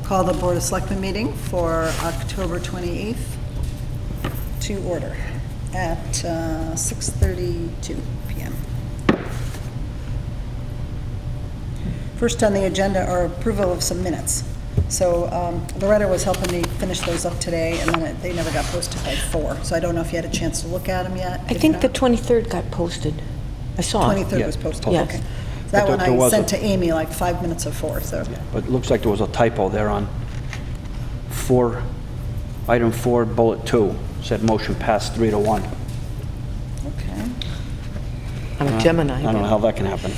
call the Board of Selectmen meeting for October 28th to order at 6:32 p.m. First on the agenda are approval of some minutes. So Loretta was helping me finish those up today, and then they never got posted by 4. So I don't know if you had a chance to look at them yet. I think the 23rd got posted. I saw it. 23rd was posted, Yes. okay. That But one there I was sent a- to Amy like 5 minutes of 4, so. But it looks like there was a typo there on item 4, bullet 2, said motion passed 3-1. Okay. I'm a Gemini. I don't know how that can happen.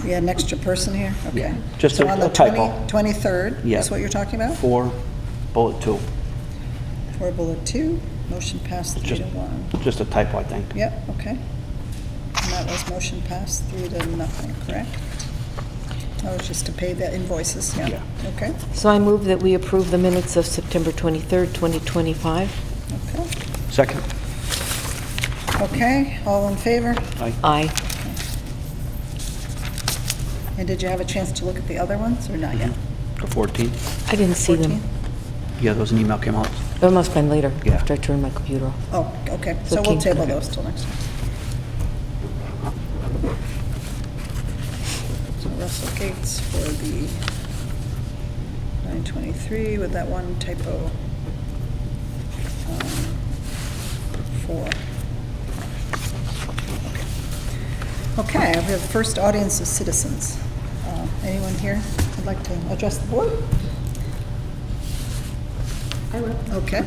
We had an extra person here? Okay. Just So a on the typo. 23rd Yeah. is what you're talking about? 4, bullet 2, For bullet 2, motion passed 3 to 1. just a typo, I think. Yep, okay. And that was motion passed 3 to nothing, correct? That was just to pay the invoices, yeah. Yeah. Okay, So I move that we approve the minutes of September 23rd, 2025. okay. Second. Okay, all in favor? Aye. Aye. And did you have a chance to look at the other ones, or not yet? The 14. I didn't see 14? them. Yeah, there was an email came out. It must have been later, Yeah. after I turned my computer off. Oh, okay, So so we'll keep- table okay. those till next time. So Russell Gates for the 923 with that one typo. 4. Okay, we have first audience of citizens. Anyone here would like to address the board? I will. Okay.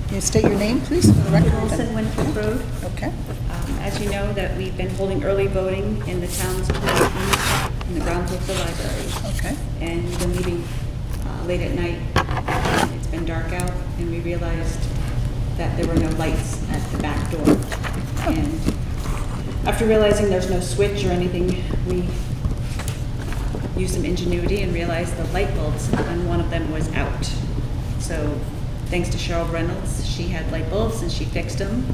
Can you state your name, please, for the record? Olson, Winthrop Road. Okay. As you know, that we've been holding early voting in the town's community in the grounds of the library. Okay. And we've been leaving late at night. It's been dark out, and we realized that there were no lights at the back door. And after realizing there's no switch or anything, we used some ingenuity and realized the light bulbs on one of them was out. So thanks to Cheryl Reynolds, she had light bulbs and she fixed them.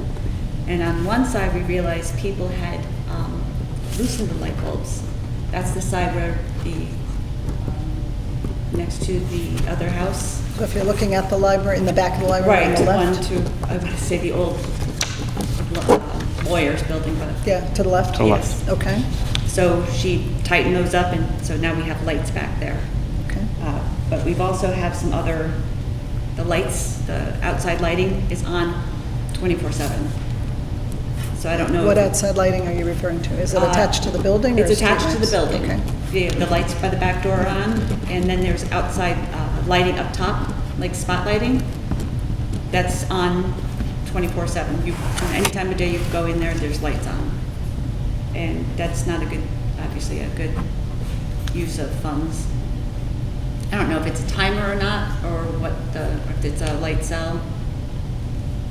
And on one side, we realized people had loosened the light bulbs. That's the side where next to the other house. So if you're looking at the library, in the back of the library on Right, the one left? to, I would say the old lawyer's building, but. Yeah, to the left? To the left. Yes. Okay, So she tightened those up, and so now we have lights back there. okay. But we've also have some other, the lights, the outside lighting is on 24/7. So I don't know. What outside lighting are you referring to? Is it Uh, attached to the building? or It's street attached to the lights? building. Okay, The lights by the back door are on, and then there's outside lighting up top, like spot lighting. That's on 24/7. You, any time of day you go in there, there's lights on. And that's not a good, obviously a good use of funds. I don't know if it's a timer or not, or if it's a light cell.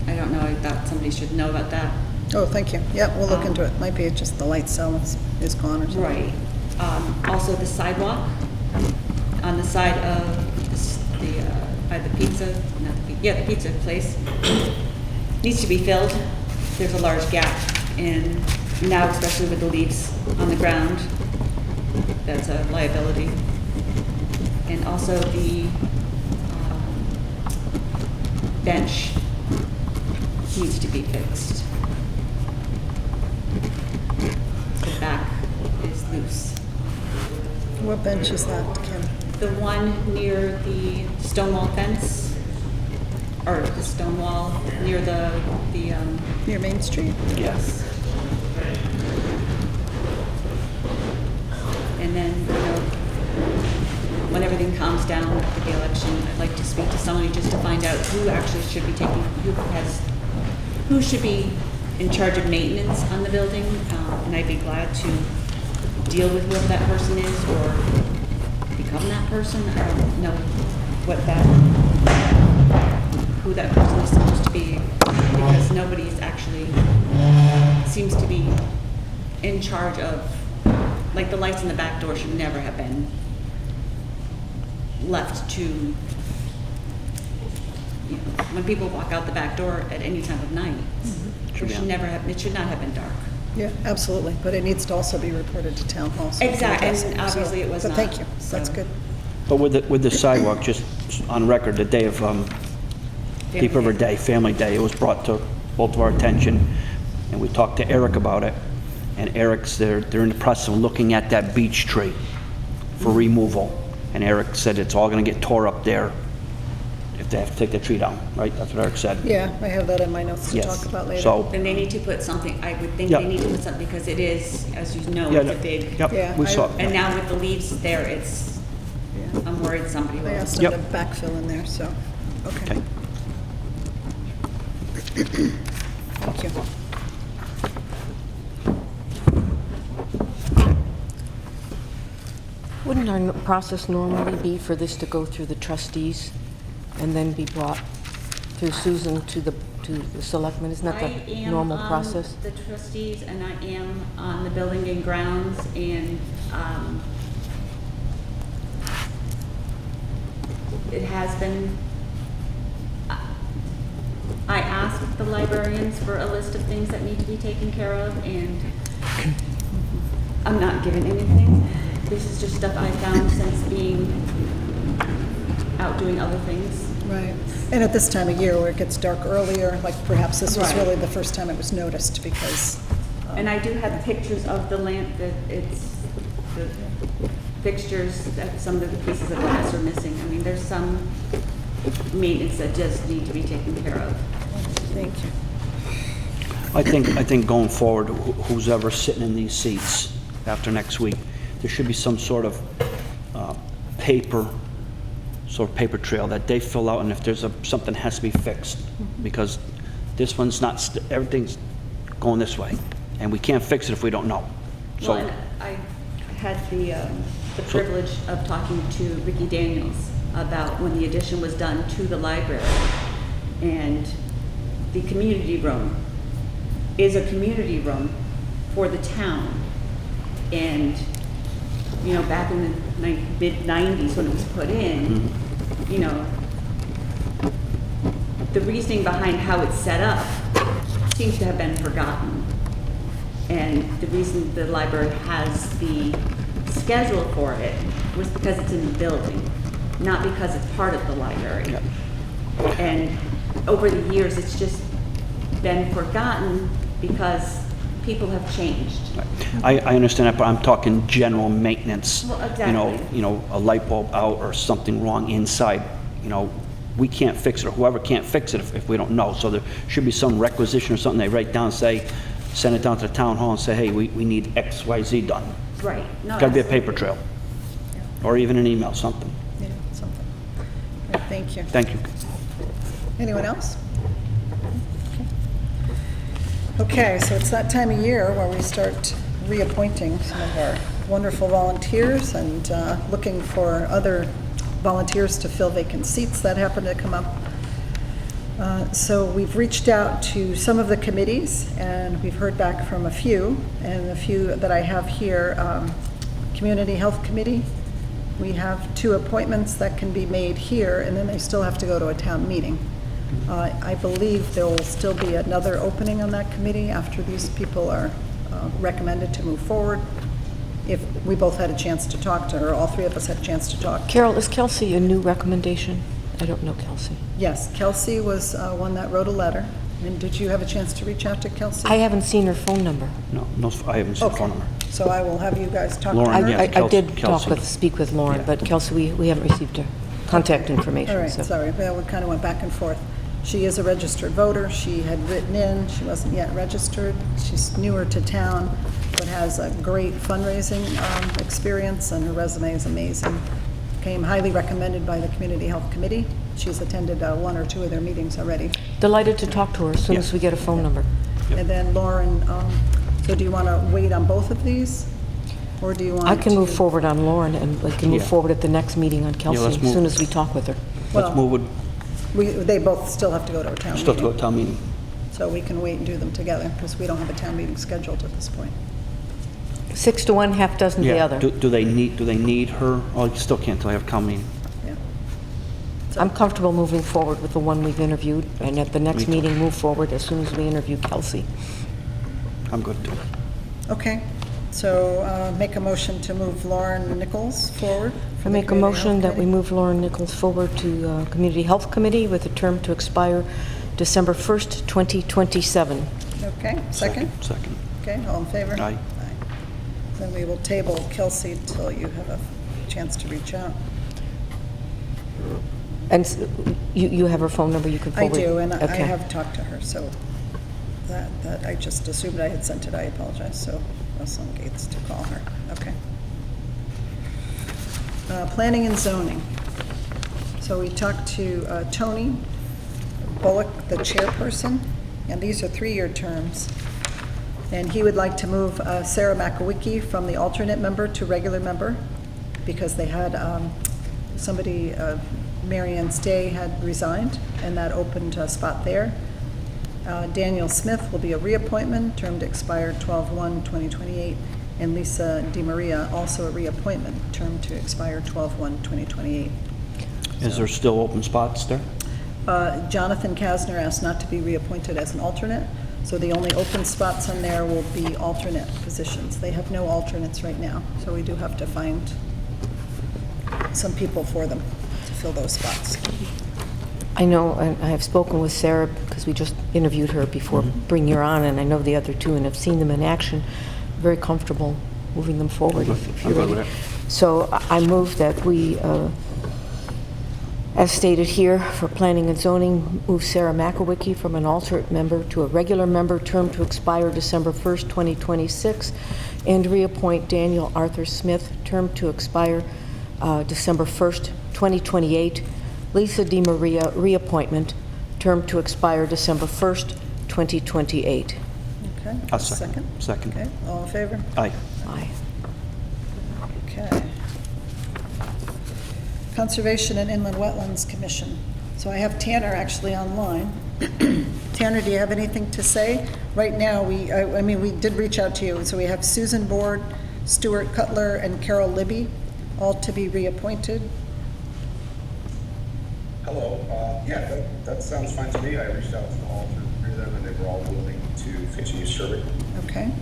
I don't know, I thought somebody should know about that. oh, thank you. Yeah, we'll look into it. Might be just the light cell is gone or something. Right. Also the sidewalk on the side of by the pizza, not the pizza, yeah, the pizza place, needs to be filled. There's a large gap, and now especially with the leaves on the ground, that's a liability. And also the bench needs to be fixed. The back is loose. What bench is that, Kim? The one near the stone wall fence, or the stone wall near the Near Main Street? Yes. and then, you know, when everything calms down after the election, I'd like to speak to somebody just to find out who actually should be taking, who should be in charge of maintenance on the building, and I'd be glad to deal with whoever that person is, or become that person. I don't know who that person is supposed to be, because nobody's actually seems to be in charge of, like, the lights in the back door should never have been left to, you know, when people walk out the back door at any time of night. Should be on. It should not have been dark. Yeah, absolutely, but it needs to also be reported to town hall. so we can Exactly, address and it. obviously it was But not, thank you, that's so. good. But with the sidewalk, just on record, the day of Deep River Day, Family Day, it was brought to both of our attention, and we talked to Eric about it, and Eric's, they're in the process of looking at that beech tree for removal, and Eric said it's all gonna get tore up there if they have to take the tree down, right? That's what Eric said. Yeah, I have that in my notes to Yes. talk about later. So, Then they need to put something, I would think Yeah. they need to put something, because it is, as you know, yeah, it's a big, Yeah, yep, we saw, and now with the leaves there, it's, Yeah. I'm worried somebody I will. asked them Yep. to backfill in there, so, okay. okay. Thank you. Wouldn't our process normally be for this to go through the trustees and then be brought through Susan to the selectmen? Isn't that the normal process? I am on the trustees, and I am on the building and grounds, and it has been, I asked the librarians for a list of things that need to be taken care of, and I'm not given anything. This is just stuff I found since being out doing other things. Right. And at this time of year where it gets dark earlier, like perhaps this was Right. really the first time it was noticed because, And I do have pictures of the lamp, that it's, the fixtures, that some of the pieces of glass are missing. I mean, there's some maintenance that just need to be taken care of. thank you. I think going forward, who's ever sitting in these seats after next week, there should be some sort of paper trail that they fill out, and if there's something has to be fixed, because this one's not, everything's going this way, and we can't fix it if we don't know. Well, So, and I had the privilege of talking to Ricky Daniels about when the addition was done to the library, and the community room is a community room for the town. And, you know, back in the mid-90s when it was put in, you know, the reasoning behind how it's set up seems to have been forgotten. And the reason the library has the schedule for it was because it's in the building, not because it's part of the library. Yeah. And over the years, it's just been forgotten because people have changed. I understand that, but I'm talking general maintenance. Well, You know, a light bulb out or something wrong inside, you know, we can't fix it, or whoever can't fix it if we don't know. So there should be some requisition or something they write down, say, send it down to the town hall and say, hey, we need X, Y, Z done. Right. No, Gotta be a absolutely. paper trail, or even an email, something. Yeah, something. All right, thank you. Thank you. Anyone else? Okay, so it's that time of year where we start reappointing some of our wonderful volunteers and looking for other volunteers to fill vacant seats that happen to come up. So we've reached out to some of the committees, and we've heard back from a few, and the few that I have here, Community Health Committee, we have 2 appointments that can be made here, and then they still have to go to a town meeting. I believe there will still be another opening on that committee after these people are recommended to move forward. If we both had a chance to talk to her, all 3 of us had a chance to talk. Carol, is Kelsey a new recommendation? I don't know Kelsey. Yes, Kelsey was one that wrote a letter. And did you have a chance to reach out to Kelsey? I haven't seen her phone number. No, I haven't seen the phone Okay, number. so I will have you guys talk to Lauren, her. yeah. I did Kelsey. speak with Lauren, Yeah. but Kelsey, we haven't received her contact information. All right, so. sorry, well, we kind of went back and forth. She is a registered voter. She had written in, she wasn't yet registered. She's newer to town, but has a great fundraising experience, and her resume is amazing. Came highly recommended by the Community Health Committee. She's attended 1 or 2 of their meetings already. Delighted to talk to her as soon as Yeah. we get a phone number. And then Lauren, so do you want to wait on both of these? Or do you want to? I can move forward on Lauren, and we can move Yeah. forward at the next meeting on Kelsey let's as move. soon as we talk with her. Well, Let's move with, They both still have to go to a town still have to go meeting. to town meeting. So we can wait and do them together, because we don't have a town meeting scheduled at this point. 6 to 1, half dozen to the Yeah, other. do they need her? Oh, you still can't till I have town meeting. Yeah. I'm comfortable moving forward with the one we've interviewed, and at the next Me too. meeting, move forward as soon as we interview Kelsey. I'm good too. Okay. So make a motion to move Lauren Nichols forward. for I the make a Community motion Health that we Committee. move Lauren Nichols forward to Community Health Committee with a term to expire December 1st, 2027. Okay, second? Second. Okay, all in favor? Aye. Then we will table Kelsey till you have a chance to reach out. And you have her phone number, you can I forward? do, and I Okay. have talked to her, so that I just assumed I had sent it, I apologize, so Russell Gates to call her, okay. Planning and zoning. So we talked to Tony Bullock, the chairperson, and these are 3-year terms. And he would like to move Sarah Makowicki from the alternate member to regular member because they had somebody, Mary Ann Stay had resigned, and that opened a spot there. Daniel Smith will be a reappointment, term to expire 12/1/2028, and Lisa DiMaria, also a reappointment, term to expire 12/1/2028. Is there still open spots there? Jonathan Kasner asked not to be reappointed as an alternate, so the only open spots on there will be alternate positions. They have no alternates right now, so we do have to find some people for them to fill those spots. I know, and I have spoken with Sarah because we just interviewed her before bringing her on, and I know the other two and have seen them in action. Very comfortable moving them forward if you're I'm good ready. with So I move that we, as stated here, for planning and zoning, move Sarah Makowicki from an alternate member to a regular member, term to expire December 1st, 2026, and reappoint Daniel Arthur Smith, term to expire December 1st, 2028. Lisa DiMaria, reappointment, term to expire December 1st, 2028. Okay? I'll second. Second. Okay, all in favor? Aye. Aye. Okay. Conservation and Inland Wetlands Commission. So I have Tanner actually online. Tanner, do you have anything to say? Right now, we did reach out to you, so we have Susan Board, Stuart Cutler, and Carol Libby, all to be reappointed. Hello. Yeah, that sounds fine to me. I reached out to all three of them, and they were all willing to continue serving. Okay.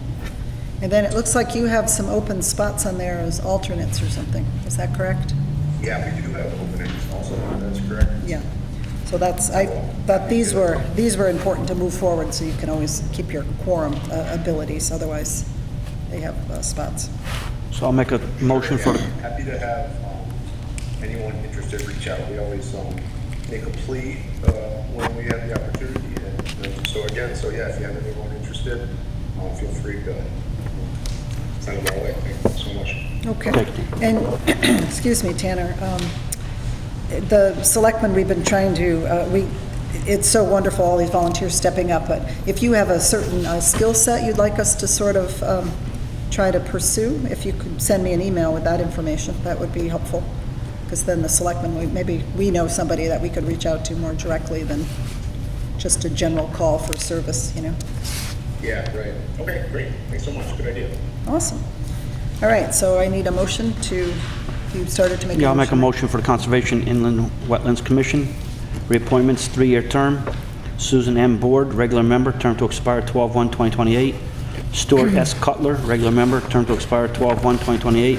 And then it looks like you have some open spots on there as alternates or something. Is that correct? Yeah, we do have openings also. That's correct. Yeah. So that's, I thought these were important to move forward, so you can always keep your quorum abilities, otherwise they have spots. So I'll make a motion for, Happy to have anyone interested reach out. We always make a plea when we have the opportunity. And so yeah, if you have anyone interested, feel free to send them our way. Thank you so much. Okay. Thank you. And, excuse me, Tanner, the selectmen, we've been trying to, it's so wonderful, all these volunteers stepping up, but if you have a certain skill set you'd like us to sort of try to pursue, if you could send me an email with that information, that would be helpful. Because then the selectmen, maybe we know somebody that we could reach out to more directly than just a general call for service, you know? Yeah, right. Okay, great. Thanks so much. Good idea. Awesome. All right, so I need a motion to, you started to make a motion. yeah, I'll make a motion for the Conservation Inland Wetlands Commission. Reappointments, 3-year term. Susan M. Board, regular member, term to expire 12/1/2028. Stuart S. Cutler, regular member, term to expire 12/1/2028.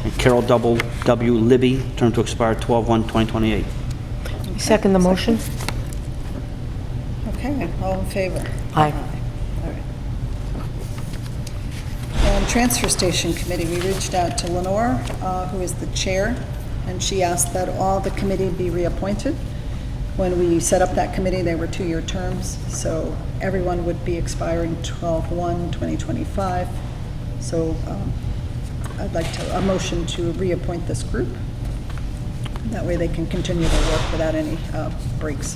And Carol W. Libby, term to expire 12/1/2028. Second the motion? Okay, all in favor? Aye. All right. Transfer Station Committee, we reached out to Lenore, who is the chair, and she asked that all the committee be reappointed. When we set up that committee, they were 2-year terms, so everyone would be expiring 12/1/2025. So I'd like a motion to reappoint this group. That way they can continue their work without any breaks.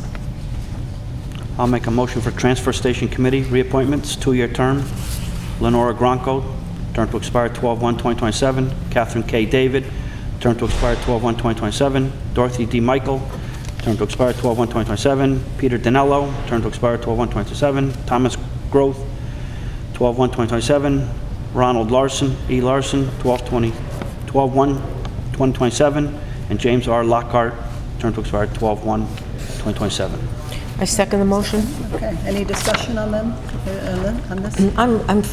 I'll make a motion for Transfer Station Committee reappointments, 2-year term. Lenora Gronko, term to expire 12/1/2027. Catherine K. David, term to expire 12/1/2027. Dorothy D. Michael, term to expire 12/1/2027. Peter Danello, term to expire 12/1/2027. Thomas Groth, 12/1/2027. Ronald Larson, E. Larson, 12/1/2027. And James R. Lockhart, term to expire 12/1/2027. I second the motion. Okay, any discussion on them, on this? I'm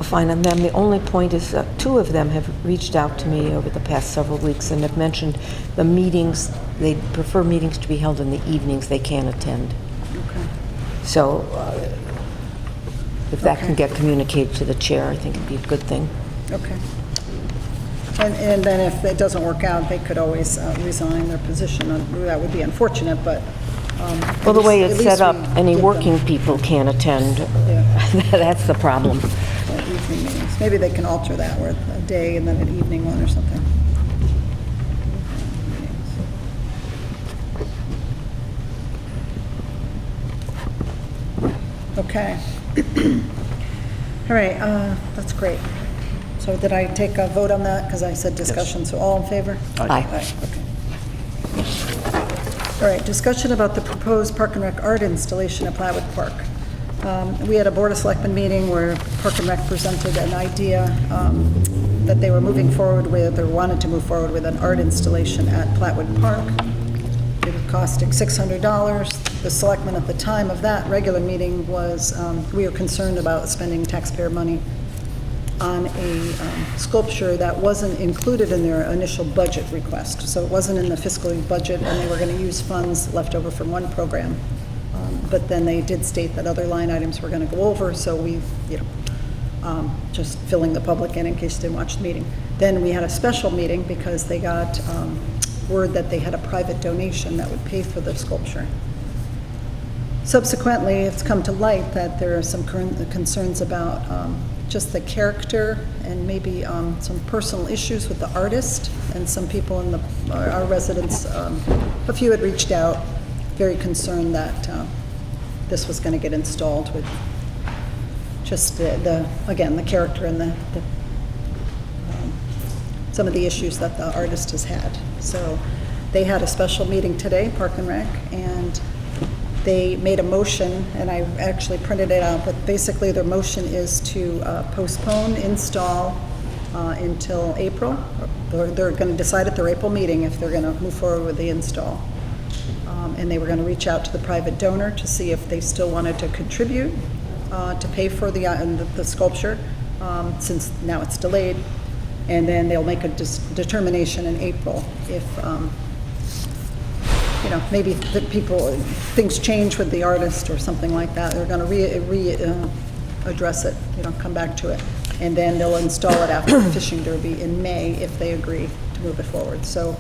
fine on them. The only point is two of them have reached out to me over the past several weeks and have mentioned the meetings, they prefer meetings to be held in the evenings they can attend. Okay. So if that can Okay. get communicated to the chair, I think it'd be a good thing. Okay. And then if it doesn't work out, they could always resign their position. That would be unfortunate, but. Well, the way at it's least set up, we any give them, working people can't attend. Yeah. That's the problem. Evening meetings. Maybe they can alter that, where a day and then an evening one or something. Okay. All right, that's great. So did I take a vote on that? Because I said discussion, so all in favor? Aye. Okay. All right, discussion about the proposed Park and Rec art installation at Platwood Park. We had a Board of Selectmen meeting where Park and Rec presented an idea that they were moving forward with, or wanted to move forward with, an art installation at Platwood Park. It was costing $600. The selectmen at the time of that regular meeting was, we were concerned about spending taxpayer money on a sculpture that wasn't included in their initial budget request. So it wasn't in the fiscal budget, and they were going to use funds left over from one program. But then they did state that other line items were going to go over, so we, just filling the public in case they didn't watch the meeting. Then we had a special meeting because they got word that they had a private donation that would pay for the sculpture. Subsequently, it's come to light that there are some current concerns about just the character and maybe some personal issues with the artist, and some people in our residents, a few had reached out, very concerned that this was going to get installed with just again, the character and some of the issues that the artist has had. So they had a special meeting today, Park and Rec, and they made a motion, and I actually printed it out, but basically their motion is to postpone install until April. They're going to decide at their April meeting if they're going to move forward with the install. And they were going to reach out to the private donor to see if they still wanted to contribute to pay for the sculpture, since now it's delayed. And then they'll make a determination in April if maybe things change with the artist or something like that. They're going to address it, come back to it. And then they'll install it after the fishing derby in May if they agree to move it forward. So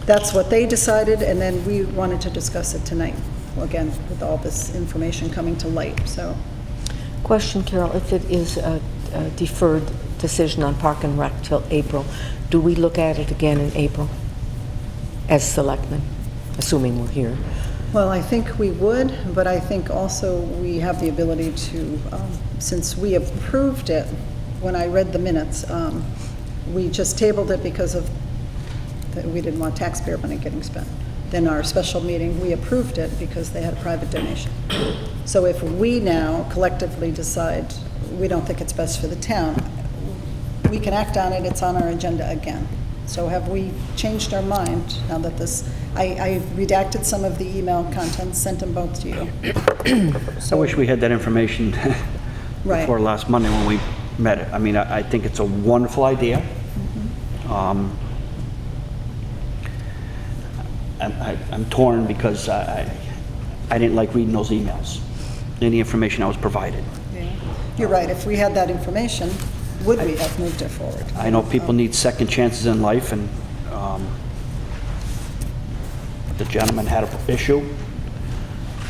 that's what they decided, and then we wanted to discuss it tonight, again, with all this information coming to light, so. Question, Carol, if it is a deferred decision on Park and Rec till April, do we look at it again in April as selectmen, assuming we're here? Well, I think we would, but I think also we have the ability to, since we approved it, when I read the minutes, we just tabled it because of, we didn't want taxpayer money getting spent. Then our special meeting, we approved it because they had a private donation. So if we now collectively decide we don't think it's best for the town, we can act on it, it's on our agenda again. So have we changed our mind now that this, I redacted some of the email contents, sent them both to you. I wish we had that information Right. before last Monday when we met it. I mean, I think it's a wonderful idea. I'm torn because I didn't like reading those emails, any information I was provided. You're right, if we had that information, would we have moved it forward? I know people need second chances in life, and the gentleman had an issue.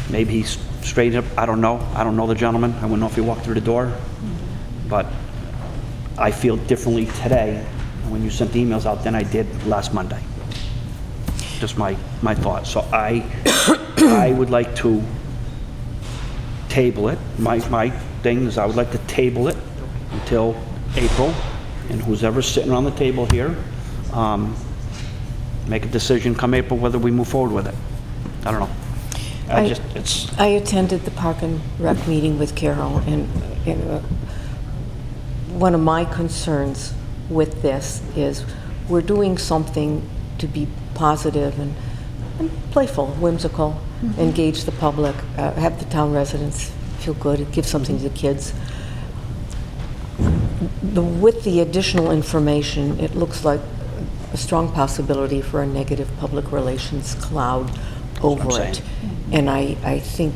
Maybe he's straight up, I don't know. I don't know the gentleman. I wouldn't know if he walked through the door. But I feel differently today when you sent the emails out than I did last Monday. Just my thoughts. So I would like to table it. My thing is I would like to table it until April, and who's ever sitting around the table here, make a decision come April whether we move forward with it. I don't know. I attended the Park and Rec meeting with Carol, and one of my concerns with this is we're doing something to be positive and playful, whimsical, engage the public, have the town residents feel good, give something to the kids. With the additional information, it looks like a strong possibility for a negative public relations cloud over saying. it. And I think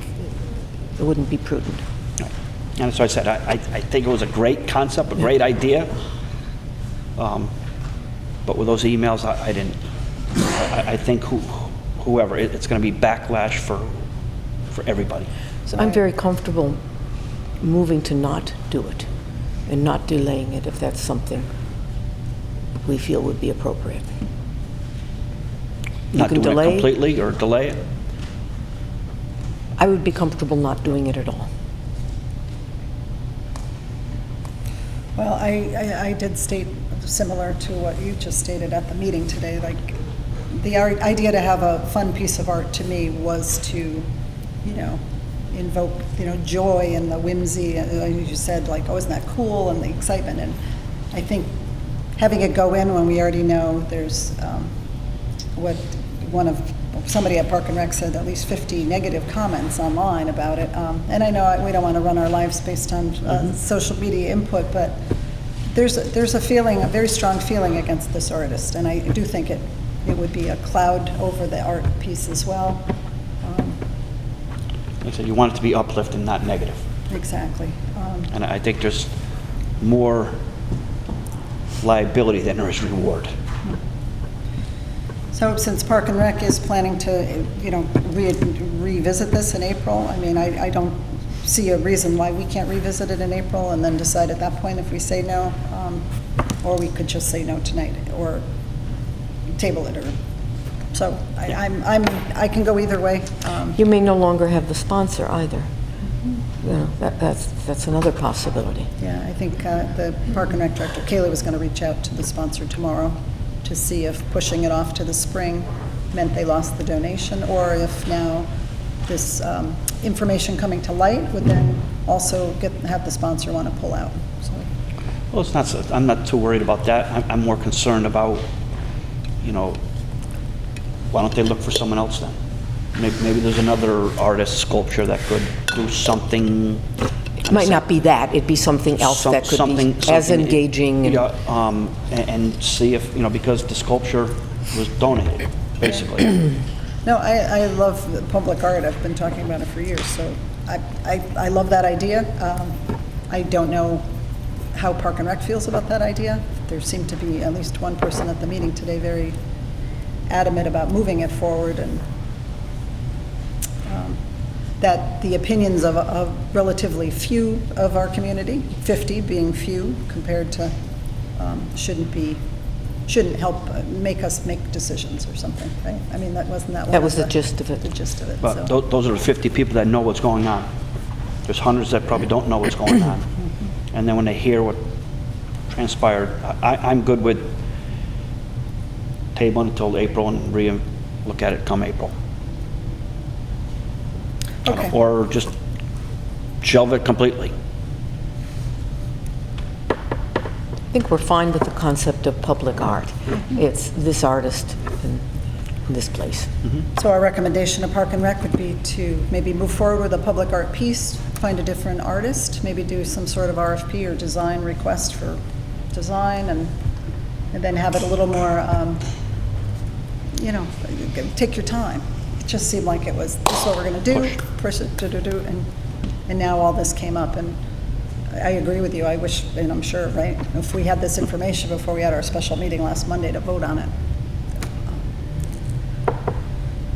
it wouldn't be prudent. And as I said, I think it was a great concept, a great idea. But with those emails, I didn't, I think whoever, it's going to be backlash for everybody. So I'm very comfortable moving to not do it and not delaying it if that's something we feel would be appropriate. You Not can doing it delay. completely or delay it. I would be comfortable not doing it at all. Well, I did state similar to what you just stated at the meeting today, like, the idea to have a fun piece of art to me was to, you know, invoke, you know, joy and the whimsy, and you said, like, oh, isn't that cool, and the excitement, and I think having it go in when we already know there's, somebody at Park and Rec said at least 50 negative comments online about it, and I know we don't want to run our lives based on social media input, but there's a feeling, a very strong feeling against this artist, and I do think it would be a cloud over the art piece as well. Like I said, you want it to be uplifting, not negative. Exactly. And I think there's more liability than there is reward. So since Park and Rec is planning to, you know, revisit this in April, I mean, I don't see a reason why we can't revisit it in April and then decide at that point if we say no, or we could just say no tonight, or table it, or, so I can go either way. You may no longer have the sponsor either. You know, that's another possibility. Yeah, I think the Park and Rec director, Kaylee, was going to reach out to the sponsor tomorrow to see if pushing it off to the spring meant they lost the donation, or if now this information coming to light would then also have the sponsor want to pull out. So, Well, it's not, I'm not too worried about that. I'm more concerned about, you know, why don't they look for someone else then? Maybe there's another artist, sculpture that could do something. It might not be that, it'd be something else that could be as engaging. And Yeah, and see if, you know, because the sculpture was donated, basically. no, I love the public art. I've been talking about it for years, so I love that idea. I don't know how Park and Rec feels about that idea. There seemed to be at least one person at the meeting today very adamant about moving it forward, and that the opinions of relatively few of our community, 50 being few compared to, shouldn't help make us make decisions or something, right? I mean, that was the gist of it. The gist of it, But so. those are the 50 people that know what's going on. There's hundreds that probably don't know what's going on. And then when they hear what transpired, I'm good with tabling until April and look at it come April. Okay. Or just shelve it completely. I think we're fine with the concept of public art. It's this artist in this place. So our recommendation of Park and Rec would be to maybe move forward with a public art piece, find a different artist, maybe do some sort of RFP or design request for design, and then have it a little more, you know, take your time. It just seemed like it was, this is what we're going to do, push it, do, and now all this came up, and I agree with you. I wish, and I'm sure, right, if we had this information before we had our special meeting last Monday to vote on it.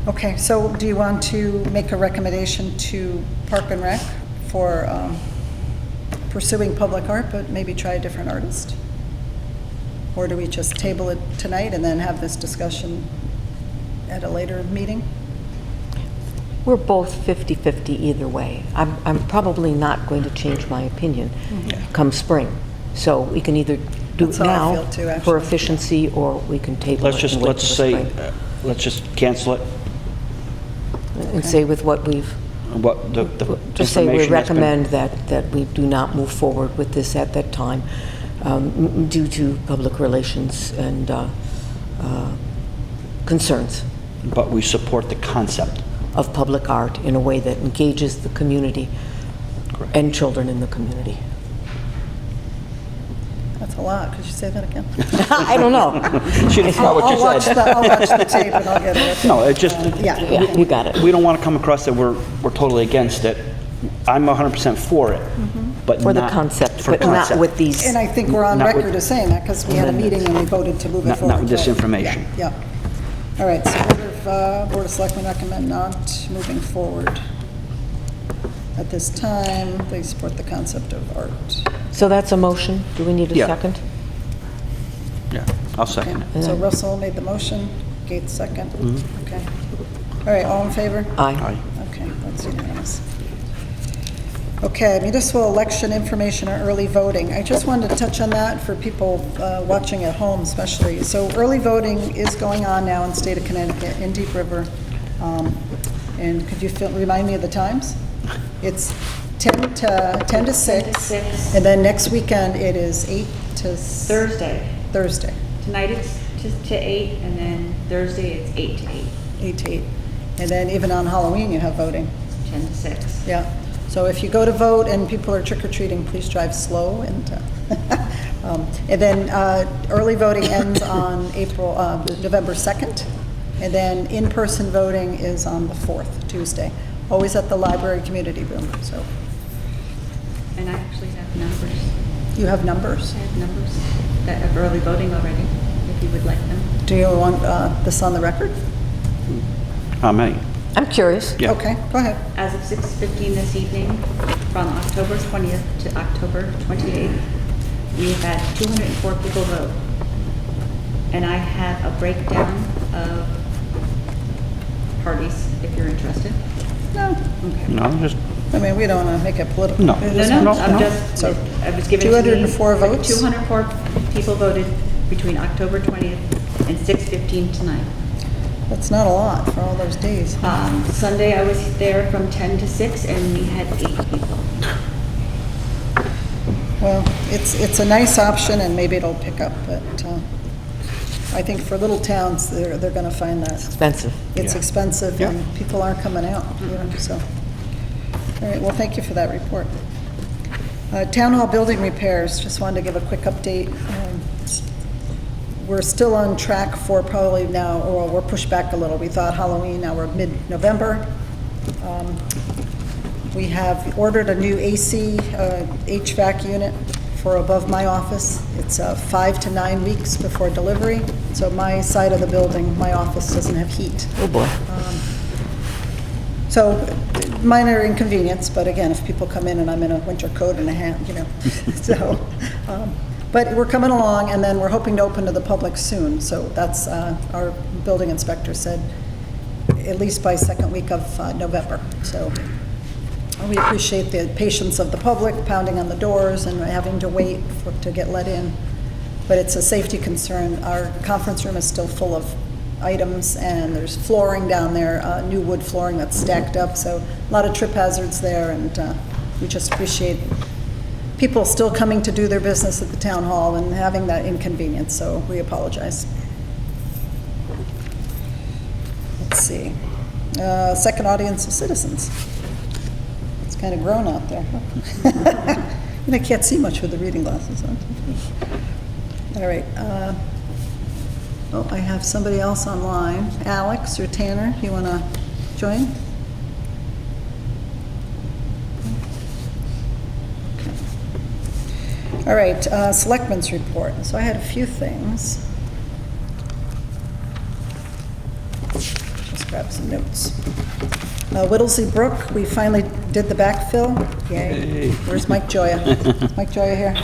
Okay, so do you want to make a recommendation to Park and Rec for pursuing public art, but maybe try a different artist? Or do we just table it tonight and then have this discussion at a later meeting? We're both 50-50 either way. I'm probably not going to change my opinion come spring. So we can either do That's it how I now feel too, for actually. efficiency, or we can table it and wait Let's till say, the spring. let's just cancel it. And say with what we've, What the just say we information that's been- recommend that we do not move forward with this at that time due to public relations and concerns But we support the concept. of public art in a way that engages the community Correct. and children in the community. That's a lot. Could you say that again? I don't know. She didn't follow what I'll you watch said. I'll watch the tape and I'll get it. No, it just, Yeah. Yeah, you got it. we don't want to come across that we're totally against it. I'm 100% for it, but For the not concept, for but not concept. with these. And I think we're on Not with- record as saying that because we had a meeting and we voted to move it Not- forward. not with this right? information. Yeah. Yeah. All right, so Board of Selectmen recommend not moving forward. At this time, they support the concept of art. So that's a motion. Do we need a Yeah. second? Yeah, I'll second it. So Russell made the motion, Gates second. Okay. All right, all in favor? Aye. Aye. Okay, that's unanimous. Okay, municipal election information or early voting. I just wanted to touch on that for people watching at home especially. So early voting is going on now in the state of Connecticut, in Deep River. And could you remind me of the times? It's 10 to 6. 6. And then next weekend, it is 8 to Thursday. Thursday, Tonight it's to 8, and then Thursday it's 8 to 8, 8 to 8. And then even on Halloween, you have voting. 10 to 6. Yeah, so if you go to vote and people are trick-or-treating, please drive slow and, and then early voting ends on November 2nd, and then in-person voting is on the 4th, Tuesday, always at the library community room, so. And I actually have numbers. You have numbers. I have numbers that have early voting already, if you would like them. Do you want this on the record? How many? I'm curious. Yeah. Okay, go ahead. As of 6:15 this evening, from October 20th to October 28th, we have had 204 people vote. And I have a breakdown of parties, if you're interested. No, Okay. No, just, I mean, we don't want to make it political. No. It No, is- no, No, I'm no. just, So, I was given to me. 204 votes? 204 people voted between October 20th and 6:15 tonight. That's not a lot for all those days. Sunday, I was there from 10 to 6, and we had 8 people. Well, it's a nice option, and maybe it'll pick up, but I think for little towns, they're going to find that Expensive. it's Yeah. expensive, Yeah. and people aren't coming out, you know, so. All right, well, thank you for that report. Town Hall building repairs, just wanted to give a quick update. We're still on track for probably now, or we're pushed back a little. We thought Halloween, now we're mid-November. We have ordered a new AC HVAC unit for above my office. It's 5 to 9 weeks before delivery. So my side of the building, my office doesn't have heat. Oh, boy. So minor inconvenience, but again, if people come in and I'm in a winter coat and a hat, you know. So, but we're coming along, and then we're hoping to open to the public soon. So that's, our building inspector said, at least by second week of November. So we appreciate the patience of the public pounding on the doors and having to wait to get let in. But it's a safety concern. Our conference room is still full of items, and there's flooring down there, new wood flooring that's stacked up, so a lot of trip hazards there, and we just appreciate people still coming to do their business at the town hall and having that inconvenience, so we apologize. Let's see. Second audience of citizens. It's kind of grown out there. And I can't see much with the reading glasses on. All right. Oh, I have somebody else online. Alex or Tanner, you want to join? Okay. All right, Selectmen's report. So I had a few things. Just grab some notes. Whittlesey Brook, we finally did the backfill. Yay. Where's Mike Joya? Is Mike Joya here?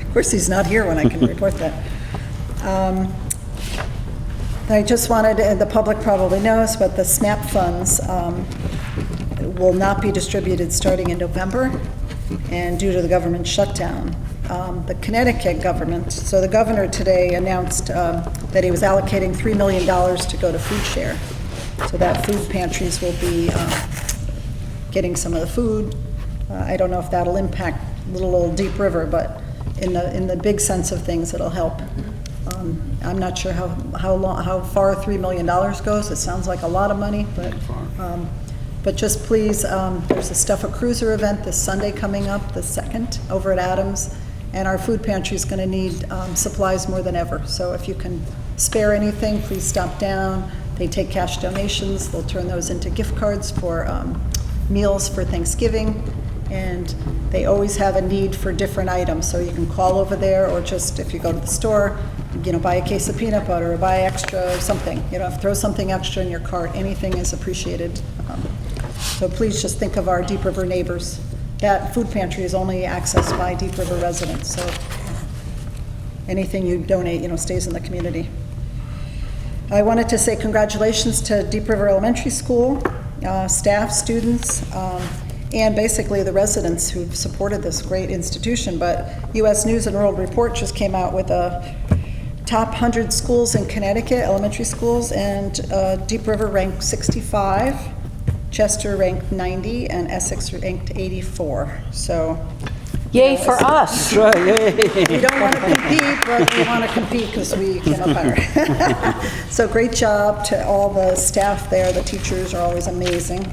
Of course, he's not here when I can report that. I just wanted, and the public probably knows, but the SNAP funds will not be distributed starting in November, and due to the government shutdown. The Connecticut government, so the governor today announced that he was allocating $3 million to go to food share. So that food pantries will be getting some of the food. I don't know if that'll impact little old Deep River, but in the big sense of things, it'll help. I'm not sure how far $3 million goes. It sounds like a lot of money, but just please, there's a Stuff a Cruiser event this Sunday coming up, the 2nd, over at Adams, And our food pantry is going to need supplies more than ever. So if you can spare anything, please stop down. They take cash donations. They'll turn those into gift cards for meals for Thanksgiving. And they always have a need for different items. So you can call over there, or just if you go to the store, buy a case of peanut butter or buy extra or something. Throw something extra in your cart. Anything is appreciated. So please just think of our Deep River neighbors. That food pantry is only accessed by Deep River residents, so anything you donate, stays in the community. I wanted to say congratulations to Deep River Elementary School, staff, students, and basically the residents who've supported this great institution. But U.S. News and World Report just came out with a top 100 schools in Connecticut, elementary schools, and Deep River ranked 65. Chester ranked 90, and Essex ranked 84. So, Yay for us. That's right, yay. we don't want to compete, but we want to compete because we came up higher. So great job to all the staff there. The teachers are always amazing.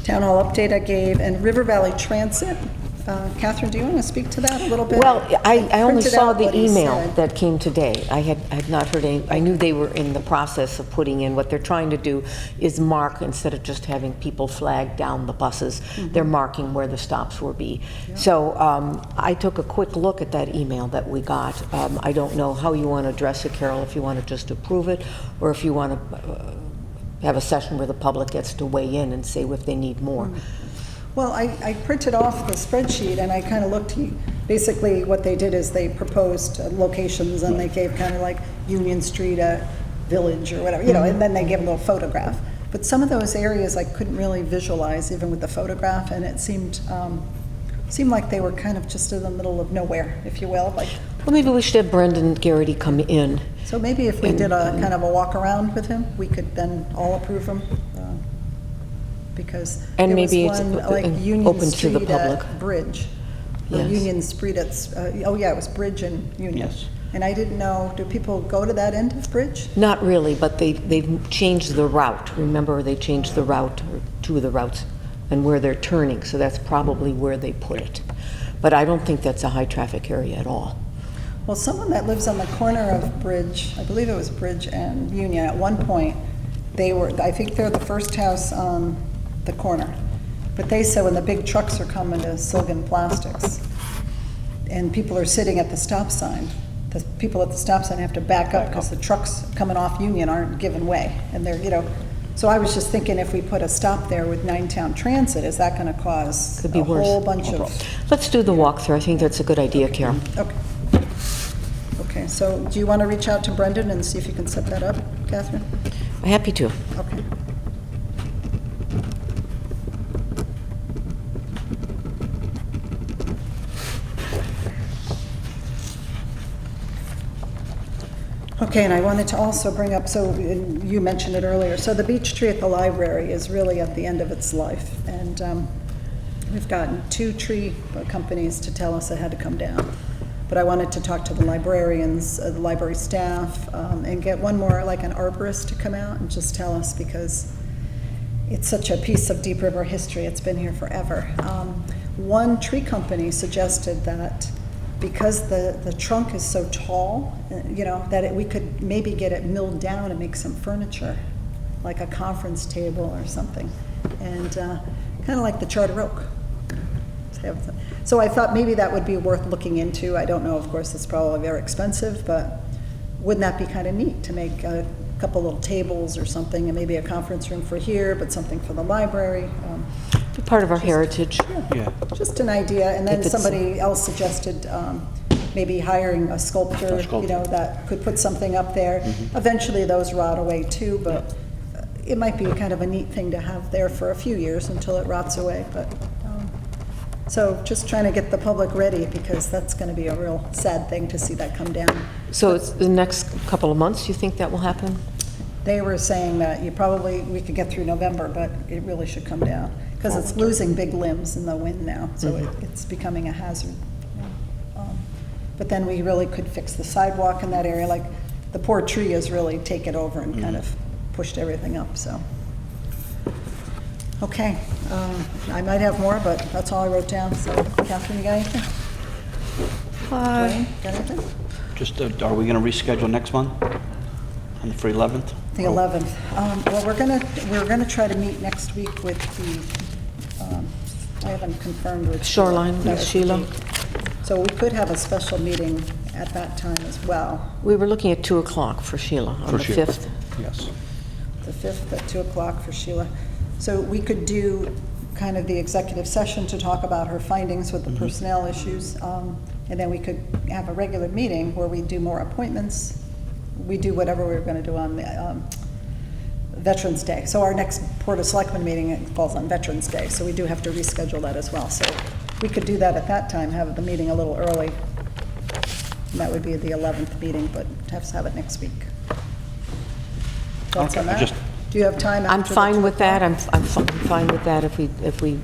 Town hall update I gave, and River Valley Transit. Catherine, do you want to speak to that a little bit? Well, I only printed saw out the what he email said. that came today. I had not heard any, I knew they were in the process of putting in, what they're trying to do is mark, instead of just having people flag down the buses, they're marking where the stops will be. So I took a quick look at that email that we got. I don't know how you want to address it, Carol, if you want to just approve it, or if you want to have a session where the public gets to weigh in and say if they need more. Well, I printed off the spreadsheet, and I kind of looked, basically what they did is they proposed locations, and they gave kind of like Union Street at Village or whatever, and then they gave a little photograph. But some of those areas I couldn't really visualize even with the photograph, and it seemed like they were kind of just in the middle of nowhere, if you will. Well, maybe we should have Brendan Garrity come in. so maybe if we did a kind of a walk around with him, we could then all approve them. Because And there was maybe it's one, like Union open to the Street public. at Bridge. Or Yes. Union Street at, it was Bridge and Union. Yes. And I didn't know, do people go to that end of Bridge? Not really, but they've changed the route. Remember, they changed the route, or two of the routes, and where they're turning, so that's probably where they put it. But I don't think that's a high-traffic area at all. Well, someone that lives on the corner of Bridge, I believe it was Bridge and Union, at one point, I think they're the first house on the corner. But they said when the big trucks are coming to Silgan Plastics, and people are sitting at the stop sign, the people at the stop sign have to back up because the trucks coming off Union aren't giving way. And they're, so I was just thinking, if we put a stop there with Ninetown Transit, is that going to cause Could be a worse. whole bunch of... Let's do the walkthrough. I think that's a good idea, Carol. Okay. Okay, so do you want to reach out to Brendan and see if you can set that up, Catherine? Happy to. Okay. Okay, and I wanted to also bring up, so you mentioned it earlier, so the beech tree at the library is really at the end of its life, and we've gotten 2 tree companies to tell us it had to come down. But I wanted to talk to the librarians, the library staff, and get one more, like an arborist, to come out and just tell us, because it's such a piece of Deep River history. It's been here forever. One tree company suggested that because the trunk is so tall, that we could maybe get it milled down and make some furniture, like a conference table or something, and kind of like the Charter Oak. So I thought maybe that would be worth looking into. I don't know, of course, it's probably very expensive, but wouldn't that be kind of neat to make a couple little tables or something, and maybe a conference room for here, but something for the library? Part of our heritage. Yeah. Just an idea, and then If it's- somebody else suggested maybe hiring a sculptor, A sculptor. that could put something up there. Eventually, those rot away too, but it might be kind of a neat thing to have there for a few years until it rots away, but, so just trying to get the public ready, because that's going to be a real sad thing to see that come down. So it's the next couple of months, you think that will happen? They were saying that we could get through November, but it really should come down, because it's losing big limbs in the wind now, so it's becoming a hazard. But then we really could fix the sidewalk in that area, like, the poor tree has really taken over and kind of pushed everything up, so. Okay, I might have more, but that's all I wrote down, so Catherine, you got anything? Dwayne, got anything? Just, are we going to reschedule next month? For 11th? The 11th. Well, we're gonna try to meet next week with the, I haven't confirmed with. Shoreline with That was the Sheila. date. So we could have a special meeting at that time as well. We were looking at 2 o'clock for Sheila on For the Sheila. 5th. Yes. The 5th at 2 o'clock for Sheila. So we could do kind of the executive session to talk about her findings with the personnel issues. And then we could have a regular meeting where we do more appointments. We do whatever we're going to do on the Veterans Day. So our next Board of Selectmen meeting falls on Veterans Day, so we do have to reschedule that as well. So we could do that at that time, have the meeting a little early. And that would be the 11th meeting, but have to have it next week. Thoughts on Okay, that? just- Do you have time I'm after the fine 2 with that. o'clock? I'm fine with that if we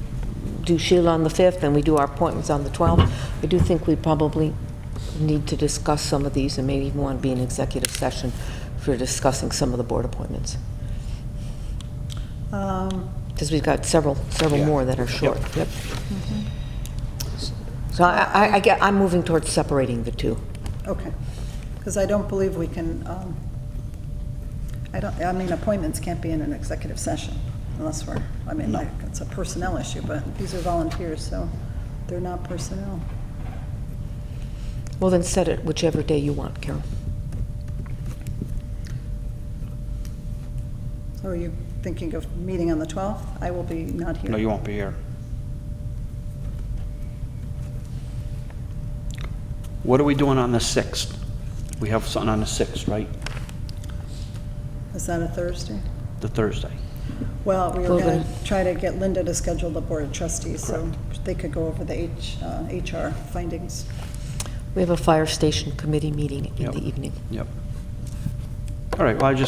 do Sheila on the 5th and we do our appointments on the 12th. I do think we probably need to discuss some of these and maybe even want to be in executive session for discussing some of the board appointments. Because we've got several Yeah. more that are short. Yep. So I'm moving towards separating the two. Okay, because I don't believe we can, I mean, appointments can't be in an executive session unless we're, I mean, like, it's a personnel issue, but these are volunteers, so they're not personnel. Well, then set it whichever day you want, Carol. So are you thinking of meeting on the 12th? I will be not here. No, you won't be here. What are we doing on the 6th? We have something on the 6th, right? Is that a Thursday? The Thursday. Well, we were Well, going then- to try to get Linda to schedule the Board of Trustees, so they could go over the HR findings. We have a fire station committee meeting in Yep. the evening. Yep. All right, well, Do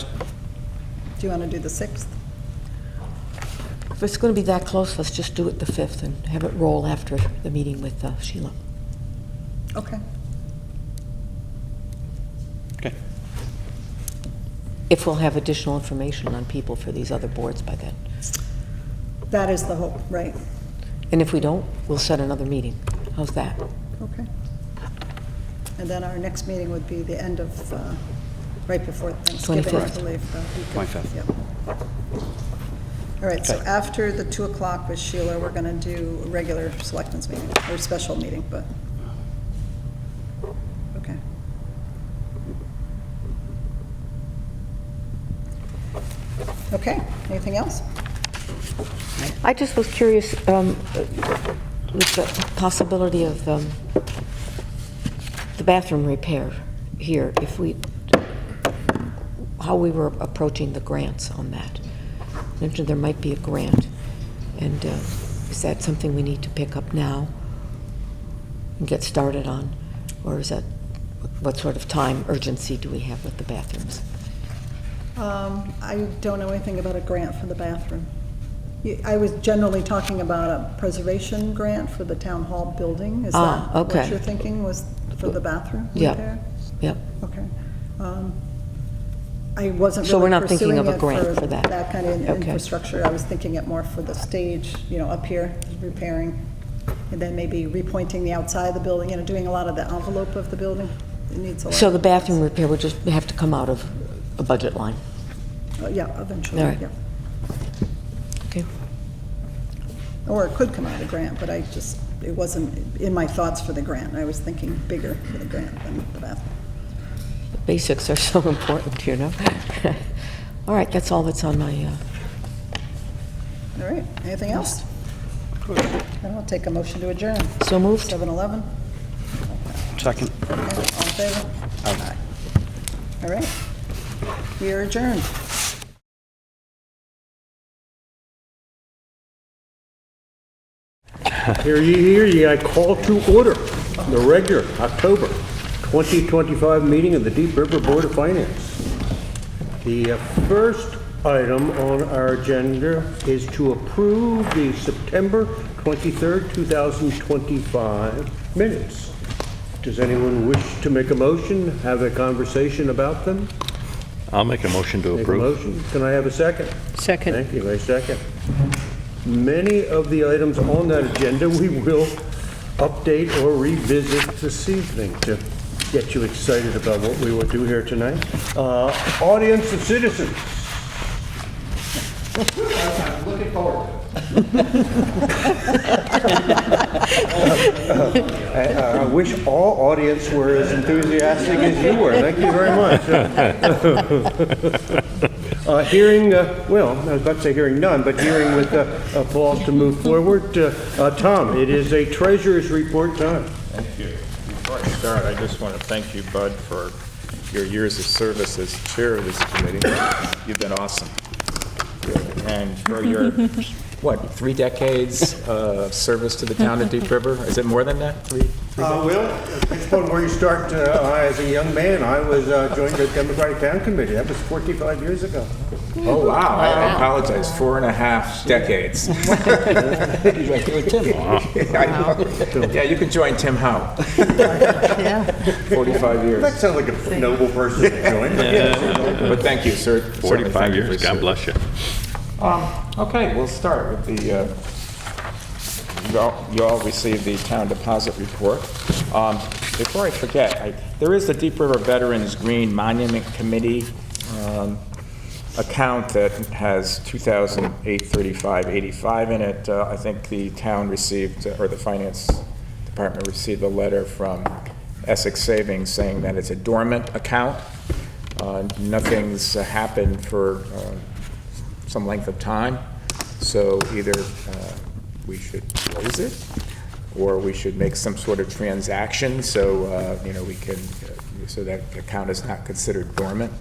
you want to do the 6th? If it's going to be that close, let's just do it the 5th and have it roll after the meeting with Sheila. Okay. okay. If we'll have additional information on people for these other boards by then. That is the hope, right? And if we don't, we'll set another meeting. How's that? Okay. And then our next meeting would be the end of, right before Thanksgiving, I 25th. believe. the week of- 25th. Yep. All right, so Okay. after the 2 o'clock with Sheila, we're going to do a regular selectmen's meeting, or special meeting, but, okay. Okay, anything else? I just was curious, with the possibility of the bathroom repair here, if we, how we were approaching the grants on that. Mentioned there might be a grant, and is that something we need to pick up now and get started on? Or is that, what sort of time urgency do we have with the bathrooms? I don't know anything about a grant for the bathroom. I was generally talking about a preservation grant for the town hall building. Is Ah, that what okay. you're thinking, was for the bathroom Yep. repair? Yep. Okay. I wasn't So we're really not thinking pursuing of a it grant for that. That kind of Okay. infrastructure. I was thinking it more for the stage, up here, repairing, and then maybe repointing the outside of the building, doing a lot of the envelope of the building. It needs a lot. So the bathroom repair would just have to come out of a budget line? Yeah, eventually, All right. yeah. Okay. Or it could come out of the grant, but it wasn't in my thoughts for the grant. I was thinking bigger for the grant than the bathroom. The basics are so important, All right, that's all that's on my, All right, anything else? Then I'll take a motion to adjourn. so moved. 7:11. Second. Okay, all in favor? Aye. All right, we are adjourned. Hear ye, I call to order the regular October 2025 meeting of the Deep River Board of Finance. The first item on our agenda is to approve the September 23rd, 2025 minutes. Does anyone wish to make a motion, have a conversation about them? I'll make a motion to Make a approve. motion. Can I have a second? Second. Thank you, a second. Many of the items on that agenda we will update or revisit this evening to get you excited about what we will do here tonight. Audience of citizens. I'm looking forward to it. I wish all audience were as enthusiastic as you were. Thank you very much. Hearing, well, I was about to say hearing none, but hearing with applause to move forward. Tom, it is a treasurer's report time. Thank you. Before I start, I just want to thank you, Bud, for your years of service as chair of this committee. You've been awesome. And for your, 3 decades of service to the town of Deep River? Is it more than that? Three Well, depends on where you start. As a young man, I was joined the Democratic Town Committee. That was 45 years ago. Oh, wow. I apologize. 4.5 decades. I know. Yeah, you can join Tim Howe. 45 years. That sounds like a noble person to join. But thank you, sir. 45 years, God bless you. Okay, we'll start with the, you all received the town deposit report. Before I forget, there is the Deep River Veterans Green Monument Committee account that has $2,835.85 in it. I think the town received, or the finance department received a letter from Essex Savings saying that it's a dormant account. Nothing's happened for some length of time, so either we should close it, or we should make some sort of transaction so we can, so that account is not considered dormant.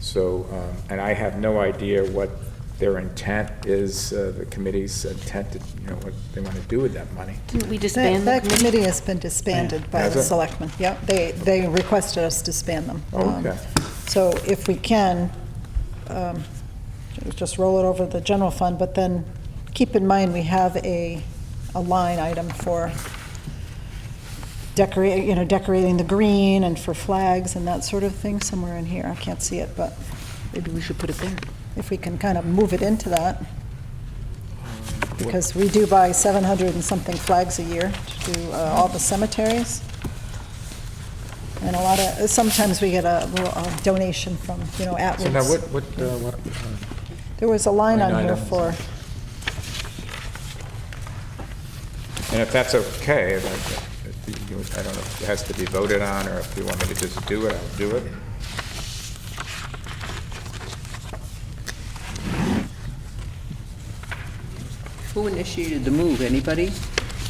So, and I have no idea what their intent is, the committee's intent, what they want to do with that money. Didn't we disband the That committee? committee has been disbanded by Has the it? selectmen. Yep, they requested us to disband them. Okay. So if we can, just roll it over the general fund, but then keep in mind, we have a line item for decorating the green and for flags and that sort of thing somewhere in here. I can't see it, but Maybe we should put it there. if we can kind of move it into that. Because we do buy 700 and something flags a year to do all the cemeteries. And sometimes we get a donation from, Atwoods. So now what There was a line Line on here items. for, and if that's okay, I don't know if it has to be voted on, or if you want me to just do it, I'll do it. Who initiated the move? Anybody?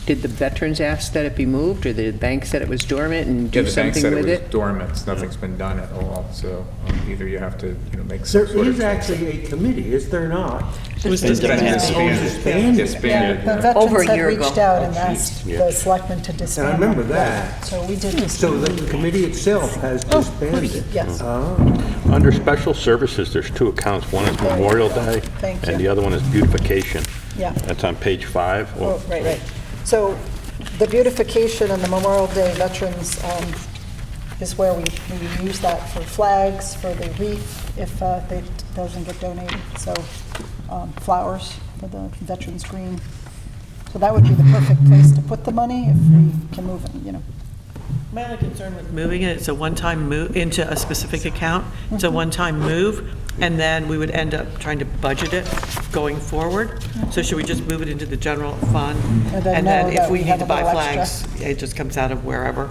Did the veterans ask that it be moved, or the bank said it was dormant and do Yeah, the bank something said with it was it? dormant, nothing's been done at all, so either you have to, make some There sort of... is actually a committee, is there not? It was It's been disbanded. disbanded. the Disbanded. veterans Over a had year ago. reached out and asked the selectmen to disband And I remember them. that. So we did So disband. the committee itself has disbanded. Yes. Under special services, there's 2 accounts. One is Memorial Day, Thank you. and the other one is beautification. Yeah. That's on page 5. Oh, right. So the beautification and the Memorial Day Veterans is where we use that for flags, for the wreath, if it doesn't get donated. So flowers for the Veterans Green. So that would be the perfect place to put the money if we can move it, My only concern with moving it, it's a one-time move into a specific account. It's a one-time move, and then we would end up trying to budget it going forward. So should we just move it into the general fund? And then And know then if that we we need have to a buy little flags, it just comes out of wherever.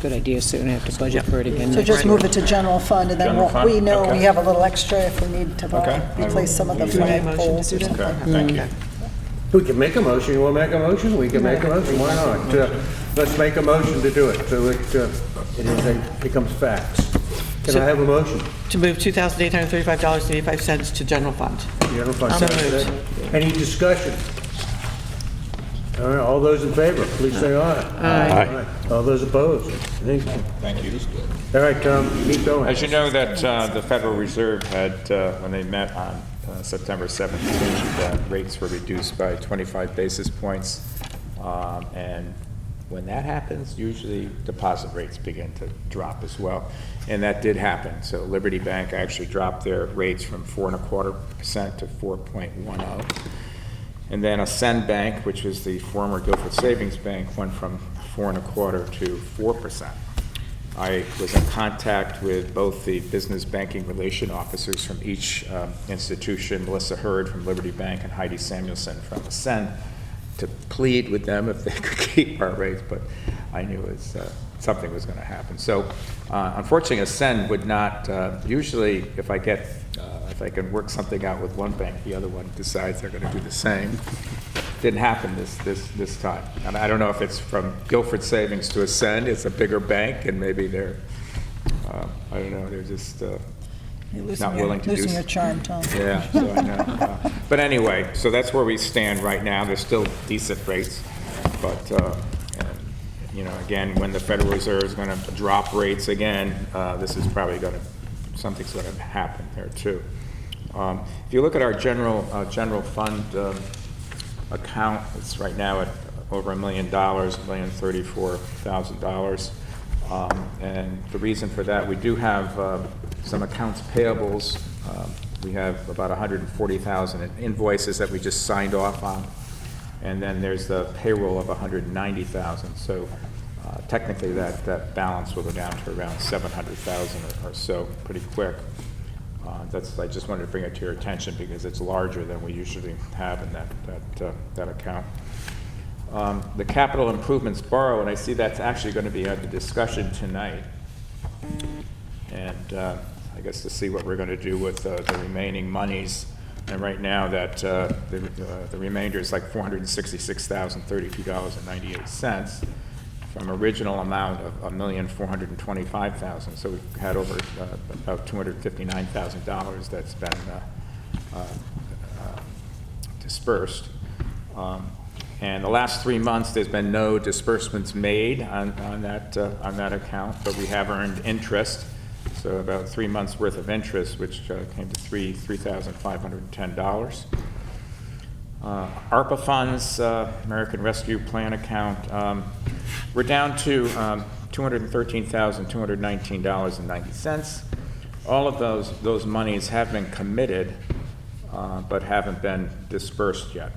Good idea, so we don't have to budget for it again So next just year. move it to general fund, and then General fund? we know we Okay. have a little extra if we need to Okay. replace some of the Do we need a flag motion to poles or do that? something. Thank you. We can make a motion. You want to make a motion? We can make a motion. Why not? Let's make a motion to do it, so it becomes facts. Can I have a motion? To move $2,835.85 to general fund. General fund. So moved. Any discussion? All right, all those in favor, please say aye. Aye. All those opposed? Thank you. Thank you. All right, Tom, keep going. As you know, that the Federal Reserve had, when they met on September 17th, rates were reduced by 25 basis points. And when that happens, usually deposit rates begin to drop as well. And that did happen. So Liberty Bank actually dropped their rates from 4.25% to 4.10. And then Ascend Bank, which was the former Guilford Savings Bank, went from 4.25% to 4%. I was in contact with both the business banking relation officers from each institution, Melissa Hurd from Liberty Bank and Heidi Samuelson from Ascend, to plead with them if they could keep our rates, but I knew something was going to happen. So unfortunately, Ascend would not, usually if I can work something out with one bank, the other one decides they're going to do the same. Didn't happen this time. And I don't know if it's from Guilford Savings to Ascend, it's a bigger bank, and maybe they're, I don't know, they're just not willing to do. Losing your charm, Tom. Yeah, so I know. But anyway, so that's where we stand right now. There's still decent rates, but, you know, again, when the Federal Reserve is going to drop rates again, this is probably something's going to happen there too. If you look at our general fund account, it's right now at over $1 million, $1,034,000. And the reason for that, we do have some accounts payables. We have about 140,000 in invoices that we just signed off on. And then there's the payroll of 190,000. So technically that balance will go down to around 700,000 or so pretty quick. I just wanted to bring it to your attention because it's larger than we usually have in that account. The capital improvements borrow, and I see that's actually going to be under discussion tonight. And I guess to see what we're going to do with the remaining monies. And right now that the remainder is like $466,032.98 from original amount of $1,425,000. So we've had over about $259,000 that's been dispersed. And the last 3 months, there's been no disbursements made on that account, but we have earned interest. So about 3 months worth of interest, which came to $3,510. ARPA funds, American Rescue Plan account, we're down to $213,219.90. All of those monies have been committed, but haven't been dispersed yet.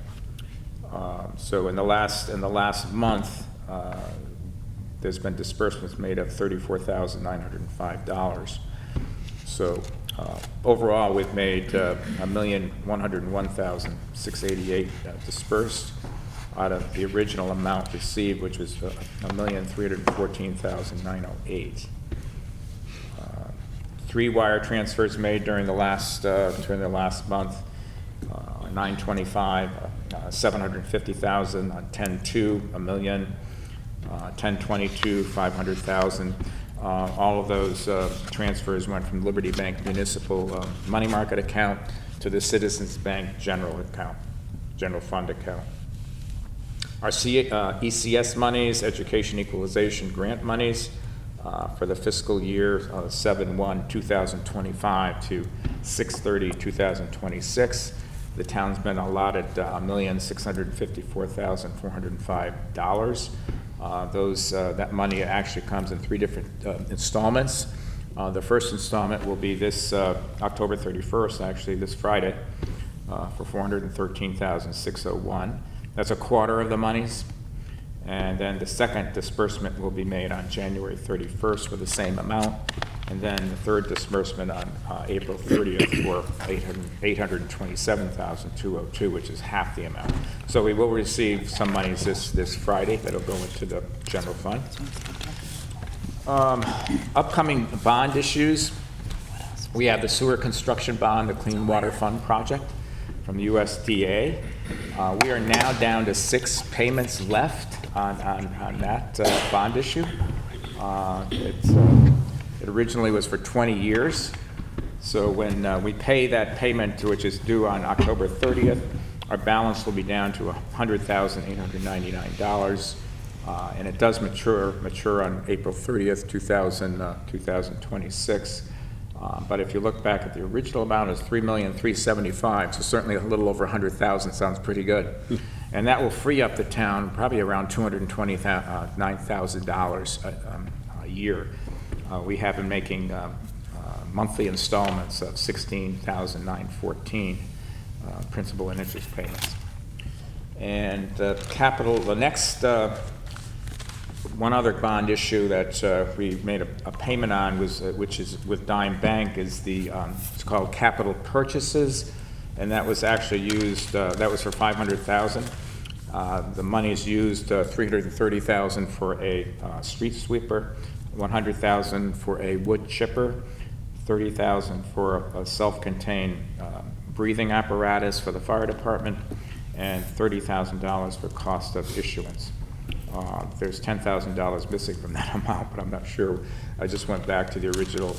So in the last month, there's been disbursements made of $34,905. So overall, we've made $1,101,688 dispersed out of the original amount received, which was $1,314,908. 3 wire transfers made during the last month. 9/25, 750,000 on 10/2, $1 million. 10/22, 500,000. All of those transfers went from Liberty Bank Municipal Money Market account to the Citizens Bank General Fund account. Our ECS monies, Education Equalization Grant monies, for the fiscal year 7/1/2025 to 6/30/2026. The town's been allotted $1,654,405. That money actually comes in 3 different installments. The first installment will be this October 31st, actually this Friday, for $413,601. That's a quarter of the monies. And then the second disbursement will be made on January 31st for the same amount. And then the third disbursement on April 30th for $827,202, which is half the amount. So we will receive some monies this Friday that'll go into the general fund. Upcoming bond issues. We have the sewer construction bond, the Clean Water Fund project from the USDA. We are now down to 6 payments left on that bond issue. It originally was for 20 years. So when we pay that payment, which is due on October 30th, our balance will be down to $100,899. And it does mature on April 30th, 2026. But if you look back at the original amount, it's $3,375,000, so certainly a little over $100,000 sounds pretty good. And that will free up the town probably around $229,000 a year. We have been making monthly installments of $16,914 principal and interest payments. And the next, one other bond issue that we made a payment on was, which is with Dime Bank, is it's called capital purchases, and that was actually used, that was for $500,000. The money is used, $330,000 for a street sweeper, $100,000 for a wood chipper, $30,000 for a self-contained breathing apparatus for the fire department, and $30,000 for cost of issuance. There's $10,000 missing from that amount, but I'm not sure. I just went back to the original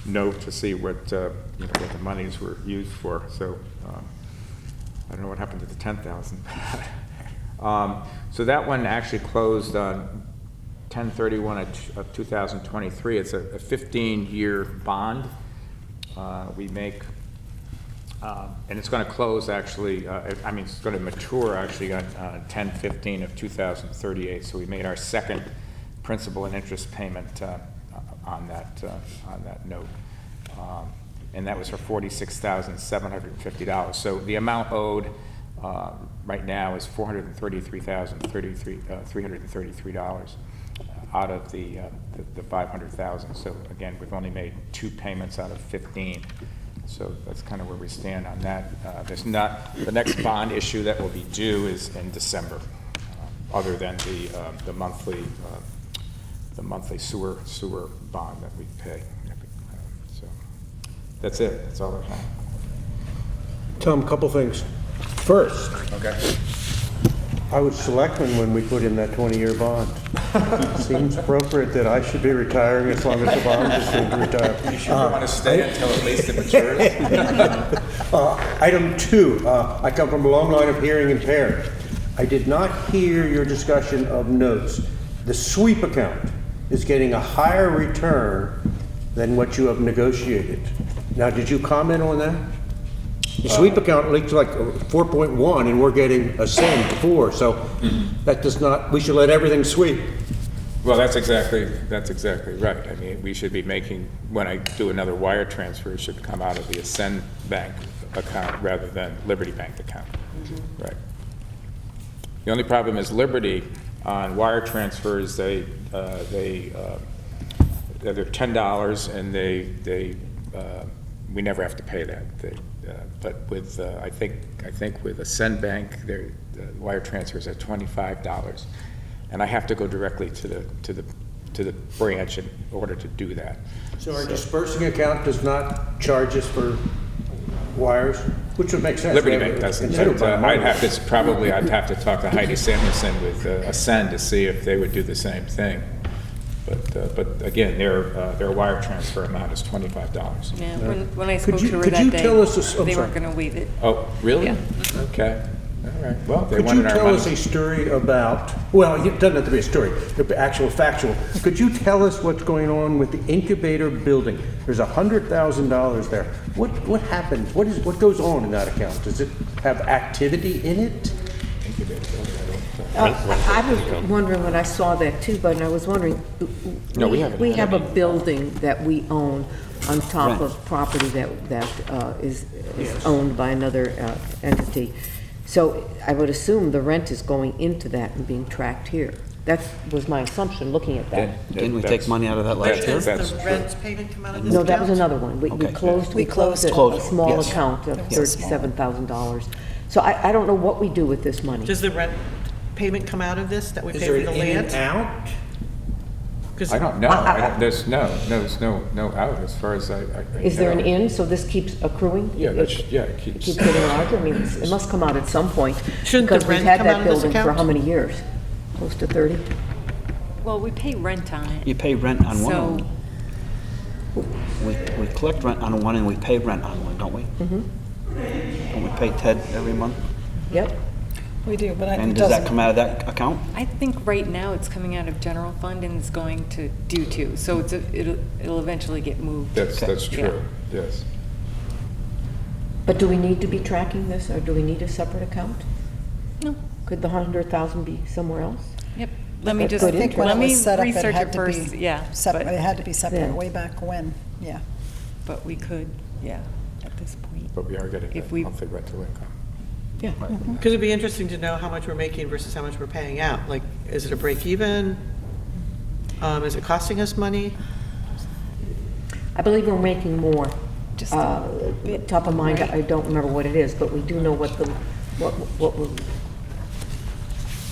note to see what what the monies were used for. So I don't know what happened to the $10,000. So that one actually closed on 10/31 of 2023. It's a 15-year bond. We make. And it's going to close actually, it's going to mature actually on 10/15 of 2038. So we made our second principal and interest payment on that note. And that was for $46,750. So the amount owed right now is $433,333 out of the $500,000. So again, we've only made 2 payments out of 15. So that's kind of where we stand on that. The next bond issue that will be due is in December, other than the monthly sewer bond that we pay. So that's it. That's all I have. Tom, a couple things. First, Okay. I was selectman when we put in that 20-year bond. Seems appropriate that I should be retiring as long as the bond is going to retire. You should want to stay until at least it matures. Item 2, I come from a long line of hearing impaired. I did not hear your discussion of notes. The sweep account is getting a higher return than what you have negotiated. Now, did you comment on that? The sweep account leaks like 4.1 and we're getting a cent 4, so that does not, we should let everything sweep. Well, that's exactly right. I mean, we should be making, when I do another wire transfer, it should come out of the Ascend Bank account rather than Liberty Bank account. Right. The only problem is Liberty on wire transfers, they're $10 and we never have to pay that. But with I think with Ascend Bank, their wire transfers are $25, and I have to go directly to the branch in order to do that. So our dispersing account does not charge us for wires, which would make sense. Liberty Bank doesn't. I'd have to talk to Heidi Samuelson with Ascend to see if they would do the same thing. But again, their wire transfer amount is $25. Yeah, when I spoke you- to her could that you day, tell us they weren't going to waive it. Oh, really? Yeah. Okay. All right. Well, they Could you wanted our tell us a money. story about, well, it doesn't have to be a story, actual factual. Could you tell us what's going on with the incubator building? There's $100,000 there. What happens? What goes on in that account? Does it have activity in it? I was wondering when I saw that too, but I was wondering, No, we haven't we had have a any. building that we own on top of property that is owned by another entity. So I would assume the rent is going into that and being tracked here. That was my assumption, looking at that. Didn't we take money out of that last year? Does the rent payment come out of this No, that was account? another one. We Okay. closed a Closed it, small yes. account of It was small. $37,000. So I don't know what we do with this money. Does the rent payment come out of this that we Is pay there for an the in and land? out? 'Cause I don't know. There's no out as far as I Is there an know. in, so this keeps accruing? Yeah, It it keeps keeps. getting larger? I mean, it must come out at some point. Shouldn't the Because we've rent had come that out of this building for account? how many years? Close to 30? Well, we pay rent on it. You pay rent on one of So, them. We collect rent on one and we pay rent on one, don't we? Mm-hmm. Don't we pay Ted every month? Yep. We do, but it And does that doesn't. come out of that account? I think right now it's coming out of general fund and is going to due to, so it'll eventually get moved. That's Yeah. true. Yes. But do we need to be tracking this, or do we need a separate account? No, Could the 100,000 be somewhere else? yep. Let me That's just, good I think when let it me was set up, it research had it to first, be yeah. separate. It had to be Yeah. separate way back when, yeah. But we could, yeah, at this point. But we are getting If a we- monthly rental income. Yeah. Because it'd be interesting to know how much we're making versus how much we're paying out. Like, is it a break even? Is it costing us money? I believe we're making more. Just a bit, Top of mind, right? I don't remember what it is, but we do know what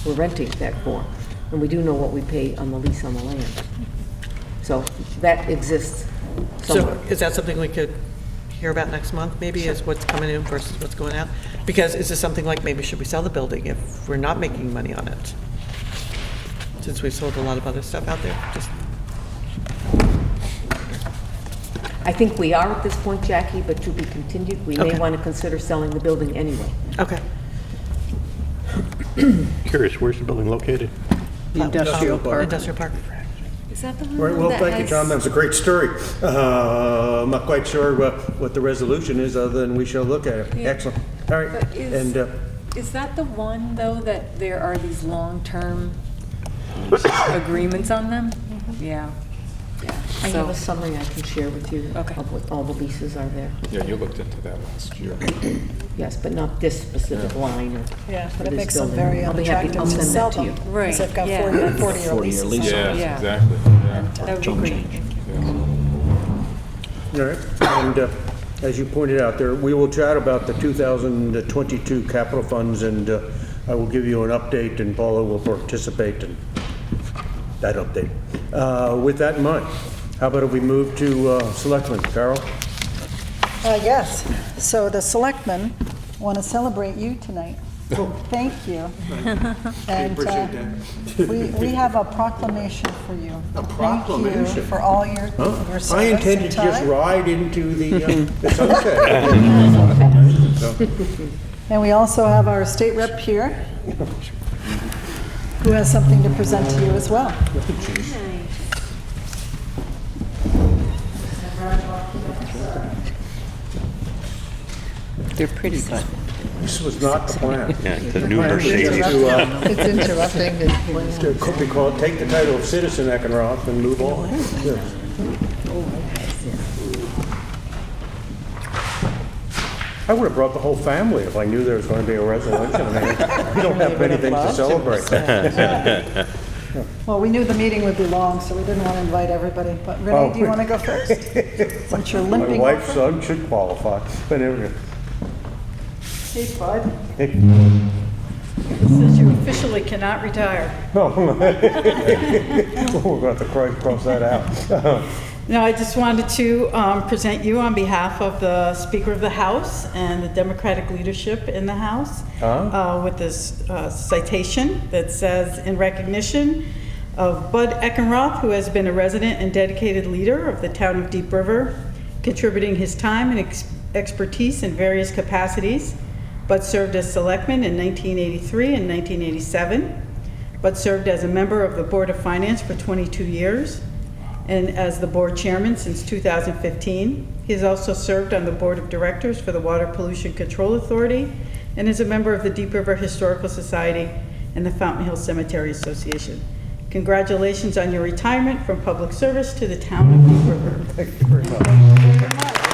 we're renting that for. And we do know what we pay on the lease on the land. So that exists somewhere. So is that something we could hear about next month, maybe, is what's coming in versus what's going out? Because is this something like, maybe should we sell the building if we're not making money on it? Since we've sold a lot of other stuff out there, just, I think we are at this point, Jackie, but to be continued. We may Okay. want to consider selling the building anyway. okay. Curious, where's the building located? The industrial park. Industrial park. Is that the one Right, well, that thank you, has- Tom, that was a great story. I'm not quite sure what the resolution is, other than we shall look at it. Yeah. Excellent. All right, But and, is that the one, though, that there are these long-term agreements on them? Yeah. Yeah. I have a So, summary I can share with you Okay. of what all the leases are there. Yeah, you looked into that last year. Yes, but not this specific line or. Yeah, for but it this makes them building. very I'll be happy- unattractive I'll to send sell that to you. them. Right, Because they've got yeah. 40-year leases. on them. Yeah. Exactly, yeah. that would be great. all right, and as you pointed out there, we will chat about the 2022 capital funds, and I will give you an update, and Paula will participate in that update. With that in mind, how about if we move to Selectmen? Carol? Yes, so the selectmen want to celebrate you tonight. Thank you. And we have a proclamation for you. A proclamation? Thank you for all your service I intended and to just time. ride into the sunset. So, And we also have our state rep here, who has something to present to you as well. They're pretty, but This was not the plan. Yeah, the new Mercedes. It's interrupting. We call it, take the title of citizen, Eckenroth, and move on. Yeah. I would have brought the whole family if I knew there was going to be a resolution. I mean, we don't have many things to celebrate. Well, we knew the meeting would be long, so we didn't want to invite everybody. But Renee, do you want to go first? Since you're My limping wife's over. son should qualify, but anyway. Hey, Bud. Says you officially cannot retire. We're going to have to cross that out. No, I just wanted to present you on behalf of the Speaker of the House and the Democratic leadership in the House with this citation that says, in recognition of Bud Eckenroth, who has been a resident and dedicated leader of the town of Deep River, contributing his time and expertise in various capacities. Bud served as selectman in 1983 and 1987. Bud served as a member of the Board of Finance for 22 years. And as the board chairman since 2015. He has also served on the board of directors for the Water Pollution Control Authority and is a member of the Deep River Historical Society and the Fountain Hill Cemetery Association. Congratulations on your retirement from public service to the town of Deep River. Thank you very much.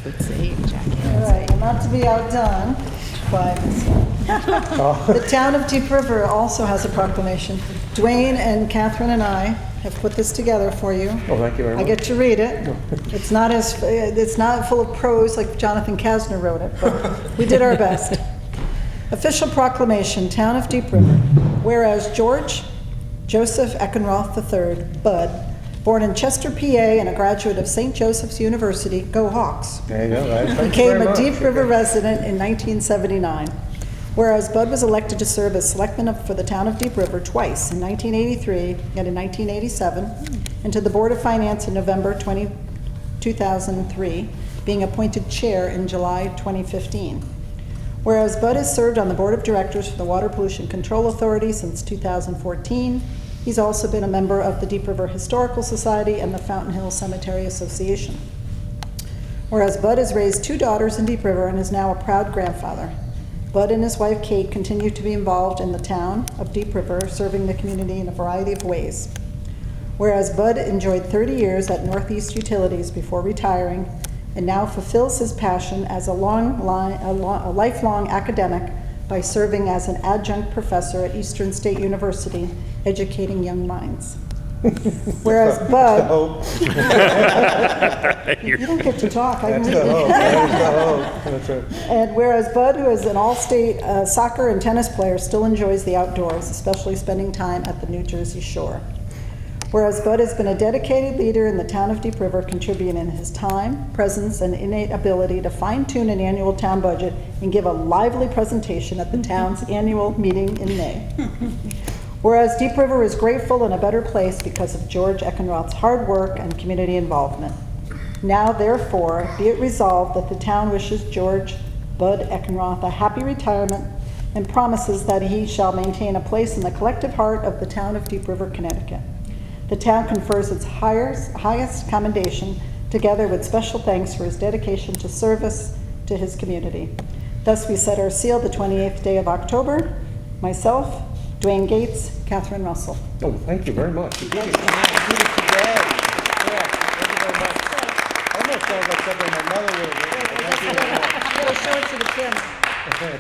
All right, and not to be outdone by the town of Deep River also has a proclamation. Dwayne and Catherine and I have put this together for you. Oh, thank you very I much. get to read it. It's not full of prose like Jonathan Kasner wrote it, but we did our best. Official proclamation, Town of Deep River. Whereas George Joseph Eckenroth III, Bud, born in Chester, PA, and a graduate of St. Joseph's University, go Hawks, There you go. Thank you became very a much. Deep River resident in 1979. Whereas Bud was elected to serve as selectman for the town of Deep River twice, in 1983 and in 1987, and to the Board of Finance in November 2003, being appointed chair in July 2015. Whereas Bud has served on the Board of Directors for the Water Pollution Control Authority since 2014, he's also been a member of the Deep River Historical Society and the Fountain Hill Cemetery Association. Whereas Bud has raised 2 daughters in Deep River and is now a proud grandfather. Bud and his wife Kate continue to be involved in the town of Deep River, serving the community in a variety of ways. Whereas Bud enjoyed 30 years at Northeast Utilities before retiring and now fulfills his passion as a lifelong academic by serving as an adjunct professor at Eastern State University, educating young minds. Whereas Bud... You don't get to talk. I can read it. And whereas Bud, who is an all-state soccer and tennis player, still enjoys the outdoors, especially spending time at the New Jersey shore. Whereas Bud has been a dedicated leader in the town of Deep River, contributing his time, presence, and innate ability to fine-tune an annual town budget and give a lively presentation at the town's annual meeting in May. Whereas Deep River is grateful and a better place because of George Eckenroth's hard work and community involvement. Now, therefore, be it resolved that the town wishes George Bud Eckenroth a happy retirement and promises that he shall maintain a place in the collective heart of the town of Deep River, Connecticut. The town confers its highest commendation, together with special thanks for his dedication to service to his community. Thus, we set our seal the 28th day of October. Myself, Dwayne Gates, Catherine Russell. Oh, thank you very much. You did it today. Yeah, thank you very much. Almost sounds like something my mother would have written. Thank you very much. It'll show it to the camera.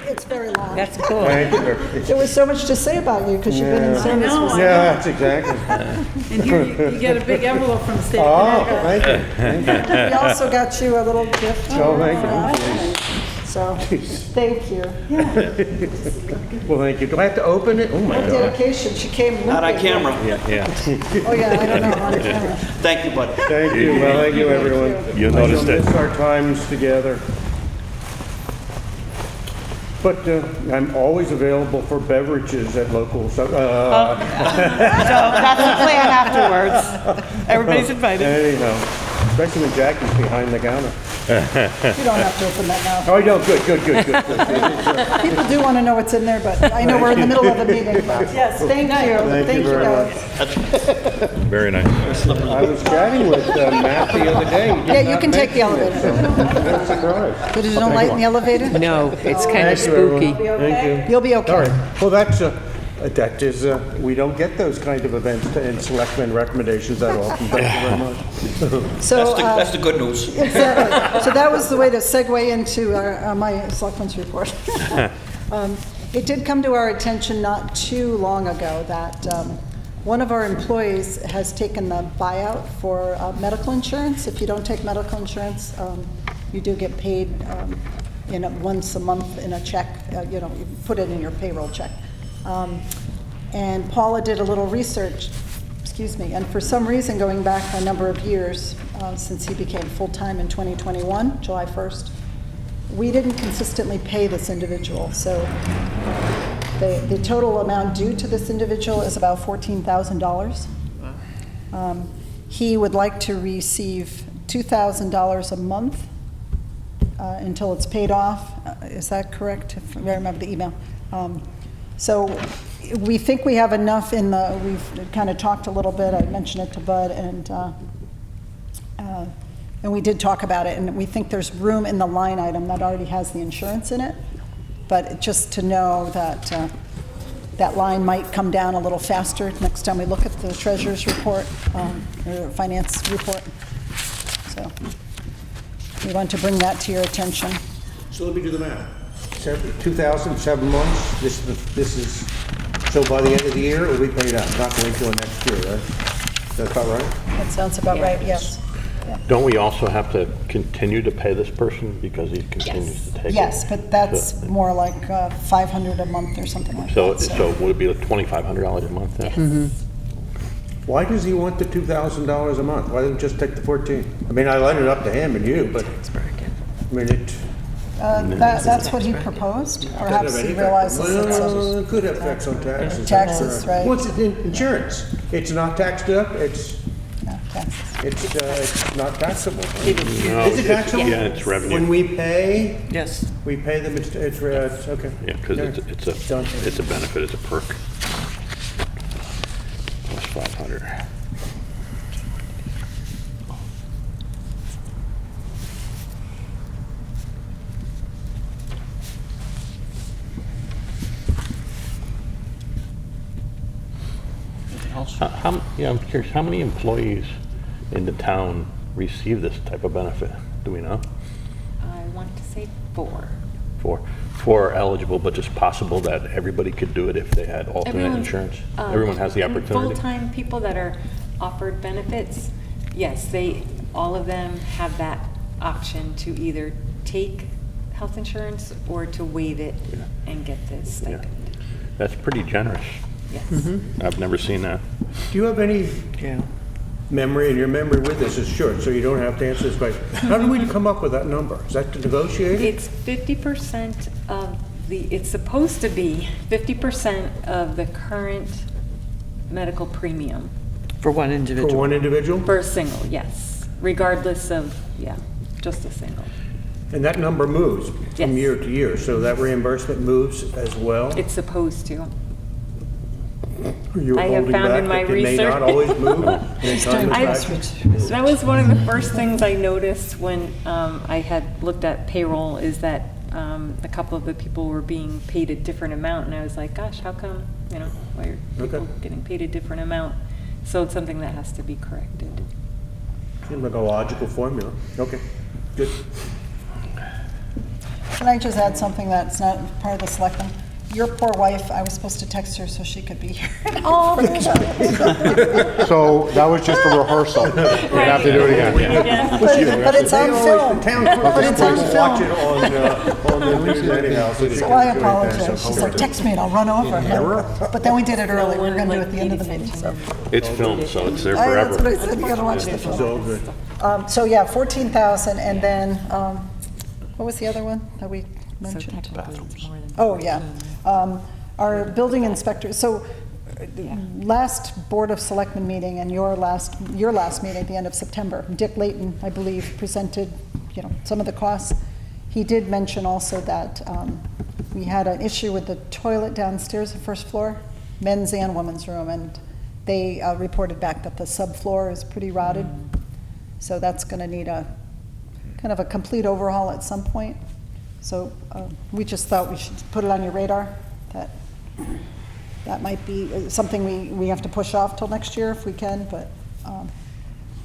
It's very long. That's cool. Thank you very much. There was so much to say about you because you've been in service know, for I so Yeah, that's exactly. And here you get a big envelope from the state of Oh, Connecticut. thank you. We also got you a little gift. Oh, thank you. So, thank you. Well, thank you. Do I have to open it? Oh, my God. Dedication, she came limping. Not on camera. Yeah. Oh, yeah, I don't know, on camera. Thank you, Bud. Thank you. Well, thank you, everyone. You'll I notice shall that- miss our times together. But I'm always available for beverages at local, So that's the plan afterwards. Everybody's invited. anyhow, especially when Jackie's behind the counter. You don't have to open that now. Oh, no, good. People do want to know what's in there, but I know we're in the middle of a meeting. But yes, thank you. Thank you very guys. Very nice. I was chatting with Matt the other day. He did Yeah, you not can take the mention it, elevator. so I'm surprised. But there's no light in the elevator? No, it's kind of Thank you, everyone. spooky. Thank you. You'll be okay. All right. Well, that is, we don't get those kind of events and selectmen recommendations that often. Thank you very much. So, That's the good news. exactly. So that was the way to segue into my selectmen's report. It did come to our attention not too long ago that one of our employees has taken the buyout for medical insurance. If you don't take medical insurance, you do get paid once a month in a check. You put it in your payroll check. And Paula did a little research, and for some reason, going back a number of years, since he became full-time in 2021, July 1st, we didn't consistently pay this individual. So the total amount due to this individual is about $14,000. He would like to receive $2,000 a month until it's paid off. Is that correct? If I remember the email. So we think we have enough we've kind of talked a little bit, I mentioned it to Bud, and we did talk about it, and we think there's room in the line item that already has the insurance in it, but just to know that that line might come down a little faster next time we look at the treasurer's report, or finance report. So we want to bring that to your attention. So let me do the math. 2,000, 7 months. This is, so by the end of the year, it'll be paid out, not going to next year, right? That's about right? That sounds about right, yes. Don't we also have to continue to pay this person because he continues to take it? Yes, but that's more like $500 a month or something like So, that. so would it be like $2,500 a month then? Why does he want the $2,000 a month? Why didn't he just take the 14? I mean, I let it up to him and you, but, I mean, That's what he proposed. Perhaps he realizes it's it could have effects on taxes. taxes, right? What's it in insurance? It's not taxed up, it's No, taxes. not taxable. No, Is it taxable? Yeah, it's revenue. When we pay, Yes. we pay them, it's okay. Yeah, because it's a benefit, it's a perk. Plus 500. Yeah, I'm curious, how many employees in the town receive this type of benefit? Do we know? I want to say 4. Four are eligible, but it's possible that everybody could do it if they had alternate Everyone's, insurance? Everyone has the and opportunity? Full-time people that are offered benefits, yes, all of them have that option to either take health insurance or to waive it and get the stipend. That's pretty generous. Yes. I've never seen that. Do you have any memory, and your memory with this is short, so you don't have to answer this question. How did we come up with that number? Is that to negotiate it? It's 50% of it's supposed to be 50% of the current medical premium For one For individual. one individual? for a single, yes, regardless of, just a single. And that number moves from Yes. year to year, so that reimbursement moves as well? It's supposed to. You were I have holding found back in my that it may research- not always move? in time and I- fashion? That was one of the first things I noticed when I had looked at payroll, is that a couple of the people were being paid a different amount, and I was like, gosh, how come, why are people Okay. getting paid a different amount? So it's something that has to be corrected. Seems like a logical formula. Okay, good. Can I just add something that's not part of the selectmen? Your poor wife, I was supposed to text her so she could be here. Oh, So that was just a rehearsal. You'd have to do it again. But it's on film. Town But it's on watch it film. on the news anyhow. So So I apologize. She's like, text me and I'll run over. But then we did it early. We were going to do it at the end of the meeting, so. It's filmed, so it's there That's what forever. I said, you gotta watch the It's film. all good. So yeah, 14,000, and then, what was the other one that we mentioned? Oh, yeah. Our building inspector, so last Board of Selectmen meeting and your last meeting at the end of September, Dick Layton, I believe, presented, some of the costs. He did mention also that we had an issue with the toilet downstairs, the first floor, men's and women's room, and they reported back that the subfloor is pretty rotted. So that's going to need a kind of a complete overhaul at some point. So we just thought we should put it on your radar, that might be something we have to push off till next year if we can, but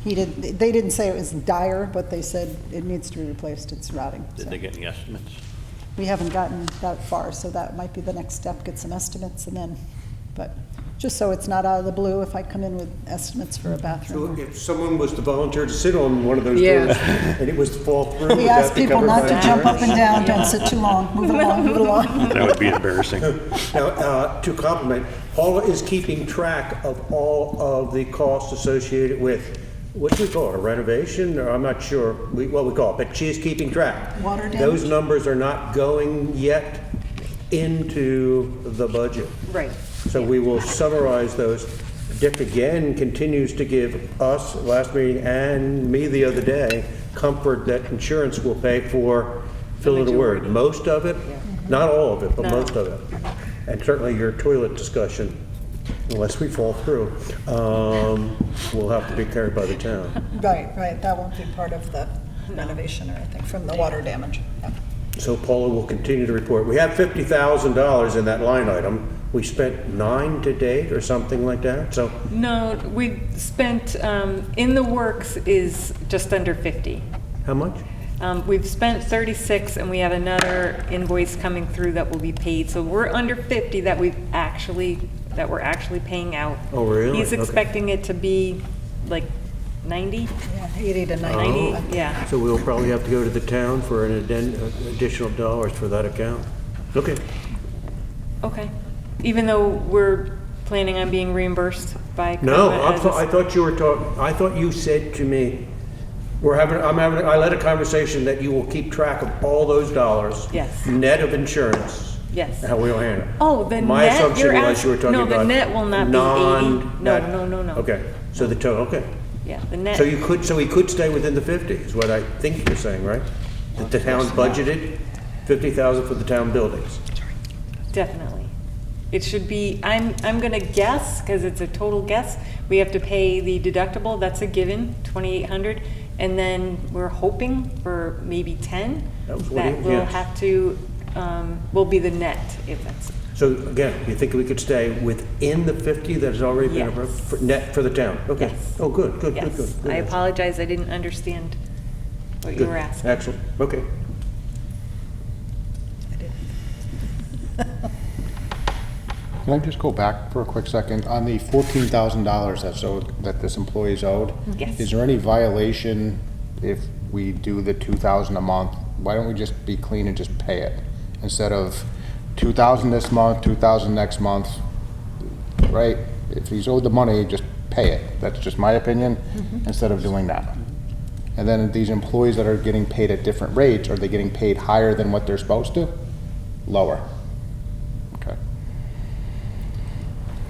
they didn't say it was dire, but they said it needs to be replaced, it's rotting. Did So they get any estimates? we haven't gotten that far, so that might be the next step, get some estimates, and then, but just so it's not out of the blue if I come in with estimates for a So bathroom. if someone was to volunteer to sit on one of those Yeah. doors and it was to fall through, would We that ask be people covered not by to jump up insurance? and down, don't sit too long, move it along, move it along. That would be embarrassing. Now, to compliment, Paula is keeping track of all of the costs associated with, what do we call it, a renovation, or I'm not sure what we call it, but she is keeping track. Water damage? Those numbers are not going yet into the budget. right. So we will summarize those. Dick again continues to give us, last meeting, and me the other day, comfort that insurance will pay for, fill in the word, most of it, not all of it, but No. most of it. And certainly your toilet discussion, unless we fall through, will have to be carried by the town. Right, that won't be part of the renovation or anything from the water damage. Yeah. So Paula will continue to report. We have $50,000 in that line item. We spent 9 to date or something like that, so. No, we spent, in the works is just under 50. How much? We've spent 36, and we have another invoice coming through that will be paid. So we're under 50 that we're actually paying out. Oh, really? He's Okay. expecting it to be like 90, Yeah, 80 to 90. 90, yeah. So we'll probably have to go to the town for an additional dollars for that account. Okay. Okay. Even though we're planning on being reimbursed by No, COMA as a- I thought you were talking, I thought you said to me, I led a conversation that you will keep track of all those dollars. Yes. Net of insurance. Yes. How we'll handle it. Oh, the My net, assumption you're was you were talking no, about. the net will not be 80. non-net. No. Okay, so the total, okay. Yeah, the net. So we could stay within the 50, is what I think you're saying, right? That the town budgeted 50,000 for the town buildings. Definitely. It should be, I'm gonna guess, because it's a total guess, we have to pay the deductible, that's a given, 2,800, and then we're hoping for maybe 10. That was what he- That will yes. have to, will be the net, if that's. So again, you think we could stay within the 50 that has already been Yes. approved for net for the town? Okay. Yes. Oh, good, good, good, Yes. good. good. I apologize, I didn't understand what you Good. were asking. Excellent, okay. Can I just go back for a quick second? On the $14,000 that this employee's owed? Yes. Is there any violation if we do the 2,000 a month? Why don't we just be clean and just pay it? Instead of 2,000 this month, 2,000 next month, right? If he's owed the money, just pay it. That's just my opinion, instead of doing that. And then these employees that are getting paid at different rates, are they getting paid higher than what they're supposed to? Lower. Okay.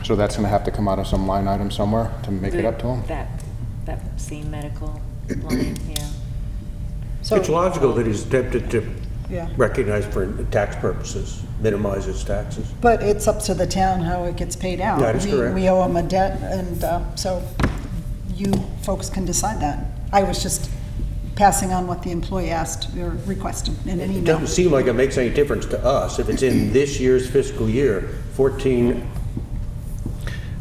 So that's gonna have to come out of some line item somewhere to make it up to them? That same medical line, yeah. It's logical that he's attempted to Yeah. recognize for tax purposes, minimize his taxes. But it's up to the town how it gets paid out. That is correct. We owe them a debt, and so you folks can decide that. I was just passing on what the employee asked or requested in an It email. doesn't seem like it makes any difference to us if it's in this year's fiscal year, 14.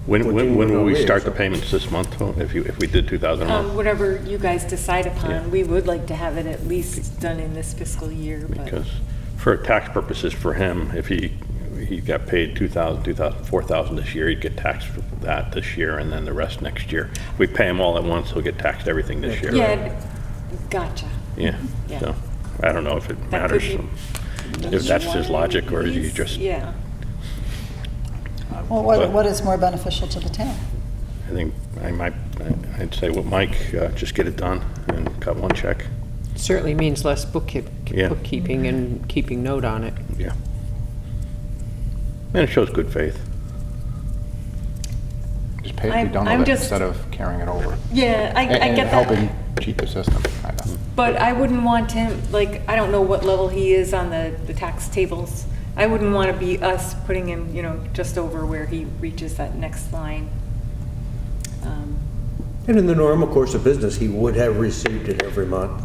When 14 will we arrears, start the so- payments this month, if we did 2,000 a month? Whatever you guys decide upon, Yeah. we would like to have it at least done in this fiscal year, but Because for tax purposes for him, if he got paid 2,000, 2,000, 4,000 this year, he'd get taxed for that this year and then the rest next year. If we pay him all at once, he'll get taxed everything this year. yeah, gotcha. Yeah, Yeah. so I don't know if it That matters, could be- if that's his logic or is he just, Yeah, Well, what is more beneficial to the town? I think I'd say with Mike, just get it done and cut one check. Certainly means less Yeah. bookkeeping and keeping note on it. Yeah. And it shows good faith. Just pay it, I'm- be done I'm with it, just- instead of carrying it over. yeah, I And get that. helping cheat the system, kind of. But I wouldn't want him, like, I don't know what level he is on the tax tables. I wouldn't want to be us putting him, just over where he reaches that next line. And in the normal course of business, he would have received it every month.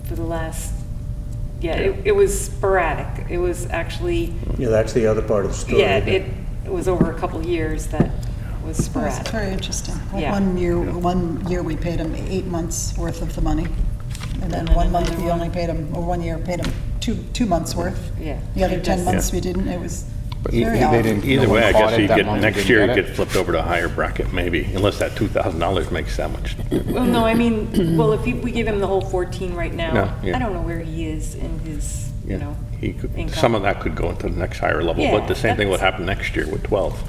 For the last, yeah, it was sporadic. It was actually, Yeah, that's the other part of the story. yeah, it was over a couple years that was Well, sporadic. it's very interesting. Yeah. One year we paid him 8 months' worth of the money, and then then 1 month another we one. only paid him, or 1 year paid him 2 months' worth. Yeah. The other It 10 just- months we didn't. It was But very they odd. didn't- Either no one way, I caught guess it he'd that get, month, next didn't year get he'd it? get flipped over to a higher bracket, maybe, unless that $2,000 makes that much. Well, no, I mean, well, if we give him the whole 14 right No, now, yeah. I don't know where he is in his, Yeah, he could, income. some of that could go into the next higher level, Yeah, but the same thing would that's- happen next year with 12.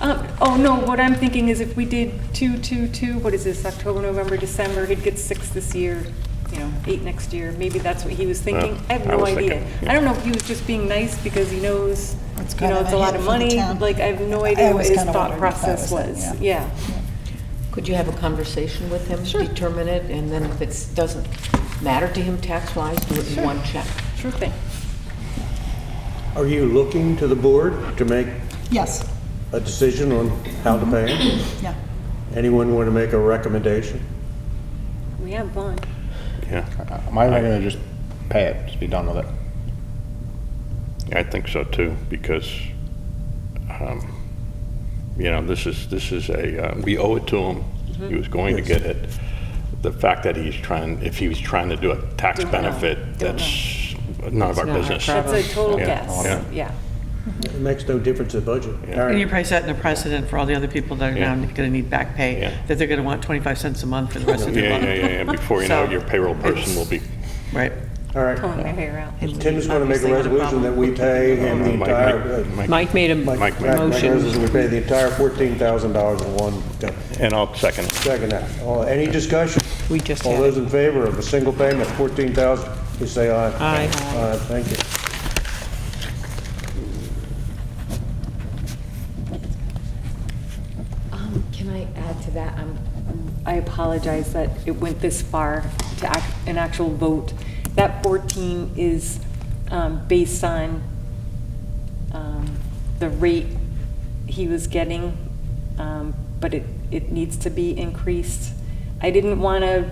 Oh, no, what I'm thinking is if we did 2, 2, 2, what is this, October, November, December, he'd get 6 this year, 8 next year. Maybe that's what he was thinking. I have I no was idea. thinking, yeah. I don't know if he was just being nice because he knows, It's kind of it's a a lot hit of for the money. town. Like, I have no I idea what always his kinda thought wondered if that process was it, was. yeah. Yeah. Could you have a conversation with him, determine it, and then if it doesn't matter to him tax-wise, do it in one check? Sure thing. Are you looking to the board to make Yes, a decision on how to pay him? yeah. Anyone want to make a recommendation? We have one. Yeah, My recommendation is just pay it, just be done with it. I think so too, because, this is we owe it to him. He was going to get it. The fact that if he was trying to do a tax Don't know. benefit, Don't that's none of our not our business. problem. That's a total Yeah. guess. Yeah. Yeah. It makes no difference in budget. All And right. you're probably setting a precedent for all the other people that are Yeah. now going to need back pay, Yeah. that they're going to want 25 cents a month for the rest of their Yeah, life. yeah. Before you know it, So, your payroll person will be, Right. All right. Pulling their hair out. Tim's going to make a Obviously, not a resolution that we pay him the Mike- entire. Mike- Mike made a Mike, Mike make a motion. resolution, we pay the entire $14,000 in one. and I'll second it. Second that. Any discussion? We just All had those it. in favor of a single payment, 14,000, please say aye. Aye. Aye, thank you. Can I add to that? I apologize that it went this far to an actual vote. That 14 is based on the rate he was getting, but it needs to be increased. I didn't want to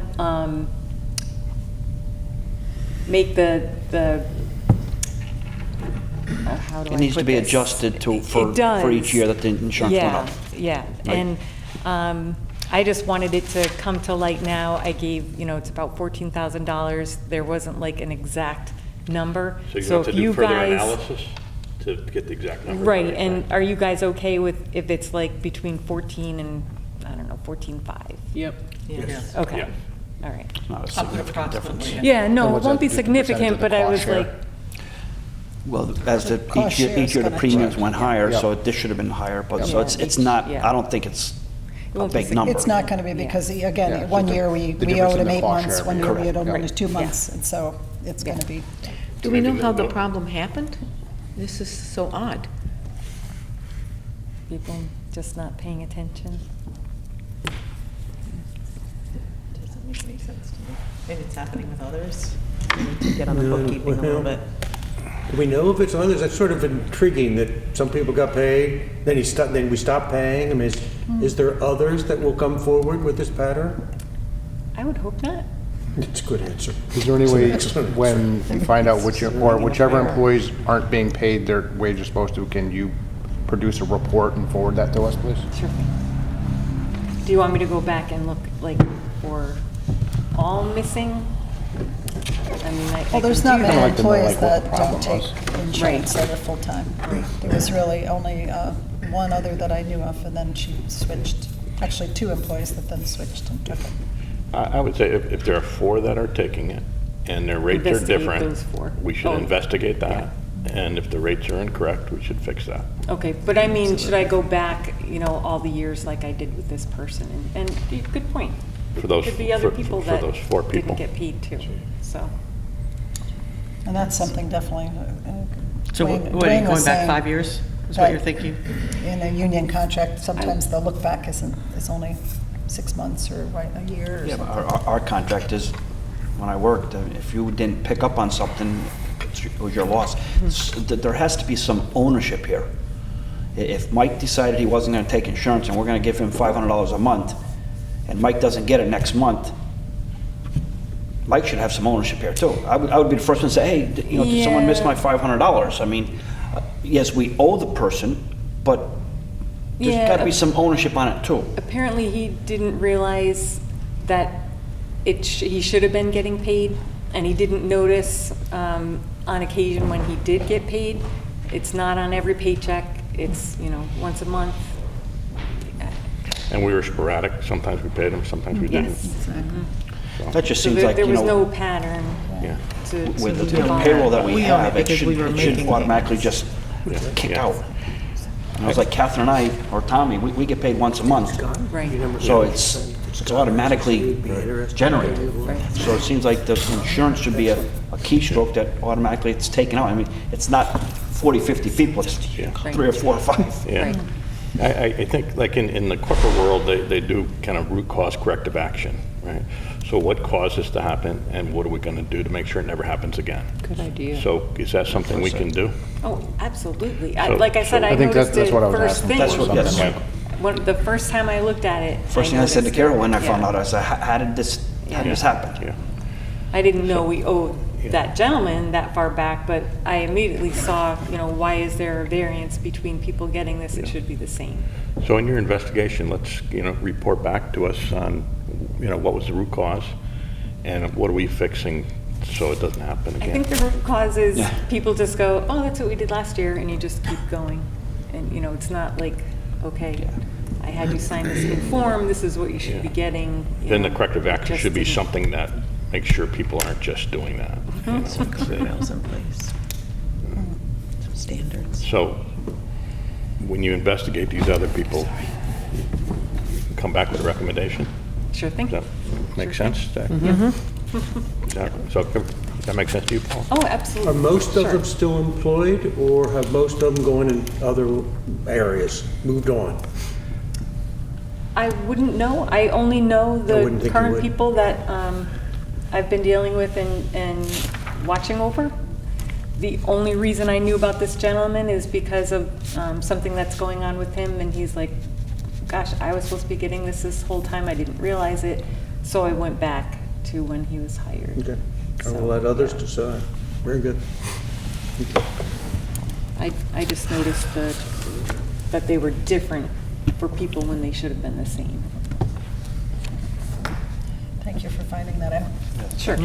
how do I It needs to put be this? adjusted to, It for each does. year that the insurance went up. Yeah, Right. and I just wanted it to come to light now. I gave, it's about $14,000. There wasn't like an exact number. So you have to if do you further guys- analysis to get the exact number. Right, and are you guys okay with if it's like between 14 and, I don't know, 14.5? Yep. Yes. Okay, Yeah. all right. It's not a significant difference. Approximately. Yeah, no, And it was won't that be the percentage of significant, the but I cost was share? like, Well, as the, Cost share is each year the gonna premiums change. went higher, Yeah. so this should have been higher, but, so Yeah. it's not, Yeah. I don't think it's a won't be big number. It's not going to be because, Yeah, again, it's one the- year we the we difference owed in him the 8 cost months, share one every year we year. owed him Correct. only 2 Yeah. months, and so it's going to be, Do we know how the problem happened? This is so odd. people just not paying attention. Doesn't make any sense to me. Maybe it's happening with others. We need to get on the bookkeeping a little bit. Do we know if it's others? That's sort of intriguing that some people got paid, then then we stopped paying. I mean, is there others that will come forward with this pattern? I would hope not. It's a good answer. Is there any It's an way, excellent when you find out whichever employees aren't being paid their wages supposed to, can you produce a report and forward that to us, please? Sure. Do you want me to go back and look, like, for all missing? I mean, well, there's not do many that. like to know, employees like, what that the don't problem take was. insurance that are full-time. There was really only one other that I knew of, and then she switched, actually 2 employees that then switched and took it. I would say if there are 4 that are taking it and their rates are Investigate different, those 4. we should Oh, investigate that. And if the rates are incorrect, we should fix that. Okay, but I mean, should I go back, all the years like I did with this person? And good point. For those- Could be other for- people for that those 4 people. didn't get paid too, so. And that's something definitely. So Dwayne- what, are you Dwayne was going back saying 5 years, is what that you're thinking? In a union contract, sometimes the look back is only 6 months or a year or Yeah, but something. our contract is, when I worked, if you didn't pick up on something, it was your loss. There has to be some ownership here. If Mike decided he wasn't gonna take insurance and we're gonna give him $500 a month, and Mike doesn't get it next month, Mike should have some ownership here too. I would be the first one to say, hey, did someone miss Yeah. my $500? I mean, yes, we owe the person, but there's Yeah. gotta be some ownership on it too. Apparently, he didn't realize that he should have been getting paid, and he didn't notice on occasion when he did get paid. It's not on every paycheck. It's, once a month. And we were sporadic. Sometimes we paid them, sometimes we didn't. Yes. That just So seems there like, there was no pattern Yeah. to with the move on. payroll that we We own it have, it because we were should making automatically just kick Yeah. out. And it was like Catherine and I, or Tommy, we get paid once a month, Right, so it's automatically generated. right. So it seems like the insurance should be a keystroke that automatically it's taken out. I mean, it's not 40, 50 people, it's Yeah. 3 or 4 or 5. Yeah. Right. I think, like in the corporate world, they do kind of root cause corrective action, right? So what caused this to happen, and what are we going to do to make sure it never happens again? Good idea. So is that something we can do? Oh, absolutely. So- Like I said, so- I I think noticed that's it what I was first asking thing. That's what, yes. Okay. The first time I looked at it. First thing I said to noticed Carol it. when I found Yeah. out, I said, how did this happen? Yeah. I didn't know we owed Yeah. that gentleman that far back, but I immediately saw, why is there a variance between people getting this? It should be the same. So in your investigation, let's, report back to us on, what was the root cause, and what are we fixing so it doesn't happen I again? think the root cause is Yeah. people just go, oh, that's what we did last year, and you just keep going. And, it's not like, okay, I had you sign this new form, this is what you should be Yeah. getting. Then the corrective action just should be didn't- something that makes sure people aren't just doing that. Mm-hmm. Guardrails in place. Some standards. So, when you investigate these other people, come back with a recommendation? Sure thing. Does that make sense? So, does that make sense to you, Paul? Oh, absolutely. Are most of Sure. them still employed, or have most of them gone in other areas, moved on? I wouldn't know. I only know wouldn't the think you current would. people that I've been dealing with and watching over. The only reason I knew about this gentleman is because of something that's going on with him, and he's like, gosh, I was supposed to be getting this whole time, I didn't realize it, so I went back to when he was hired. Okay, I So, will let others decide. Very good. I just noticed that they were different for people when they should have been the same. Thank you for finding that out. Sure.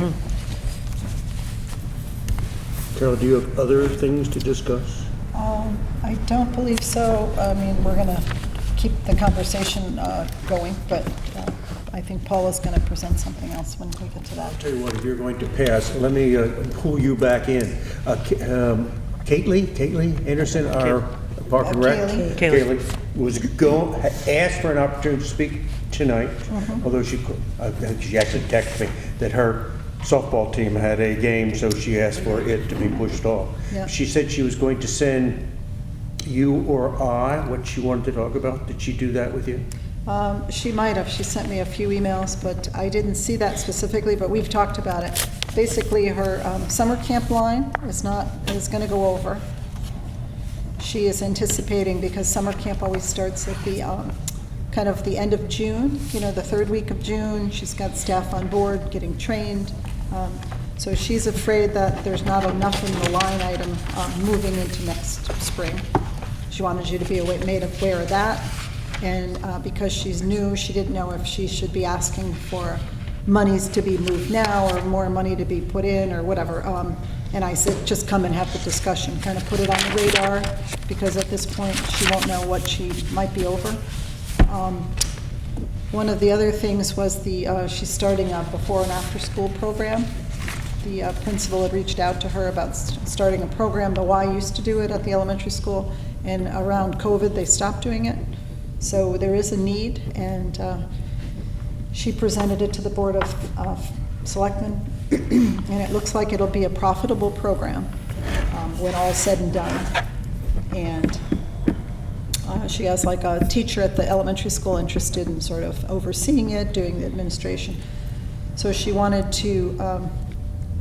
Carol, do you have other things to discuss? I don't believe so. I mean, we're going to keep the conversation going, but I think Paula's going to present something else when we get to that. Tell you what, if you're going to pass, let me pull you back in. Caitlin Anderson, our Park and Rec. Kaylee. Kaylee was asked for an opportunity to speak tonight, although she actually texted me that her softball team had a game, so she asked for it to be pushed off. Yeah. She said she was going to send you or I what she wanted to talk about. Did she do that with you? She might have. She sent me a few emails, but I didn't see that specifically, but we've talked about it. Basically, her summer camp line is going to go over. She is anticipating, because summer camp always starts at the kind of the end of June, the third week of June. She's got staff on board getting trained. So she's afraid that there's not enough in the line item moving into next spring. She wanted you to be made aware of that. And because she's new, she didn't know if she should be asking for monies to be moved now or more money to be put in or whatever. And I said, just come and have the discussion, kind of put it on the radar, because at this point, she won't know what she might be over. One of the other things was she's starting a before and after school program. The principal had reached out to her about starting a program. The Y used to do it at the elementary school, and around COVID, they stopped doing it. So there is a need, and she presented it to the Board of Selectmen, and it looks like it'll be a profitable program when all is said and done. And she has like a teacher at the elementary school interested in sort of overseeing it, doing the administration. So she wanted to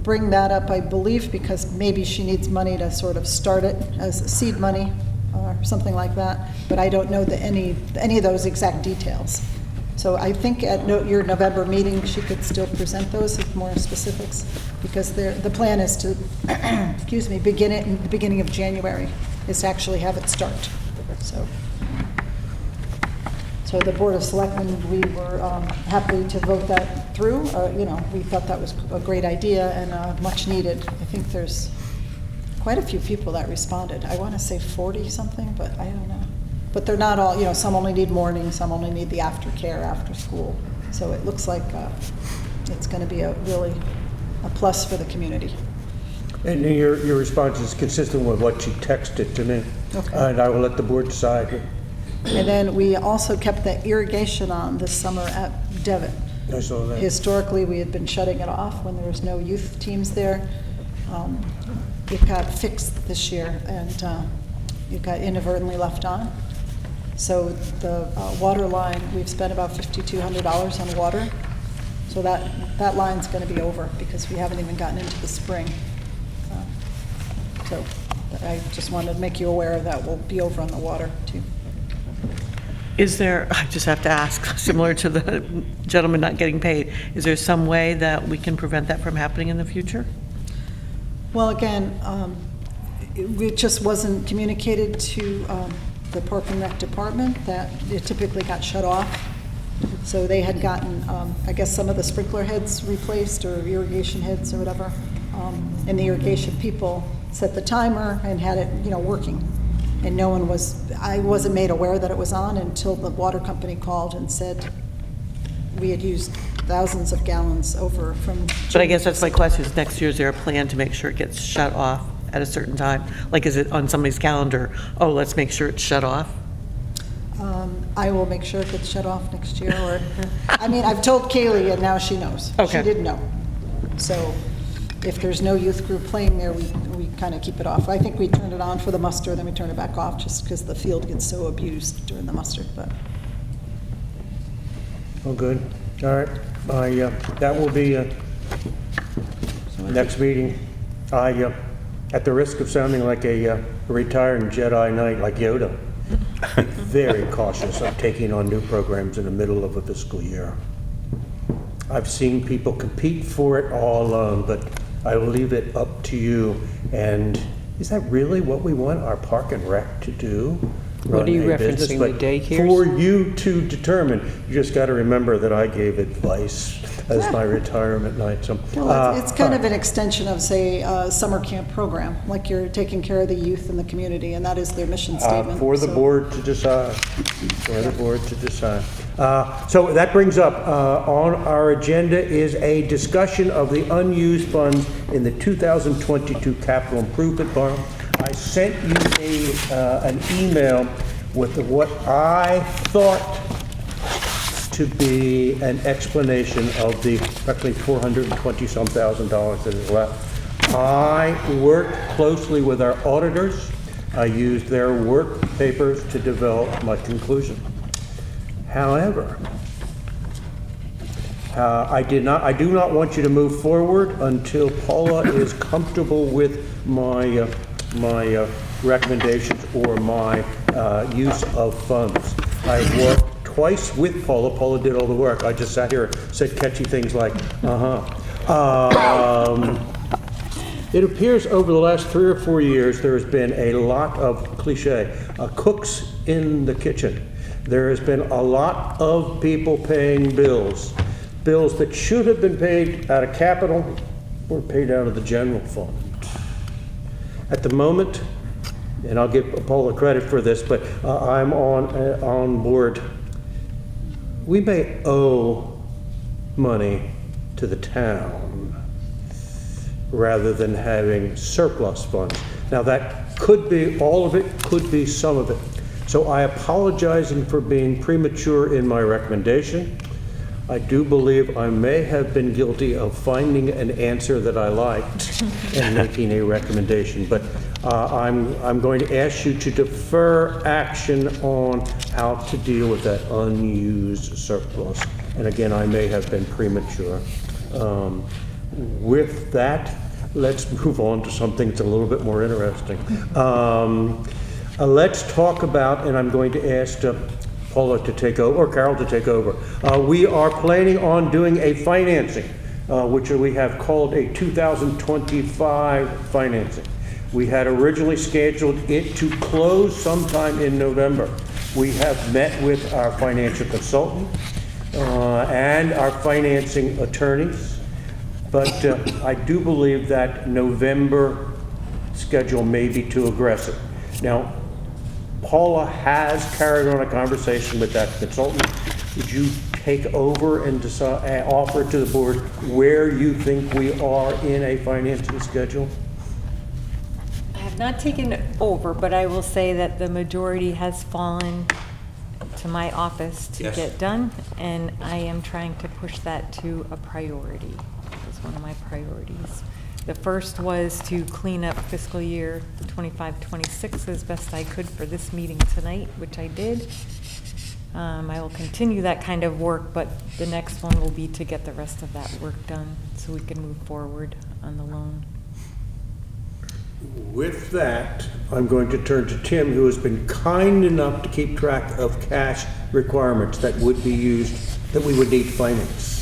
bring that up, I believe, because maybe she needs money to sort of start it as seed money or something like that. But I don't know any of those exact details. So I think at your November meeting, she could still present those with more specifics, because the plan is to, excuse me, begin it in the beginning of January, is to actually have it start. So the Board of Selectmen, we were happy to vote that through. We thought that was a great idea and much needed. I think there's quite a few people that responded. I want to say 40 something, but I don't know. But they're not all, some only need morning, some only need the aftercare after school. So it looks like it's going to be really a plus for the community. And your response is consistent with what she texted to me. Okay. And I will let the board decide. And then we also kept the irrigation on this summer at Devitt. I saw that. Historically, we had been shutting it off when there was no youth teams there. It got fixed this year, and it got inadvertently left on. So the water line, we've spent about $5,200 on water. So that line's going to be over because we haven't even gotten into the spring. So I just wanted to make you aware that we'll be over on the water too. Is there, I just have to ask, similar to the gentleman not getting paid, is there some way that we can prevent that from happening in the future? Well, again, it just wasn't communicated to the Park and Rec Department that it typically got shut off. So they had gotten, I guess, some of the sprinkler heads replaced or irrigation heads or whatever. And the irrigation people set the timer and had it, working. And I wasn't made aware that it was on until the water company called and said we had used thousands of gallons over from. But I guess that's my question, is next year, is there a plan to make sure it gets shut off at a certain time? Like, is it on somebody's calendar, oh, let's make sure it's shut off? I will make sure it gets shut off next year, or, I've told Kaylee and now she knows. Okay. She didn't know. So if there's no youth group playing there, we kind of keep it off. I think we turned it on for the muster, then we turn it back off just because the field gets so abused during the muster, but. Oh, good. All right. That will be next meeting. At the risk of sounding like a retired Jedi Knight like Yoda, be very cautious of taking on new programs in the middle of a fiscal year. I've seen people compete for it all alone, but I will leave it up to you. And is that really what we want our Park and Rec to do? What are you Run a business? referencing, the But daycares? For you to determine, you just got to remember that I gave advice as my retirement night, so. Well, it's kind of an extension of, say, a summer camp program, like you're taking care of the youth in the community, and that is their mission statement. For the so- board to decide, for the board to decide. So that brings up, on our agenda is a discussion of the unused funds in the 2022 capital improvement bond. I sent you an email with what I thought to be an explanation of the roughly $420-some thousand that is left. I worked closely with our auditors. I used their work papers to develop my conclusion. However, I do not want you to move forward until Paula is comfortable with my recommendations or my use of funds. I worked twice with Paula. Paula did all the work. I just sat here and said catchy things like, It appears over the last 3 or 4 years, there has been a lot of cliche, cooks in the kitchen. There has been a lot of people paying bills that should have been paid out of capital or paid out of the general fund. At the moment, and I'll give Paula credit for this, but I'm on board. We may owe money to the town rather than having surplus funds. Now that could be all of it, could be some of it. So I apologize for being premature in my recommendation. I do believe I may have been guilty of finding an answer that I liked and making a recommendation, but I'm going to ask you to defer action on how to deal with that unused surplus. And again, I may have been premature. With that, let's move on to something that's a little bit more interesting. Let's talk about, and I'm going to ask Paula to take over, or Carol to take over. We are planning on doing a financing, which we have called a 2025 financing. We had originally scheduled it to close sometime in November. We have met with our financial consultant and our financing attorneys, but I do believe that November schedule may be too aggressive. Now, Paula has carried on a conversation with that consultant. Would you take over and decide, offer to the board where you think we are in a financing schedule? I have not taken it over, but I will say that the majority has fallen to my office to get done, and I am trying to push that to a priority. It's one of my priorities. The first was to clean up fiscal year 25-26 as best I could for this meeting tonight, which I did. I will continue that kind of work, but the next one will be to get the rest of that work done so we can move forward on the loan. With that, I'm going to turn to Tim, who has been kind enough to keep track of cash requirements that would be used, that we would need to finance.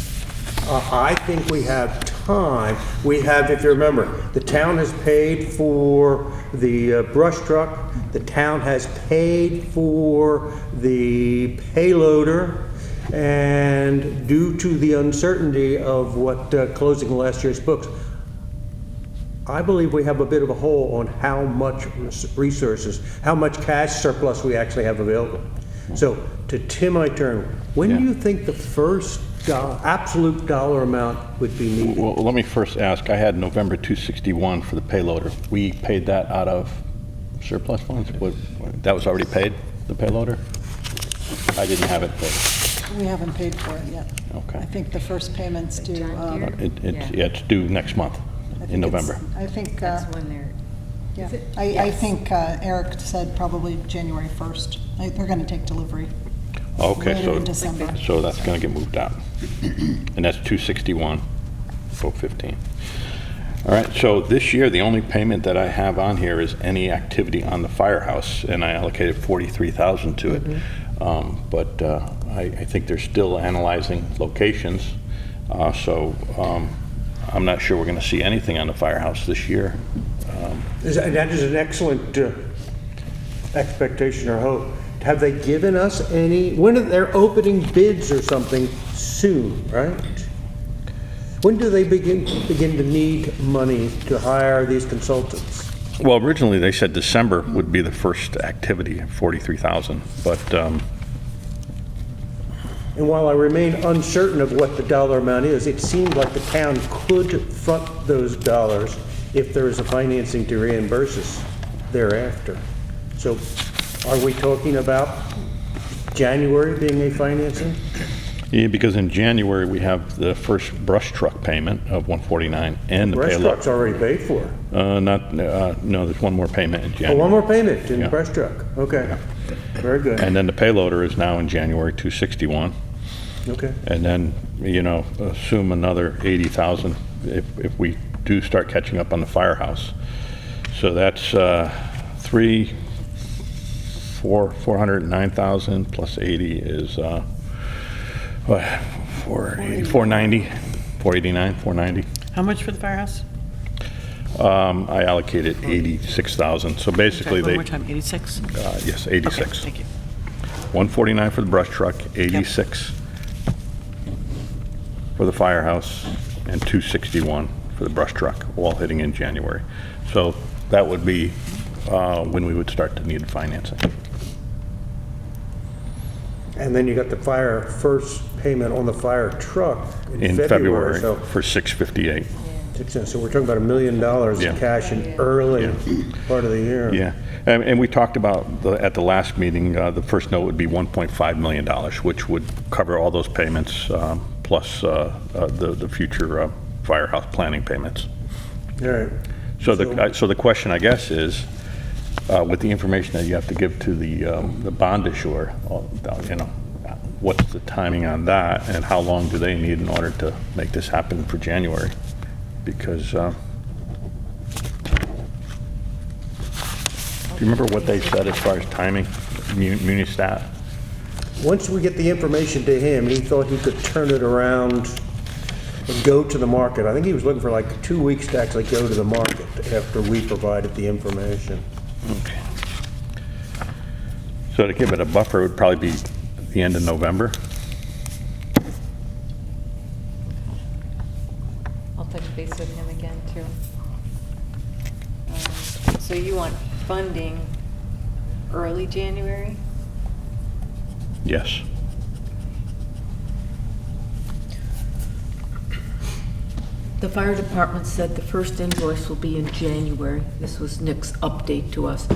I think we have time. We have, if you remember, the town has paid for the brush truck. The town has paid for the payloader. And due to the uncertainty of what closing last year's books, I believe we have a bit of a hole on how much resources, how much cash surplus we actually have available. So to Tim, I turn. When do you think the first absolute dollar amount would be needed? Well, let me first ask, I had November 261 for the payloader. We paid that out of surplus funds? That was already paid, the payloader? I didn't have it paid. We haven't paid for it yet. Okay. I think the first payment's due. It's due next month, in November. I think, That's when they're, yeah, I think Eric said probably January 1st. They're going to take delivery. Okay, Later in December. so that's going to get moved out. And that's 261, 415. All right, so this year, the only payment that I have on here is any activity on the firehouse, and I allocated $43,000 to it. But I think they're still analyzing locations, so I'm not sure we're going to see anything on the firehouse this year. And that is an excellent expectation or hope. Have they given us any, when are they're opening bids or something soon, right? When do they begin to need money to hire these consultants? Well, originally, they said December would be the first activity, 43,000, but, And while I remain uncertain of what the dollar amount is, it seems like the town could front those dollars if there is a financing to reimburse us thereafter. So are we talking about January being a financing? yeah, because in January, we have the first brush truck payment of 149 and the Brush payload. truck's already paid for. No, there's one more payment in Oh, January. one more payment in the Yeah. brush truck. Okay. Very good. And then the payloader is now in January, 261. Okay. And then, assume another 80,000 if we do start catching up on the firehouse. So that's 409,000 plus 80 is, what, 490, 489, 490. How much for the firehouse? I allocated 86,000. So basically One they, more time, 86? yes, Okay, 86. thank you. 149 for the brush truck, 86 for the firehouse, and 261 for the brush truck, all hitting in January. So that would be when we would start to need financing. And then you got the first payment on the fire truck In February so for 658. So we're talking about $1 million Yeah. in cash in early Yeah. part of the year. Yeah, and we talked about, at the last meeting, the first note would be $1.5 million, which would cover all those payments, plus the future firehouse planning payments. All right. So the question, I guess, is, with the information that you have to give to the bond issuer, what's the timing on that, and how long do they need in order to make this happen for January? Because, do you remember what they said as far as timing, Munistat? Once we get the information to him, he thought he could turn it around and go to the market. I think he was looking for like 2 weeks to actually go to the market after we provided the information. Okay. So to give it a buffer, it would probably be the end of November. I'll touch base with him again, too. So you want funding early January? Yes. The fire department said the first invoice will be in January. This was Nick's update to us.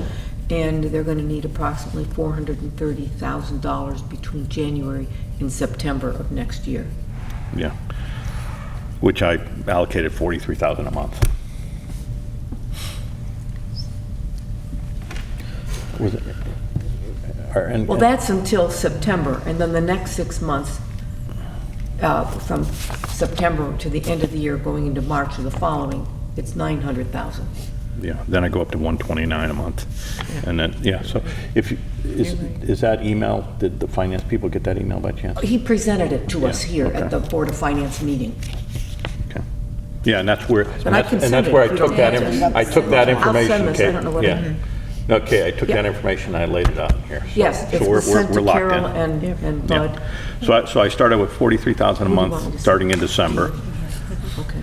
And they're going to need approximately $430,000 between January and September of next year. Yeah. Which I allocated 43,000 a month. Was it? Well, that's until September, and then the next 6 months, from September to the end of the year, going into March of the following, it's $900,000. Yeah, then I go up to 129 a month. And then, yeah, so if, is that email, did the finance people get that email by chance? He presented it to us Yeah, here okay. at the Board of Finance meeting. Okay. Yeah, and that's where, But I can and send that's it where I if you took don't that, have it. I took that I'll information, send this. I Kate. don't know whether- Yeah. Okay, I took Yep. that information, I laid it out here. So- Yes, so it we're- was sent we're to locked Carol in. and Yeah. Bud. So I started with 43,000 a Who do you want me month, to starting in December. Okay.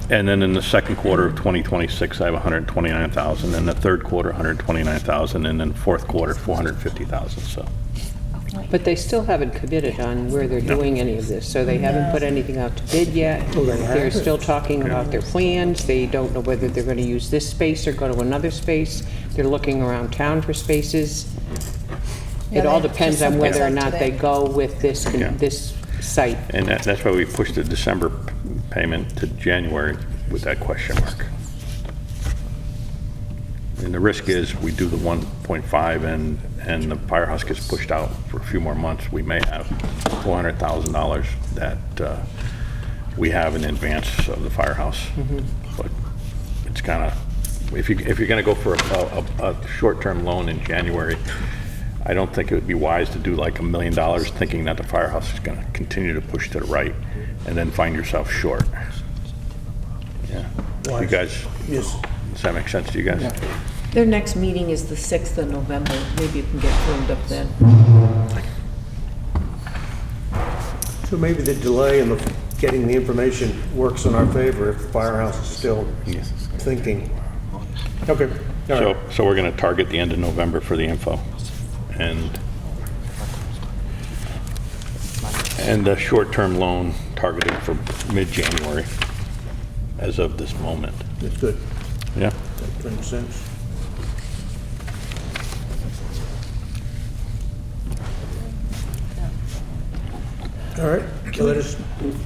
And then in the second quarter of 2026, I have 129,000, and the third quarter, 129,000, and then the fourth quarter, 450,000, so. But they still haven't committed on where they're doing any of this, so they haven't put anything out to bid yet. They're still talking about their plans, they don't know whether they're gonna use this space or go to another space. They're looking around town for spaces. It Yeah, all they depends just on sent whether or this out not they today. go with this, Yeah. this site. And that's why we pushed the December payment to January with that question mark. And the risk is we do the 1.5 and the firehouse gets pushed out for a few more months. We may have $400,000 that we have in advance of the firehouse. But it's kind of, if you're going to go for a short-term loan in January, I don't think it would be wise to do like $1 million thinking that the firehouse is going to continue to push to the right and then find yourself short. Yeah. You guys, Yes, Does that make sense to you guys? Their next meeting is the 6th of November. Maybe you can get firmed up then. So maybe the delay in getting the information works in our favor if the firehouse is still thinking. Okay, all right. So we're going to target the end of November for the info. And a short-term loan targeted for mid-January as of this moment. That's good. Yeah? That makes sense. All right, so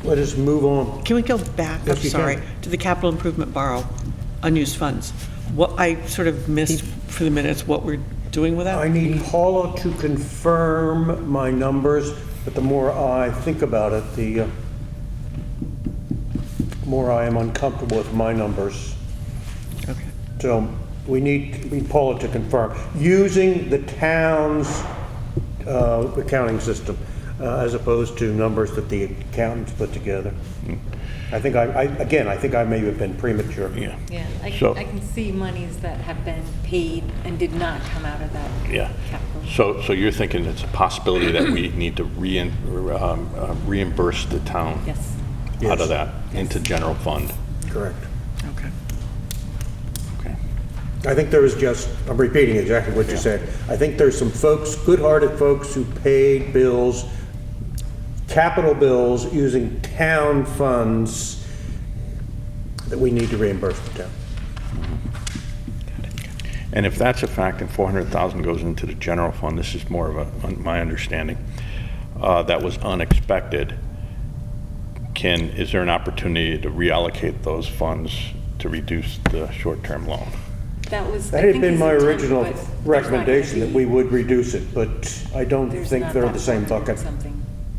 let us move on. Can we go back, I'm Yes, you sorry, can. to the capital improvement borrow, unused funds? What, I sort of missed for the minutes what we're doing with that? I need Paula to confirm my numbers, but the more I think about it, the more I am uncomfortable with my numbers. Okay. So we need Paula to confirm, using the town's accounting system, as opposed to numbers that the accountants put together. I think I think I may have been premature. Yeah. Yeah, So- I can see monies that have been paid and did not come out of that Yeah. capital. So you're thinking it's a possibility that we need to reimburse the town Yes. out Yes. of that into general fund? Correct. Okay. Okay. I think there was just, I'm repeating exactly what you said. I think there's some folks, good-hearted folks who paid bills, capital bills, using town funds that we need to reimburse the town. And if that's a fact, and 400,000 goes into the general fund, this is more of my understanding, that was unexpected, is there an opportunity to reallocate those funds to reduce the short-term loan? That was, That I had think, been his my intent, original but there's not gonna recommendation, that be- we would reduce it, but I don't there's think not they're that the same much, bucket. something.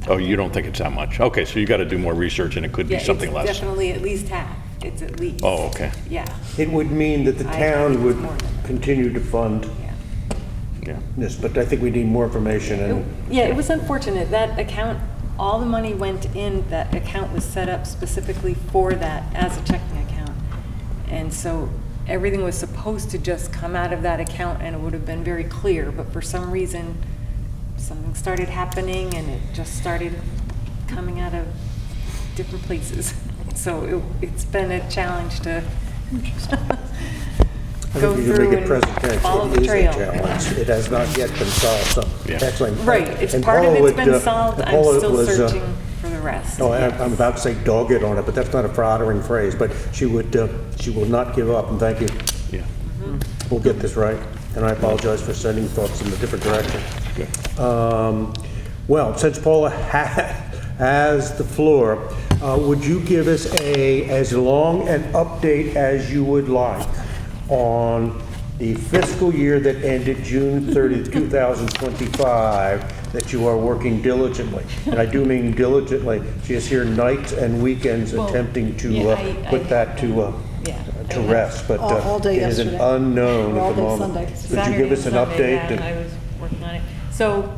Oh, you don't think it's that much? Okay, so you got to do more research, and it could be Yeah, something it's less. definitely at least half. It's at least. Oh, okay. Yeah, It would mean that the I town think would it's more than that. continue to fund yeah. Yeah. this, but I think we need more information, and Yeah, it was unfortunate. That account, all the money went in, that account was set up specifically for that as a checking account. And so everything was supposed to just come out of that account and it would have been very clear, but for some reason, something started happening and it just started coming out of different places. So it's been a challenge to I go think you can through make it present and tense. follow It the is a trail. challenge. It has not yet been solved, so Yeah. excellent. Right, it's And part of Paula it's would, been solved, I'm Paula still was, searching for the rest. No, Yes. I'm about to say dogged on it, but that's not a flattering phrase, but she will not give up, and thank you. Yeah. We'll get this right, and I apologize for sending thoughts in a different direction. Well, since Paula has the floor, would you give us as long an update as you would like on the fiscal year that ended June 30th, 2025, that you are working diligently? And I do mean diligently. She is here nights and weekends attempting to put that to rest, but All day it is an yesterday. unknown All at the day moment. Sunday. Could you give us an update? I was working on it. So,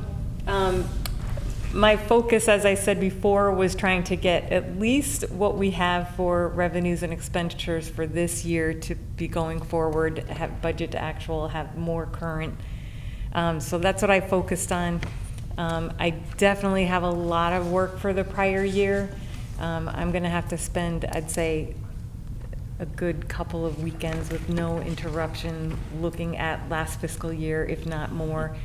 my focus, as I said before, was trying to get at least what we have for revenues and expenditures for this year to be going forward, have budget to actual, have more current. So that's what I focused on. I definitely have a lot of work for the prior year. I'm gonna have to spend, I'd say, a good couple of weekends with no interruption, looking at last fiscal year, if not more.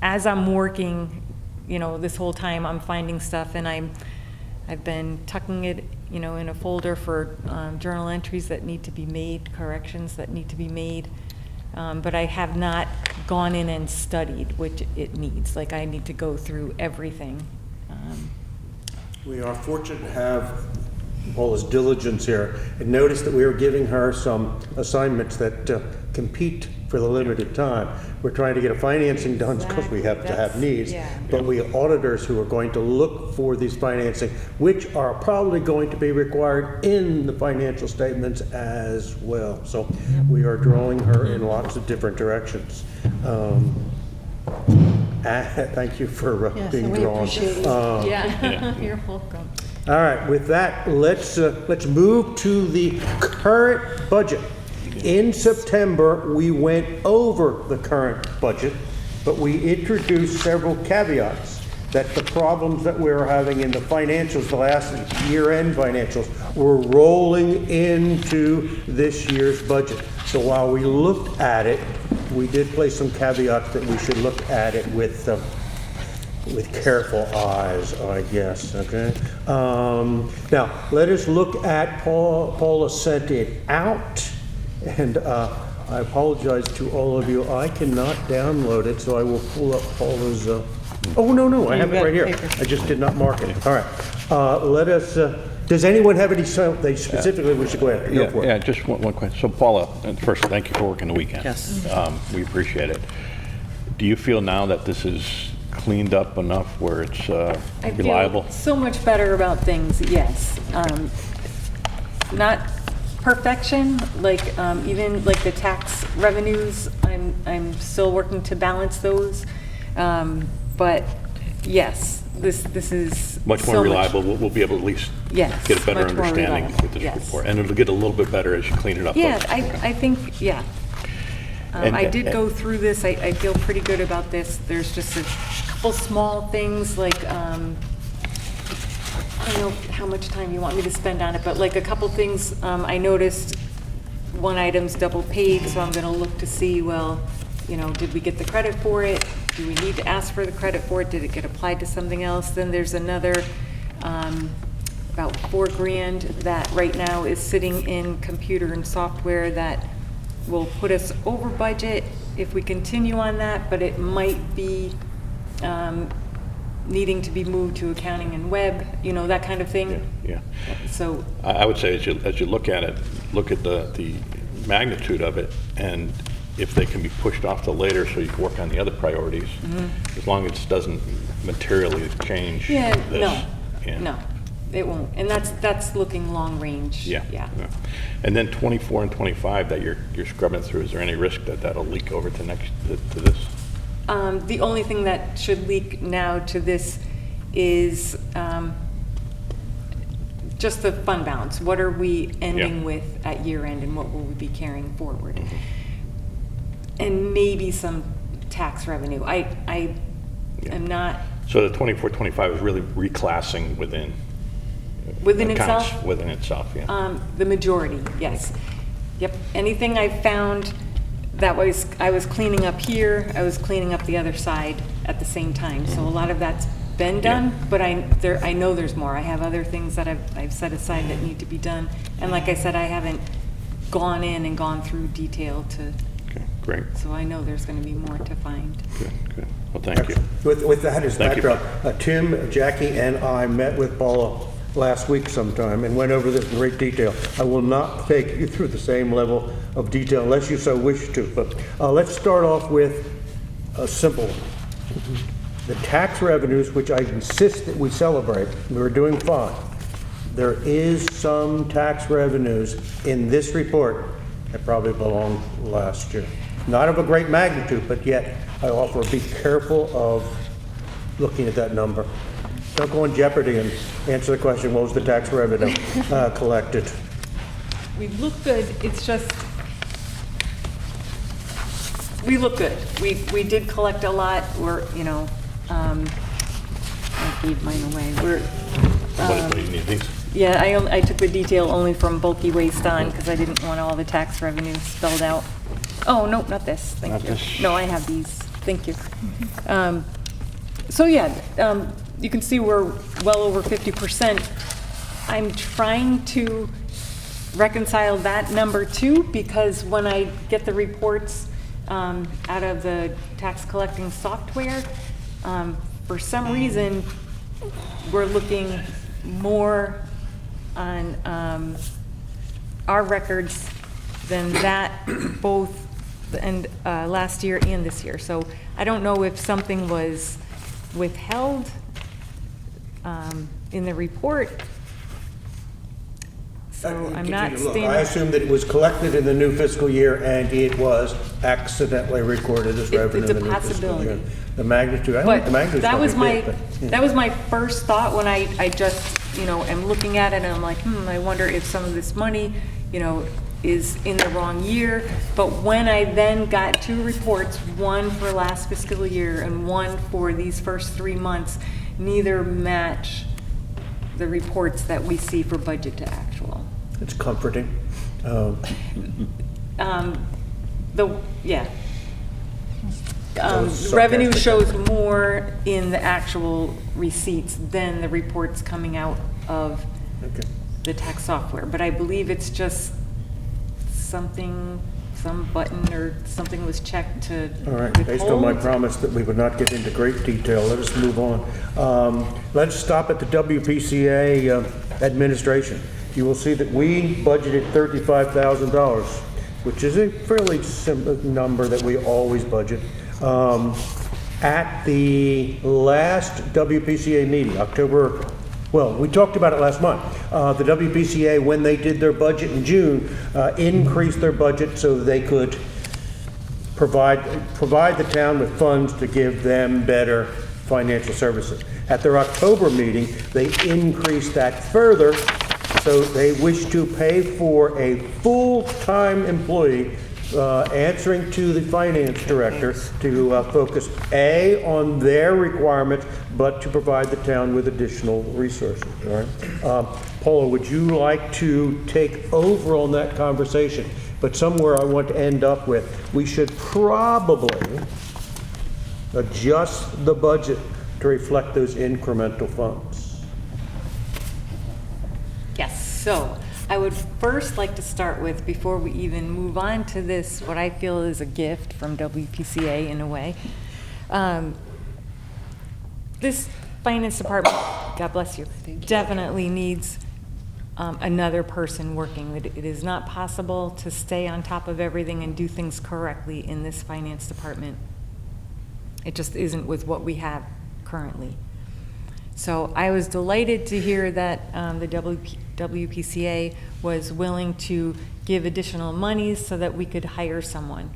As I'm working, this whole time, I'm finding stuff, and I've been tucking it, in a folder for journal entries that need to be made, corrections that need to be made. But I have not gone in and studied, which it needs. Like, I need to go through everything. We are fortunate to have Paula's diligence here, and notice that we are giving her some assignments that compete for the limited time. We're trying to get a financing done because we have to have needs, but we have auditors who are going to look for these financing, which are probably going to be required in the financial statements as well. So we are drawing her in lots of different directions. Thank you for Yes, being and we drawn. appreciate it. Yeah, you're welcome. All right, with that, let's move to the current budget. In September, we went over the current budget, but we introduced several caveats that the problems that we were having in the financials, the last year-end financials, were rolling into this year's budget. So while we looked at it, we did place some caveats that we should look at it with careful eyes, I guess, okay? Now, let us look at, Paula sent it out, and I apologize to all of you, I cannot download it, so I will pull up Paula's, oh, no, I have it right here. I just did not mark it. All right, let us, does anyone have any, they specifically wish to go ahead? Go for it. Yeah, just one question. So Paula, first, thank you for working the weekend. Yes. We appreciate it. Do you feel now that this is cleaned up enough where it's reliable? I feel so much better about things, yes. Not perfection, like even like the tax revenues, I'm still working to balance those. But yes, this is Much more so reliable. We'll be able to at least Yes, get a better much more understanding reliable, with this yes. report. And it'll get a little bit better as you clean it up. Yeah, I think, yeah. I did go through this, I feel pretty good about this. There's just a couple small things, like, I don't know how much time you want me to spend on it, but like a couple things, I noticed one item's double paid, so I'm gonna look to see, well, you know, did we get the credit for it? Do we need to ask for the credit for it? Did it get applied to something else? Then there's another, about $4,000 that right now is sitting in computer and software that will put us over budget if we continue on that, but it might be needing to be moved to accounting and web, you know, that kind of thing. Yeah. So, I would say as you look at it, look at the magnitude of it, and if they can be pushed off to later so you can work on the other priorities, as long as it doesn't materially change yeah, this. no, it won't. And that's looking long range. Yeah. Yeah. And then 24 and 25 that you're scrubbing through, is there any risk that that'll leak over to this? The only thing that should leak now to this is just the fund balance. What are we ending with at year end, and what will we be carrying forward? And maybe some tax revenue. I am not. So the 24, 25 is really reclassing within accounts Itself? within itself, yeah. The majority, yes. Yep, anything I found that I was cleaning up here, I was cleaning up the other side at the same time. So a lot of that's been done, but I know there's more. I have other things that I've set aside that need to be done. And like I said, I haven't gone in and gone through detail to, Okay, great. so I know there's gonna be more to find. Good. Well, thank you. With that as Thank you. backdrop, Tim, Jackie, and I met with Paula last week sometime and went over this in great detail. I will not take you through the same level of detail unless you so wish to, but let's start off with a simple one. The tax revenues, which I insist that we celebrate, we're doing fine. There is some tax revenues in this report that probably belonged last year. Not of a great magnitude, but yet I offer be careful of looking at that number. Don't go in jeopardy and answer the question, what was the tax revenue collected? We look good, it's just, we look good. We did collect a lot, we're, you know, I gave mine away. What do you need these? Yeah, I took the detail only from bulky waste on, because I didn't want all the tax revenue spelled out. Oh, no, not this, thank Not you. this. No, I have these, thank you. So yeah, you can see we're well over 50%. I'm trying to reconcile that number too, because when I get the reports out of the tax collecting software, for some reason, we're looking more on our records than that, both and last year and this year. So I don't know if something was withheld in the report. So I'm not Look, standing. I assume that it was collected in the new fiscal year and it was accidentally recorded as revenue It's in a the new fiscal year. possibility. the magnitude, I don't think But the magnitude's that was probably my, big, but, that was my first thought when I just, am looking at it and I'm like, I wonder if some of this money, is in the wrong year. But when I then got two reports, one for last fiscal year and one for these first 3 months, neither match the reports that we see for budget to actual. it's comforting. Yeah. was Revenue sarcastic. shows more in the actual receipts than the reports coming out of Okay. the tax software. But I believe it's just some button or something was checked to All right, based on my withhold. promise that we would not get into great detail, let us move on. Let's stop at the WPCA administration. You will see that we budgeted $35,000, which is a fairly simple number that we always budget. At the last WPCA meeting, we talked about it last month. The WPCA, when they did their budget in June, increased their budget so they could provide the town with funds to give them better financial services. At their October meeting, they increased that further, so they wish to pay for a full-time employee answering to the finance director to focus, A, on their requirements, but to provide the town with additional resources, all right? Paula, would you like to take over on that conversation? But somewhere I want to end up with, we should probably adjust the budget to reflect those incremental funds. Yes, so I would first like to start with, before we even move on to this, what I feel is a gift from WPCA in a way. This finance department, God bless you, definitely needs another person working. It is not possible to stay on top of everything and do things correctly in this finance department. It just isn't with what we have currently. So I was delighted to hear that the WPCA was willing to give additional monies so that we could hire someone.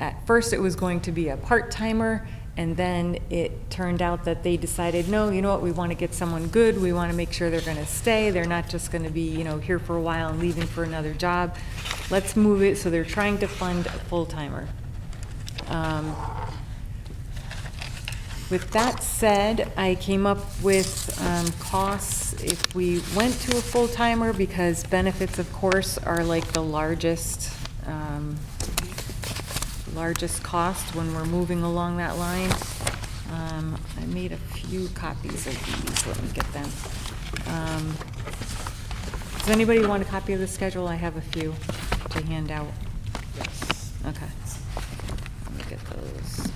At first it was going to be a part-timer, and then it turned out that they decided, no, you know what, we want to get someone good, we want to make sure they're going to stay, they're not just going to be, here for a while and leaving for another job. Let's move it, so they're trying to fund a full-timer. With that said, I came up with costs if we went to a full-timer, because benefits, of course, are like the largest cost when we're moving along that line. I made a few copies of these. Let me get them. Does anybody want a copy of the schedule? I have a few to hand out. Yes. Okay. Let me get those.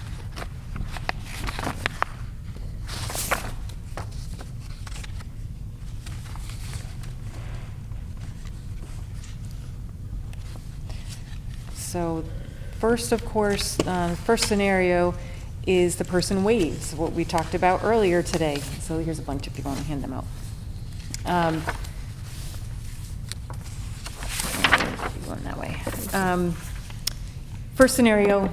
So first, of course, first scenario is the person waives, what we talked about earlier today. So here's a bunch if you want to hand them out. Going that way. First scenario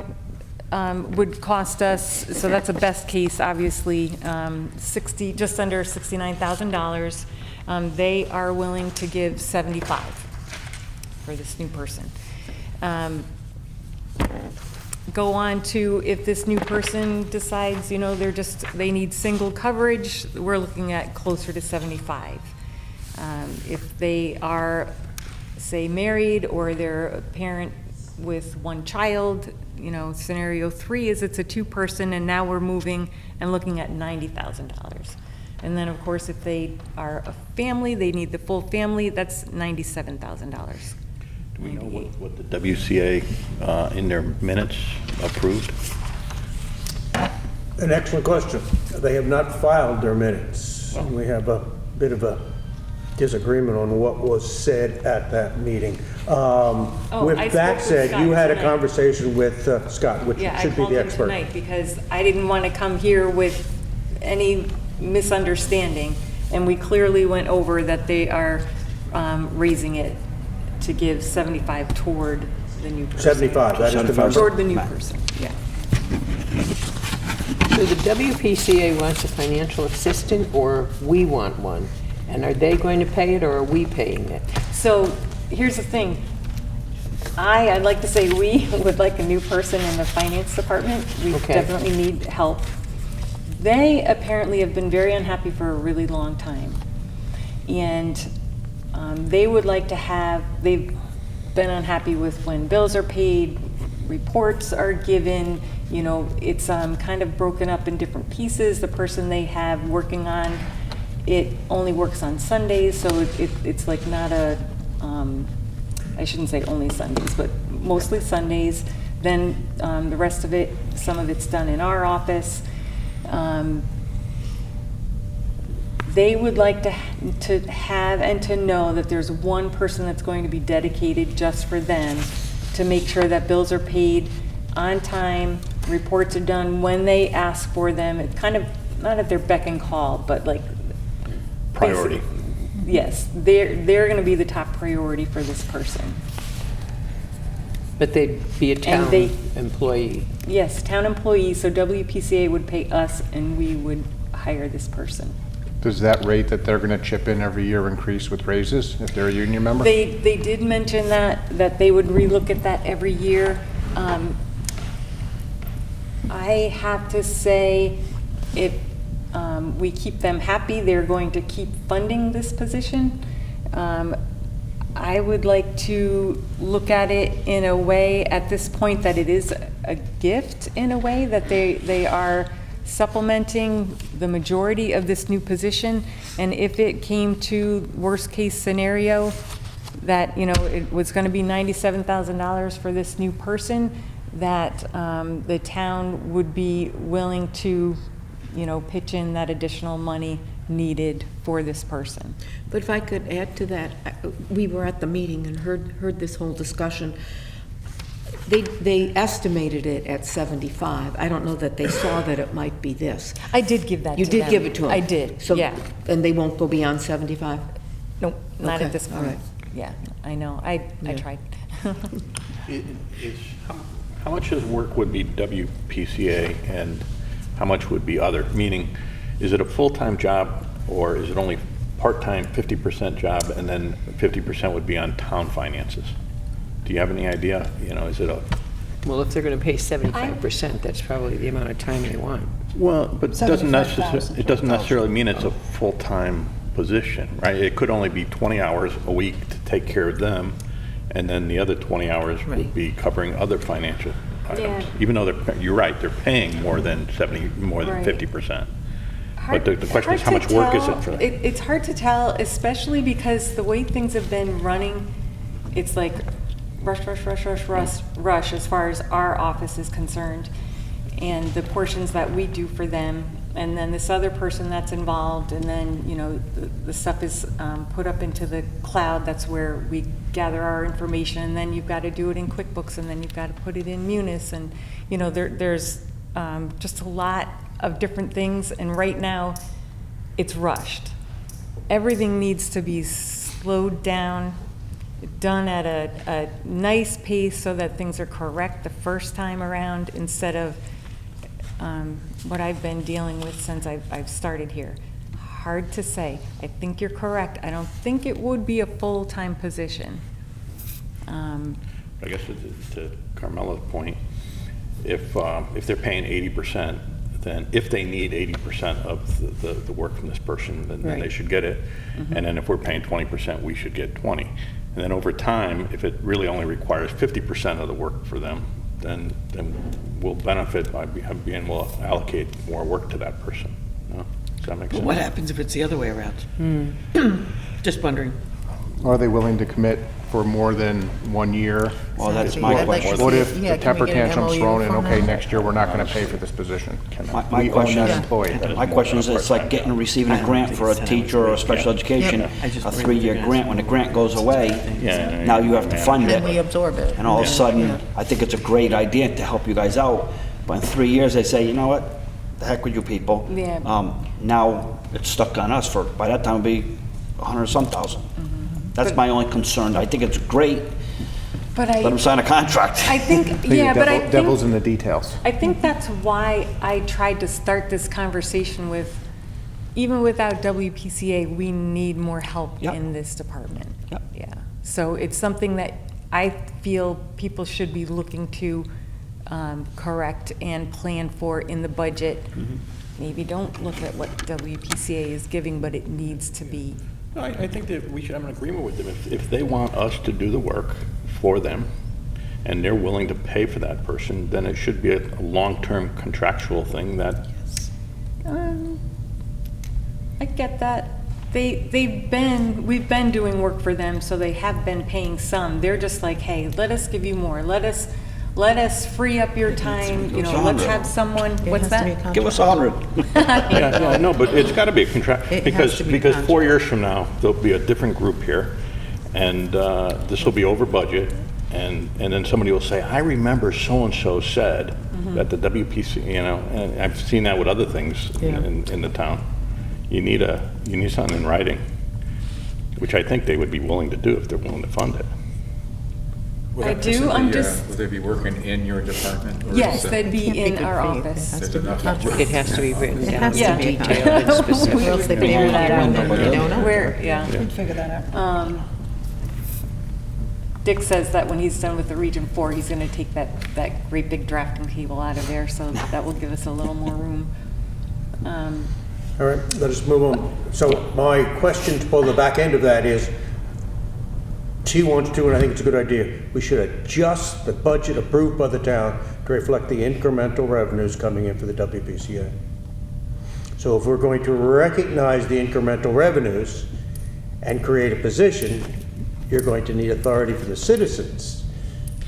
would cost us, so that's a best case, obviously, just under $69,000. They are willing to give $75,000 for this new person. Go on to, if this new person decides, they need single coverage, we're looking at closer to 75. If they are, say, married, or they're a parent with one child, scenario 3 is it's a two-person, and now we're moving and looking at $90,000. And then, of course, if they are a family, they need the full family, that's $97,000. Do we know what the WCA in their minutes approved? An excellent question. They have not filed their minutes. We have a bit of a disagreement on what was said at that meeting. I With spoke that with said, Scott you had a tonight. conversation with Scott, which Yeah, I should be called the him expert. tonight because I didn't want to come here with any misunderstanding, and we clearly went over that they are raising it to give 75 toward the new person. 75, that is the number. Toward the new person, yeah. So the WPCA wants a financial assistant, or we want one? And are they going to pay it, or are we paying it? So here's the thing. I'd like to say we would like a new person in the finance department. We Okay. definitely need help. They apparently have been very unhappy for a really long time. And they would like to have, they've been unhappy with when bills are paid, reports are given, you know, it's kind of broken up in different pieces. The person they have working on it only works on Sundays, so it's like not a, I shouldn't say only Sundays, but mostly Sundays. Then the rest of it, some of it's done in our office. They would like to have and to know that there's one person that's going to be dedicated just for them to make sure that bills are paid on time, reports are done when they ask for them. It's kind of not at their beck and call, but like Priority. yes, they're going to be the top priority for this person. But they'd be a town they- employee. Yes, town employees, so WPCA would pay us and we would hire this person. Does that rate that they're gonna chip in every year increase with raises if they're a union member? They did mention that they would relook at that every year. I have to say, if we keep them happy, they're going to keep funding this position. I would like to look at it in a way at this point that it is a gift in a way, that they are supplementing the majority of this new position. And if it came to worst case scenario, that, you know, it was going to be $97,000 for this new person, that the town would be willing to, you know, pitch in that additional money needed for this person. But if I could add to that, we were at the meeting and heard this whole discussion. They estimated it at 75. I don't know that they saw that it might be this. I did give that You to did them. give it to them? I did, So- yeah. And they won't go beyond 75? Nope, not Okay, at this all point. right. Yeah, I know, I tried. How much of work would be WPCA and how much would be other? Meaning, is it a full-time job or is it only part-time, 50% job, and then 50% would be on town finances? Do you have any idea? You know, is it a, Well, if they're going to pay 75%, that's probably the amount of time they want. well, but it doesn't necessarily mean it's a full-time position, right? It could only be 20 hours a week to take care of them, and then the other 20 hours Right. would be covering other financial items. Yeah. Even though you're right, they're paying more than 50%. But the question is, how much work is it for them? It's hard to tell, especially because the way things have been running, it's like rush as far as our office is concerned, and the portions that we do for them, and then this other person that's involved, and then, you know, the stuff is put up into the cloud. That's where we gather our information, and then you've got to do it in QuickBooks, and then you've got to put it in Munis, and, you know, there's just a lot of different things, and right now, it's rushed. Everything needs to be slowed down, done at a nice pace so that things are correct the first time around, instead of what I've been dealing with since I've started here. Hard to say. I think you're correct. I don't think it would be a full-time position. I guess to Carmela's point, if they're paying 80%, then if they need 80% of the work from this person, then they Right. should get it. And then if we're paying 20%, we should get 20. And then over time, if it really only requires 50% of the work for them, then we'll benefit by being able to allocate more work to that person. No? Does that make But sense? what happens if it's the other way around? Just wondering. Are they willing to commit for more than 1 year? Well, that's Exactly. my I'd like to question. What see- if yeah, the can we temper get an tantrum's MOU thrown in, from okay, them? next year, we're not gonna pay for this position? My We own question that is, employee. my question is, it's like receiving a grant for a teacher or a special education, Yep. I just a really 3-year figured grant. When the grant goes away, Yeah. now you have to fund And we it. absorb it. And all of a sudden, I think it's a great idea to help you guys out. But in 3 years, they say, you know what? The heck with you people. Yeah. Now it's stuck on us for, by that time, it'll be 100 some thousand. That's my only concern. I think it's great But Let them sign a contract. I think, yeah, but I think. Devil's in the details. I think that's why I tried to start this conversation with, even without WPCA, we need more help Yep. in this department. Yep. Yeah, so it's something that I feel people should be looking to correct and plan for in the budget. Maybe don't look at what WPCA is giving, but it needs to be. I think that we should have an agreement with them. If they want us to do the work for them, and they're willing to pay for that person, then it should be a long-term contractual thing that, I get that. We've been doing work for them, so they have been paying some. They're just like, hey, let us give you more. Let us free up your time, you know, let's have someone, what's that? Give us 100. yeah, no, but it's gotta be a contract, It has to be a because 4 contract. years from now, there'll be a different group here, and this will be over budget, and then somebody will say, I remember so-and-so said that the WPC, you know, and I've seen that with other things in the town. You need something in writing, which I think they would be willing to do if they're willing to fund it. I do, I'm just, Would they be working in your department? or yes, is it- they'd be Can't in good our faith. office. There's enough. It has to be written down has to Yeah. be detailed and specific. We else they would figure belong that here and out. nobody don't know. Where, yeah. We'd figure that out. Dick says that when he's done with the Region 4, he's gonna take that great big drafting table out of there, so that will give us a little more room. All right, let us move on. So my question to pull the back end of that is, she wants to, and I think it's a good idea, we should adjust the budget approved by the town to reflect the incremental revenues coming in for the WPCA. So if we're going to recognize the incremental revenues and create a position, you're going to need authority from the citizens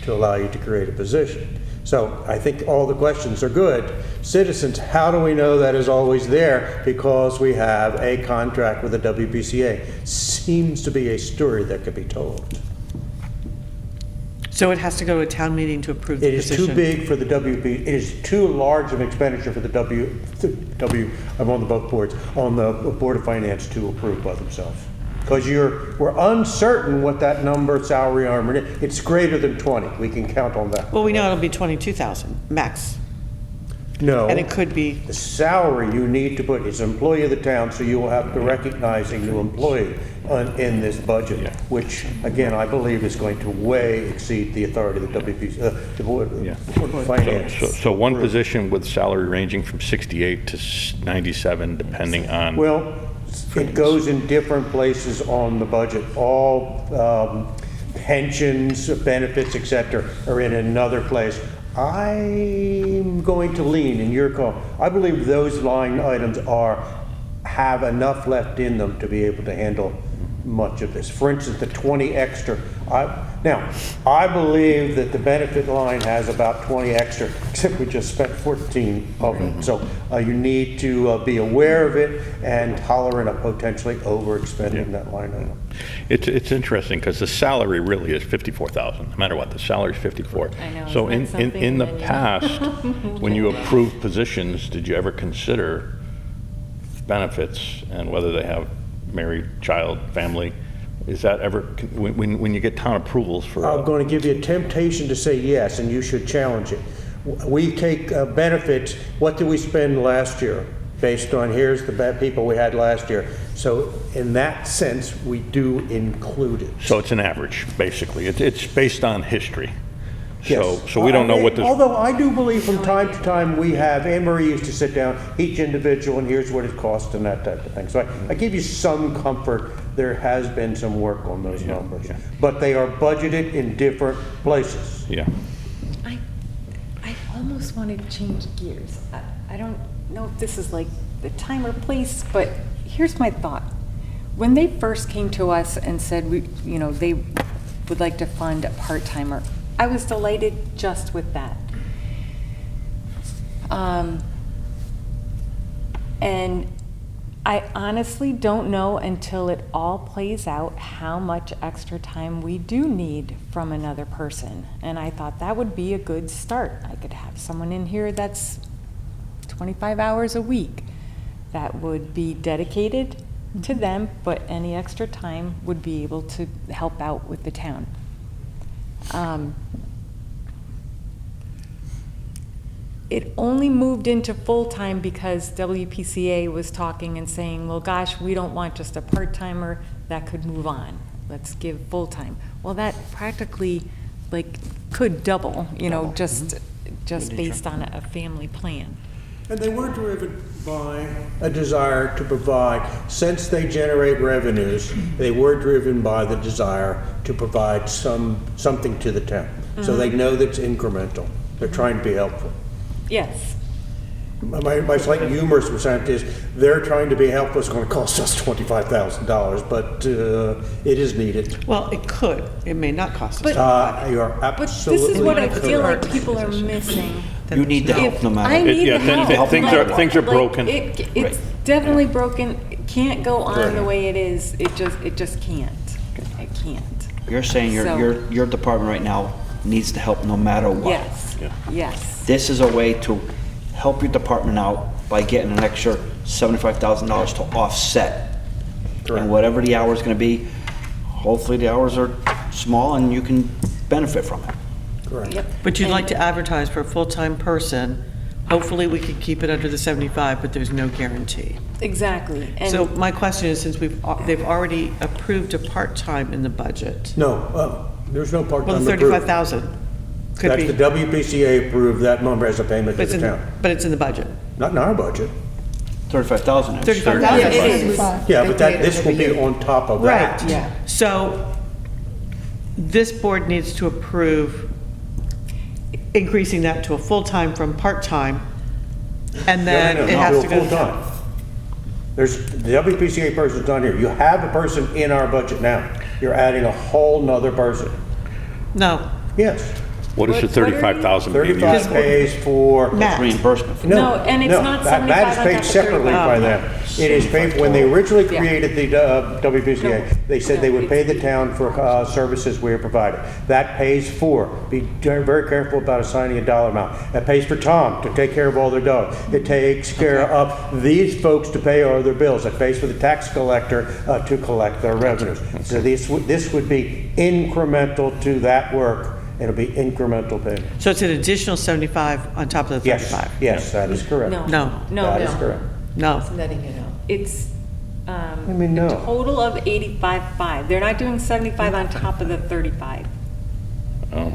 to allow you to create a position. So I think all the questions are good. Citizens, how do we know that is always there? Because we have a contract with the WPCA. Seems to be a story that could be told. So it has to go to a town meeting to approve the It is position? too big for the it is too large of an expenditure for the I'm on the both boards, on the Board of Finance to approve by themselves. Because we're uncertain what that number salary armor is. It's greater than 20, we can count on that. Well, we know it'll be 22,000 max, No. and it could be, The salary you need to put is employee of the town, so you will have to recognize a new employee in this budget, which, again, I believe is going to way exceed the authority of the WPC, the Board of Finance. So one position with salary ranging from 68 to 97, depending on. Well, it goes in different places on the budget. All pensions, benefits, et cetera, are in another place. I'm going to lean, in your call, I believe those line items have enough left in them to be able to handle much of this. For instance, the 20 extra, now, I believe that the benefit line has about 20 extra, except we just spent 14 of it. So you need to be aware of it and tolerant of potentially overexpending that line item. It's interesting, because the salary really is 54,000, no matter what, the salary is 54. I know, So isn't that in the something? past, when you approved positions, did you ever consider benefits and whether they have married, child, family? Is that ever, when you get town approvals for? I'm going to give you a temptation to say yes, and you should challenge it. We take benefits, what did we spend last year? Based on, here's the bad people we had last year. So in that sense, we do include it. So it's an average, basically. It's based on history. Yes. So we don't know what this. Although I do believe from time to time, we have, Anne Marie used to sit down, each individual, and here's what it cost and that type of thing. So I give you some comfort, there has been some work on those numbers. yeah. But they are budgeted in different places. Yeah. I almost want to change gears. I don't know if this is like the time or place, but here's my thought. When they first came to us and said, they would like to fund a part-timer, I was delighted just with that. And I honestly don't know until it all plays out how much extra time we do need from another person. And I thought that would be a good start. I could have someone in here that's 25 hours a week that would be dedicated to them, but any extra time would be able to help out with the town. It only moved into full-time because WPCA was talking and saying, well, gosh, we don't want just a part-timer, that could move on. Let's give full-time. Well, that practically, like, could double, you know, just based on a family plan. And they were driven by a desire to provide, since they generate revenues, they were driven by the desire to provide something to the town. So they know that's incremental. They're trying to be helpful. Yes. My slight humorous percent is they're trying to be helpful. It's going to cost us $25,000, but it is needed. Well, it could. It may not cost us. You are But this absolutely is what I feel like correct. people are missing. You need the help If no I matter. need Yeah, the help. things are Like, broken. It's definitely broken. It can't go on the way it is. It just can't. It can't. You're saying So- your department right now needs the help no matter what. Yes, yes. This is a way to help your department out by getting an extra $75,000 to offset. Correct. And whatever the hour's gonna be, hopefully the hours are small and you can benefit from it. Correct. Yep. But you'd And- like to advertise for a full-time person. Hopefully, we could keep it under the 75, but there's no guarantee. Exactly. And So my question is, since they've already approved a part-time in the budget, No, there's no part-time well, the approved. 35,000 could That's be, the WPCA approved that number as a payment to but it's the in, town. but it's in the budget. Not in our budget. 35,000 is. 35,000. it is. Yeah, but this will be on top of that. Right. So this board needs to approve increasing that to a full-time from part-time, and then No, it has to go. full-time. There's, the WPCA person's not here. You have a person in our budget now. You're adding a whole nother person. No, Yes. What does the 35,000 be? 35 pays for. Matt. Reimbursement. No, and it's not that 75 is on paid top of separately 35. by them. It is paid, when they originally Yeah. created the WPCA, they said they would pay the town for services we are providing. That pays for, be very careful about assigning a dollar amount. That pays for Tom to take care of all their dogs. It takes care of these folks to pay all their bills. It pays for the tax collector to collect their revenues. So this would be incremental to that work. It'll be incremental payment. so it's an additional 75 on top of the Yes, 35? yes, that is correct. No. No. No, That is no. correct. No. It's I mean, a no. total of 85.5. They're not doing 75 on top of the 35. Oh.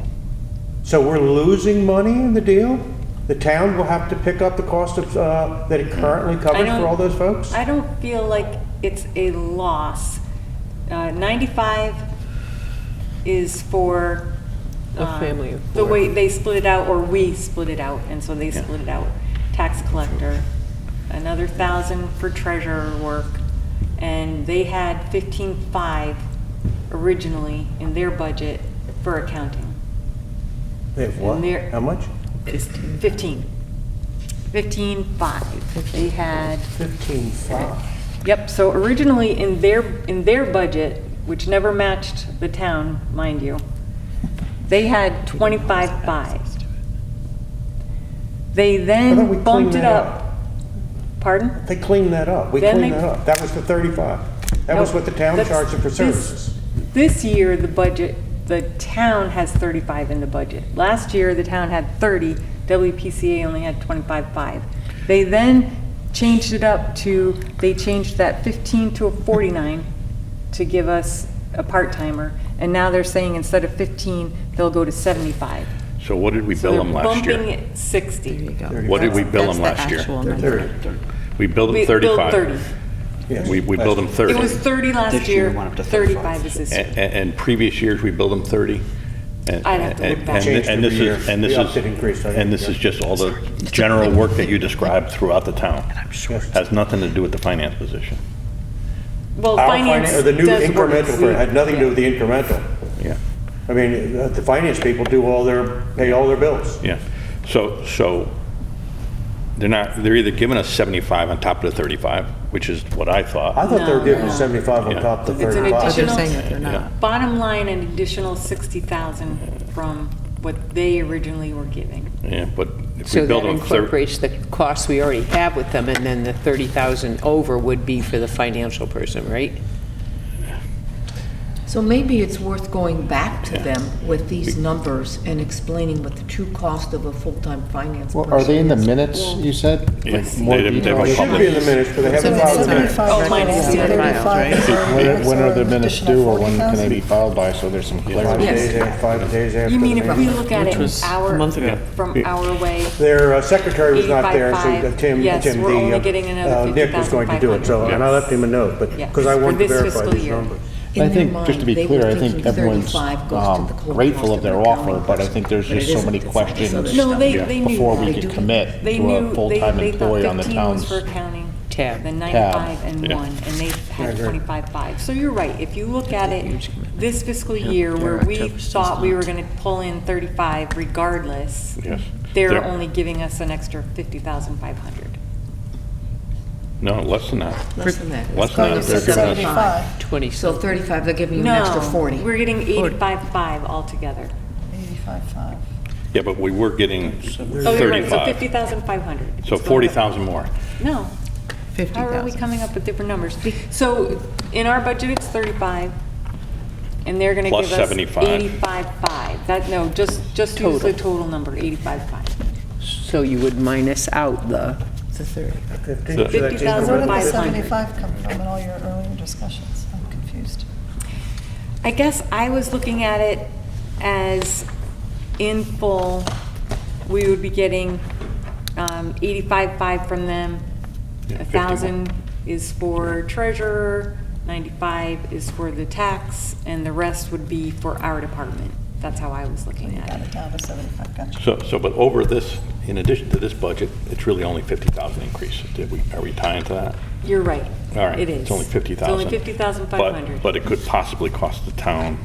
So we're losing money in the deal? The town will have to pick up the cost of, that it currently covers for all those folks? I don't feel like it's a loss. 95 is for A family of the four. way they split it out, or we split it out, and so they split it out. Tax collector, another 1,000 for treasurer work, and they had 15.5 originally in their budget for accounting. They have what? And they're- How much? 15.5. They had 15.5. Yep, so originally in their budget, which never matched the town, mind you, they had 25.5. They I thought we then cleaned bumped it that up. Pardon? They cleaned that up. We Then cleaned they- that up. That was the 35. That was Nope, what the town that's- charged them for this- services. This year, the town has 35 in the budget. Last year, the town had 30, WPCA only had 25.5. They then changed it up to, they changed that 15 to a 49 to give us a part-timer, and now they're saying instead of 15, they'll go to 75. So what did we So bill them they're last bumping year? it 60. What did we bill them last year? We billed them We billed 35. 30. Yes. We billed them 30. It was 30 last This year year, it went up to 35 is this year. And previous years, we billed them 30? And- I'd have to look and- back. Changed And this every year. is, and this We upped it, is, increased, I and this think, is just all the general work that you described throughout the town. Has nothing to do with the finance position. Well, Our finance or the new does work. incremental, for it had nothing to do with the incremental. Yeah, I mean, the finance people do pay all their bills. yeah. So they're either giving us 75 on top of the 35, which is what I thought. I thought they were No, giving no. 75 on Yeah. top of the It's an 35. additional, bottom line, an additional 60,000 from what they originally were giving. Yeah, but if we So build that them 30, incorporates the costs we already have with them, and then the 30,000 over would be for the financial person, right? So maybe it's worth going back to them with these numbers and explaining what the true cost of a full-time finance person Well, are they in the is. minutes, you said? Yeah, Like more they detail? haven't Should be in the minutes, but they haven't filed it. 75 Oh, minus minus 35 is our- When are the minutes additional due, or when can 40,000? they be filed by, so there's some 5 clarity? Yes. days after, 5 days after. You mean the if we meeting. look at Which it was a our, month ago. from our way? Their secretary was not there, so 85.5. Tim, Yes, Tim, we're only the, getting another Nick was going to do it, so, and I left him a note, but, Yes, because I for wanted to this verify fiscal these year. numbers. In I their think, mind, just to be they clear, were I think thinking everyone's 35 goes to the cold grateful cost of their their offer, accounting but I think there's But it just so isn't. many It's all this questions other No, stuff. they knew. before we They could do. commit They to knew, a they full-time thought employee on the 15 was town's. for accounting. Tab. Then 95 and Yeah. 1, and they had 25.5. So you're right, if you look at it, this fiscal year where we thought we were gonna pull in 35 regardless, Yes. they're only giving us an extra 50,500. No, less than that. Less than that. Less than that, It's they're giving us, 75, 20. So 35, they're giving you an extra 40. No, we're getting 85.5 altogether. 85.5. yeah, but we were getting Oh, you're right, so 35. 50,500. So 40,000 more. No. How are we coming up with different numbers? So in our budget, it's 35, and they're gonna Plus give us 75. 85.5. That, no, just use the total number, 85.5 So you would minus out the 15, so that's 50,000. Where did the 500. 75 come from in all your earlier discussions? I'm confused. I guess I was looking at it as in full, we would be getting 85.5 from them. Yeah, 1,000 is for treasurer, 95 is for the tax, and the rest would be for our department. That's how I was looking You at got it. it down to 75, gotcha. So, but over this, in addition to this budget, it's really only 50,000 increase. Are we tying to that? You're right. All right. It is. It's only 50,000. It's only 50,500. But it could possibly cost the town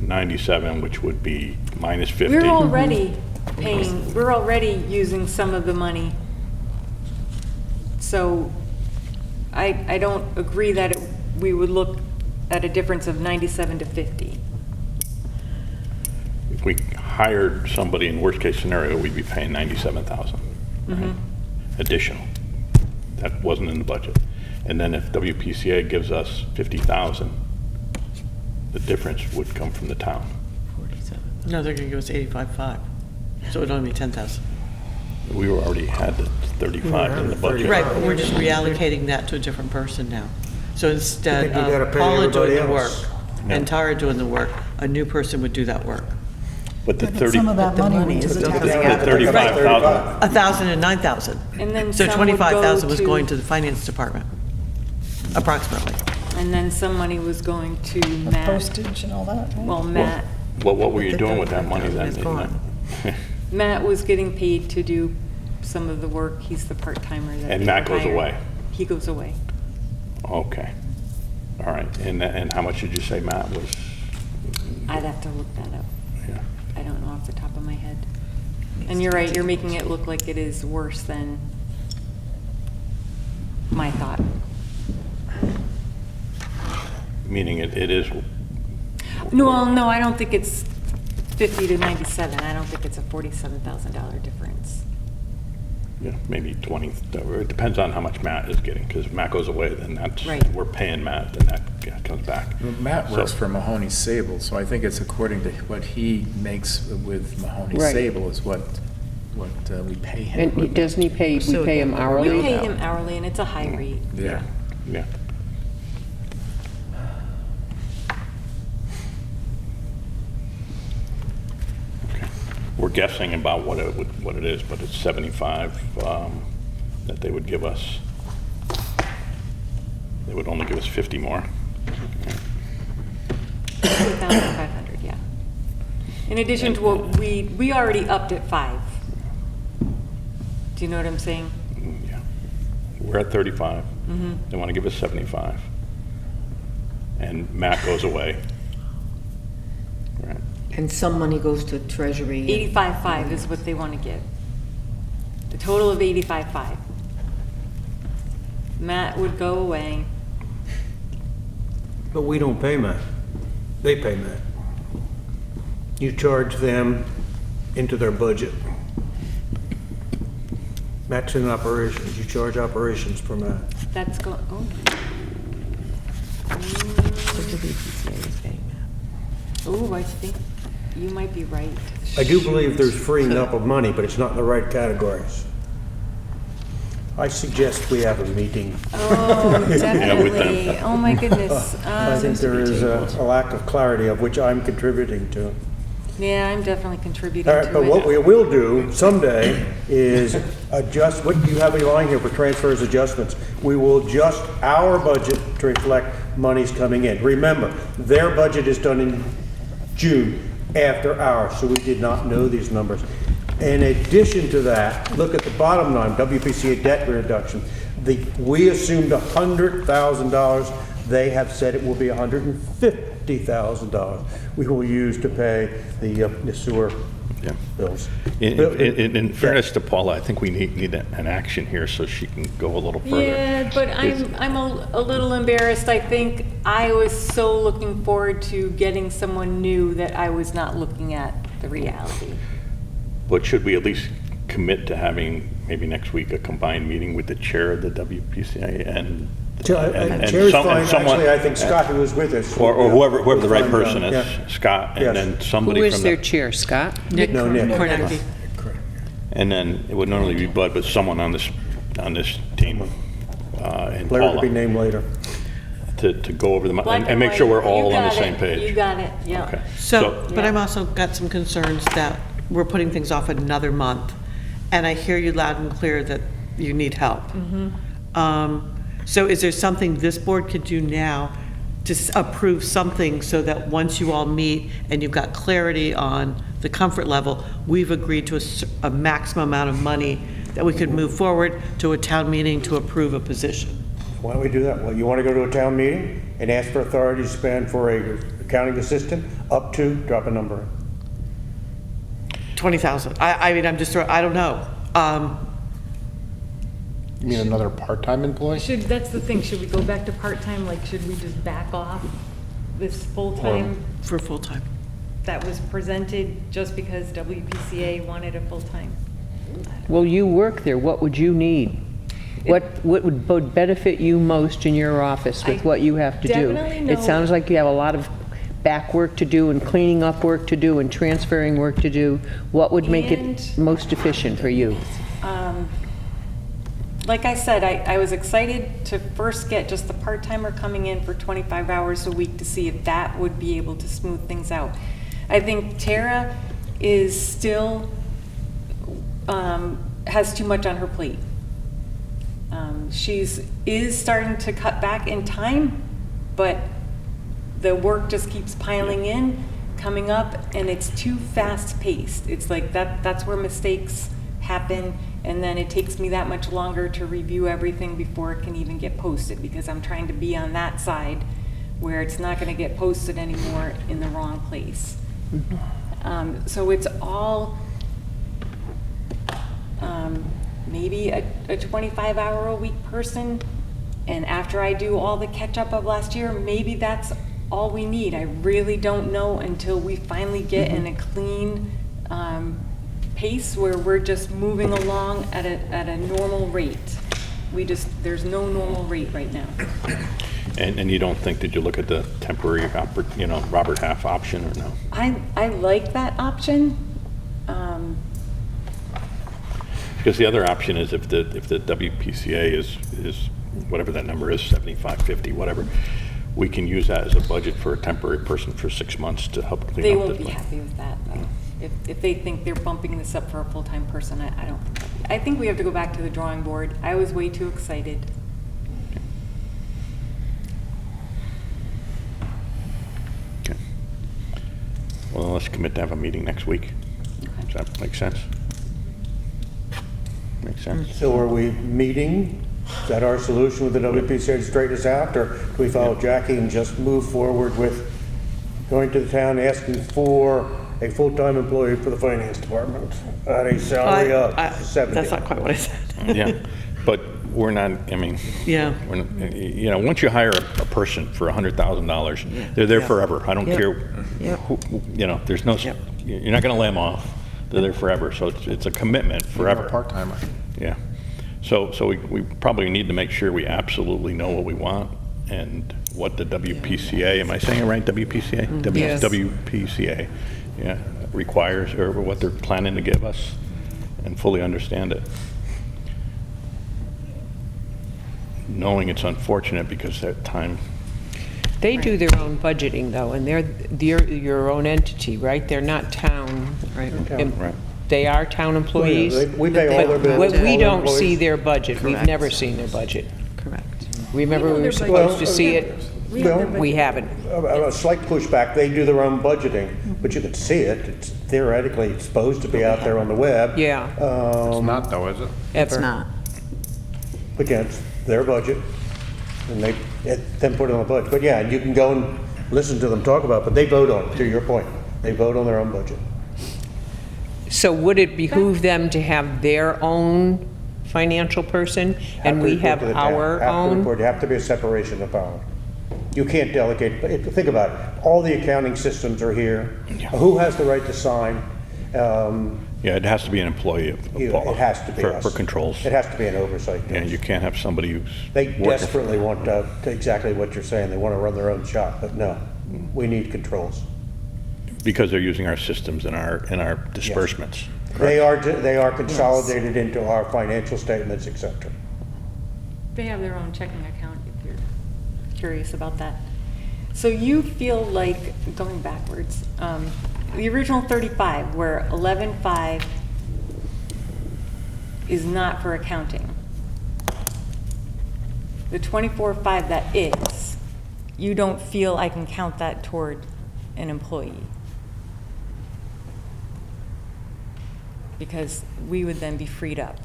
97, which would be minus 50. We're already paying, we're already using some of the money. So I don't agree that we would look at a difference of 97 to 50. If we hired somebody in worst case scenario, we'd be paying 97,000 additional. That wasn't in the budget. And then if WPCA gives us 50,000, the difference would come from the town. No, they're gonna give us 85.5, so it'd only be 10,000. We already had the 35 in the budget. Right, but we're just reallocating that to a different person now. So instead think you gotta of pay Paula doing everybody the work else. and Tara doing the work, a new person would do that work. But the But 30, some of that money we took the out. 35,000, 1,000 and 9,000. And then So some would go 25,000 was to- going to the finance department, approximately. And then some money was going to With Matt. postage and all that, right? Well, Matt, well, what were you doing with that money then? It's gone. Matt was getting paid to do some of the work. He's the part-timer that And they Matt were goes hiring. away? He goes away. Okay. All right. And how much did you say Matt was? I'd have to look that up. Yeah. I don't know off the top of my head. And you're right, you're making it look like it is worse than my thought. Meaning it is, No, well, no, I don't think it's 50 to 97. I don't think it's a $47,000 difference. yeah, maybe 20, or it depends on how much Matt is getting, because if Matt goes away, then that's, Right. we're paying Matt, then that comes back. Matt works So- for Mahoney Sable, so I think it's according to what he makes with Mahoney Right. Sable is what we pay him. And doesn't he pay, we pay him hourly? We pay him hourly, and it's a high rate. Yeah. Yeah. Okay. We're guessing about what it is, but it's 75 that they would give us. They would only give us 50 more. 50,500, yeah. In addition to what we already upped at 5. Do you know what I'm saying? Yeah. We're at 35. They want to give us 75. And Matt goes away. Right. And some money goes to treasury. 85.5 is what they want to give. The total of 85.5. Matt would go away. But we don't pay Matt. They pay Matt. You charge them into their budget. Matt's in operations. You charge operations for Matt. That's go, oh. the WPCA is getting that. Oh, I think you might be right. I do believe there's freeing up of money, but it's not in the right categories. I suggest we have a meeting. Oh, definitely. Oh, my goodness. I think there is a lack of clarity of which I'm contributing to. Yeah, I'm definitely contributing All right, to but it. what we will do someday is adjust, what you have a line here for transfers adjustments. We will adjust our budget to reflect monies coming in. Remember, their budget is done in June after ours, so we did not know these numbers. In addition to that, look at the bottom line, WPCA debt reduction. We assumed $100,000. They have said it will be $150,000 we will use to pay the sewer Yeah. bills. In fairness to Paula, I think we need an action here so she can go a little further. Yeah, but I'm a little embarrassed. I think I was so looking forward to getting someone new that I was not looking at the reality. But should we at least commit to having, maybe next week, a combined meeting with the chair of the WPCA and Chair's fine, someone- actually, I think Scott, who was with us. Or whoever the right Fine, person yeah. is, Scott, Yes. and then somebody Who from is their the... chair, Scott? Nick No, Nick. Kornacki. And then it would not only be Bud, but someone on this team, and Blair to be Paula, named later. to go over the, Black and make sure we're white. all You on the got same it. page. You got it, yeah. Okay. So, but Yeah. I'm also got some concerns that we're putting things off another month. And I hear you loud and clear that you need help. So is there something this board could do now to approve something so that once you all meet and you've got clarity on the comfort level, we've agreed to a maximum amount of money that we could move forward to a town meeting to approve a position? Why don't we do that? Well, you want to go to a town meeting and ask for authority to spend for a accounting assistant up to, drop a number. 20,000. I mean, I'm just, I don't know. You mean another part-time employee? That's the thing, should we go back to part-time, like, should we just back off this full-time For full-time. that was presented just because WPCA wanted a full-time? Well, you work there, what would you need? What would benefit you most in your office with I what you have to do? definitely It know- sounds like you have a lot of back work to do and cleaning up work to do and transferring work to do. What would make it And- most efficient for you? Like I said, I was excited to first get just the part-timer coming in for 25 hours a week to see if that would be able to smooth things out. I think Tara is still, has too much on her plate. Is starting to cut back in time, but the work just keeps piling in, coming up, and it's too fast-paced. It's like that's where mistakes happen, and then it takes me that much longer to review everything before it can even get posted, because I'm trying to be on that side where it's not gonna get posted anymore in the wrong place. So it's all, maybe a 25-hour-a-week person, and after I do all the catch-up of last year, maybe that's all we need. I really don't know until we finally get in a clean pace where we're just moving along at a normal rate. There's no normal rate right now. And you don't think, did you look at the temporary, Robert Half option or no? I like that option. Because the other option is if the WPCA is whatever that number is, 75, 50, whatever, we can use that as a budget for a temporary person for 6 months to help clean up. They won't be happy with that, though. If they think they're bumping this up for a full-time person, I don't. I think we have to go back to the drawing board. I was way too excited. Okay. Well, let's commit to have a meeting next week. Does that make sense? Makes sense? So are we meeting? Is that our solution with the WPCA to straighten us out? Or do we follow Jackie and just move forward with going to the town, asking for a full-time employee for the finance department at a salary of 70? That's not quite what I said. Yeah, but we're not, I mean, Yeah. we're not, once you hire a person for $100,000, they're there forever. I don't care, who, there's no, you're not going to lay them off. They're there forever, so it's a commitment forever. Part-timer. Yeah. So we probably need to make sure we absolutely know what we want, and what the WPCA, am I saying it right, WPCA? Yes. WPCA, yeah, requires, or what they're planning to give us, and fully understand it. Knowing it's unfortunate because that time, They do their own budgeting, though, and they're your own entity, right? They're not town. Right. right. They are town employees. We pay all their bills. But we all their don't employees. see their budget. We've Correct. never seen their budget. Correct. Remember, we were their supposed to budget. see it? Well, We haven't. a slight pushback, they do their own budgeting, but you can see it. It's theoretically it's supposed to be out there on the web. Yeah, It's not though, is it? ever. It's not. Against their budget, and they then put it on the budget. But yeah, you can go and listen to them talk about it, but they vote on it, to your point. They vote on their own budget. So would it behoove them to have their own financial person, and we have our own? You have to be a separation of power. You can't delegate, think about it, all the accounting systems are here. Who has the right to sign? Yeah, it has to be an employee of Paula. It has to be us. For controls. It has to be an oversight. And you can't have somebody who's. They working- desperately want exactly what you're saying, they want to run their own shop, but no, we need controls. Because they're using our systems and our disbursements. They are consolidated into our financial statements, et cetera. They have their own checking account, if you're curious about that. So you feel like, going backwards, the original 35, where 11.5 is not for accounting. The 24.5 that is, you don't feel I can count that toward an employee? Because we would then be freed up.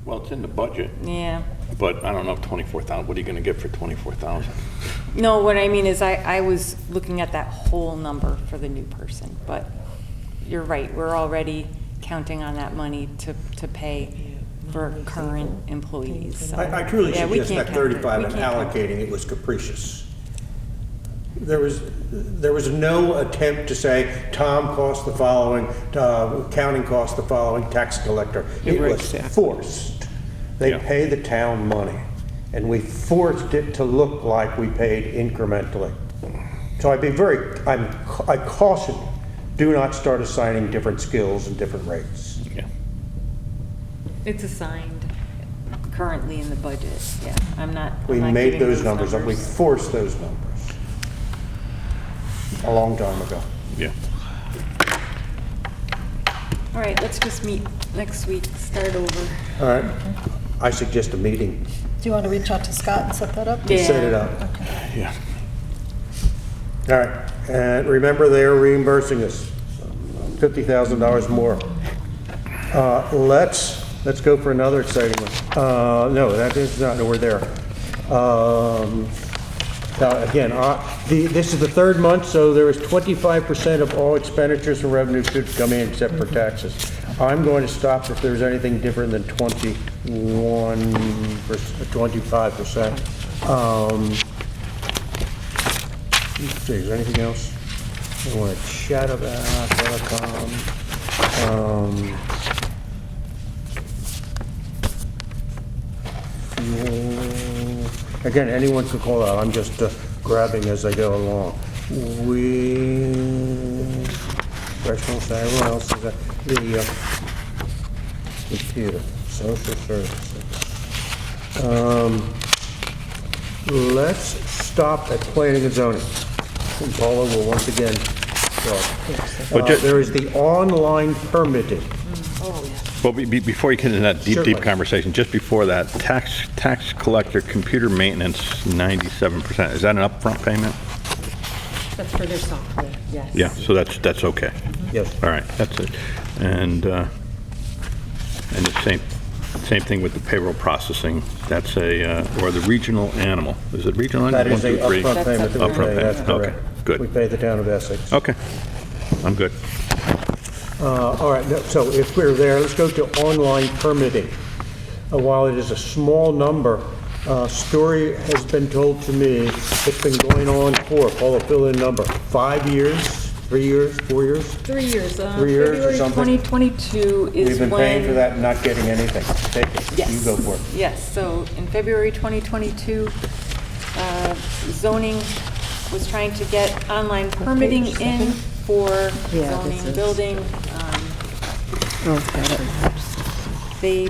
Well, it's in the budget, Yeah. but I don't know if 24,000, what are you gonna get for 24,000? No, what I mean is I was looking at that whole number for the new person, but you're right, we're already counting on that money to pay for current employees. So, I truly yeah, we suggest can't that count it. 35 We and can't count it. allocating it was capricious. There was no attempt to say, Tom cost the following, accounting cost the following, tax collector. It was Exactly. forced. They Yeah. pay the town money, and we forced it to look like we paid incrementally. So I caution, do not start assigning different skills and different rates. Yeah. It's assigned currently in the budget, yeah. I'm not We giving made those numbers up, we forced those numbers a long time ago. Yeah. All right, let's just meet next week, start over. All right, I suggest a meeting, Do you want to reach out to Scott and set that up? Yeah. set it up. Yeah. All right, and remember, they're reimbursing us $50,000 more. Let's go for another exciting one. No, that is not, no, we're there. Now, again, this is the third month, so there is 25% of all expenditures and revenue should come in except for taxes. I'm going to stop if there's anything different than 25%. Let's see, is there anything else I want to chat about? Telecom. Fuel. Again, anyone could call out. I'm just grabbing as I go along. Professional side, what else is that? The computer, social services. Let's stop at planning and zoning. And Paula will once again talk. There is the online permitting. Well, before you get into that deep Certainly. conversation, just before that, tax collector, computer maintenance, 97%. Is that an upfront payment? That's for their software, yes. Yeah, so that's okay. Yes. All right, that's it. And the same thing with the payroll processing. That's or the regional animal. Is it regional animal? That is a 1, 2, 3? upfront payment that we Upfront pay, that's payment, okay, correct. good. We pay the town of Essex. Okay, I'm good. All right, so if we're there, let's go to online permitting. While it is a small number, story has been told to me, it's been going on for, Paula, fill in number, 5 years, 3 years, 4 years? 3 years. 3 years or February something? 2022 is when... We've been paying for that and not getting anything. Take it. Yes. You go for it. Yes, so in February 2022, zoning was trying to get online permitting in for Yeah, zoning, this is- building. They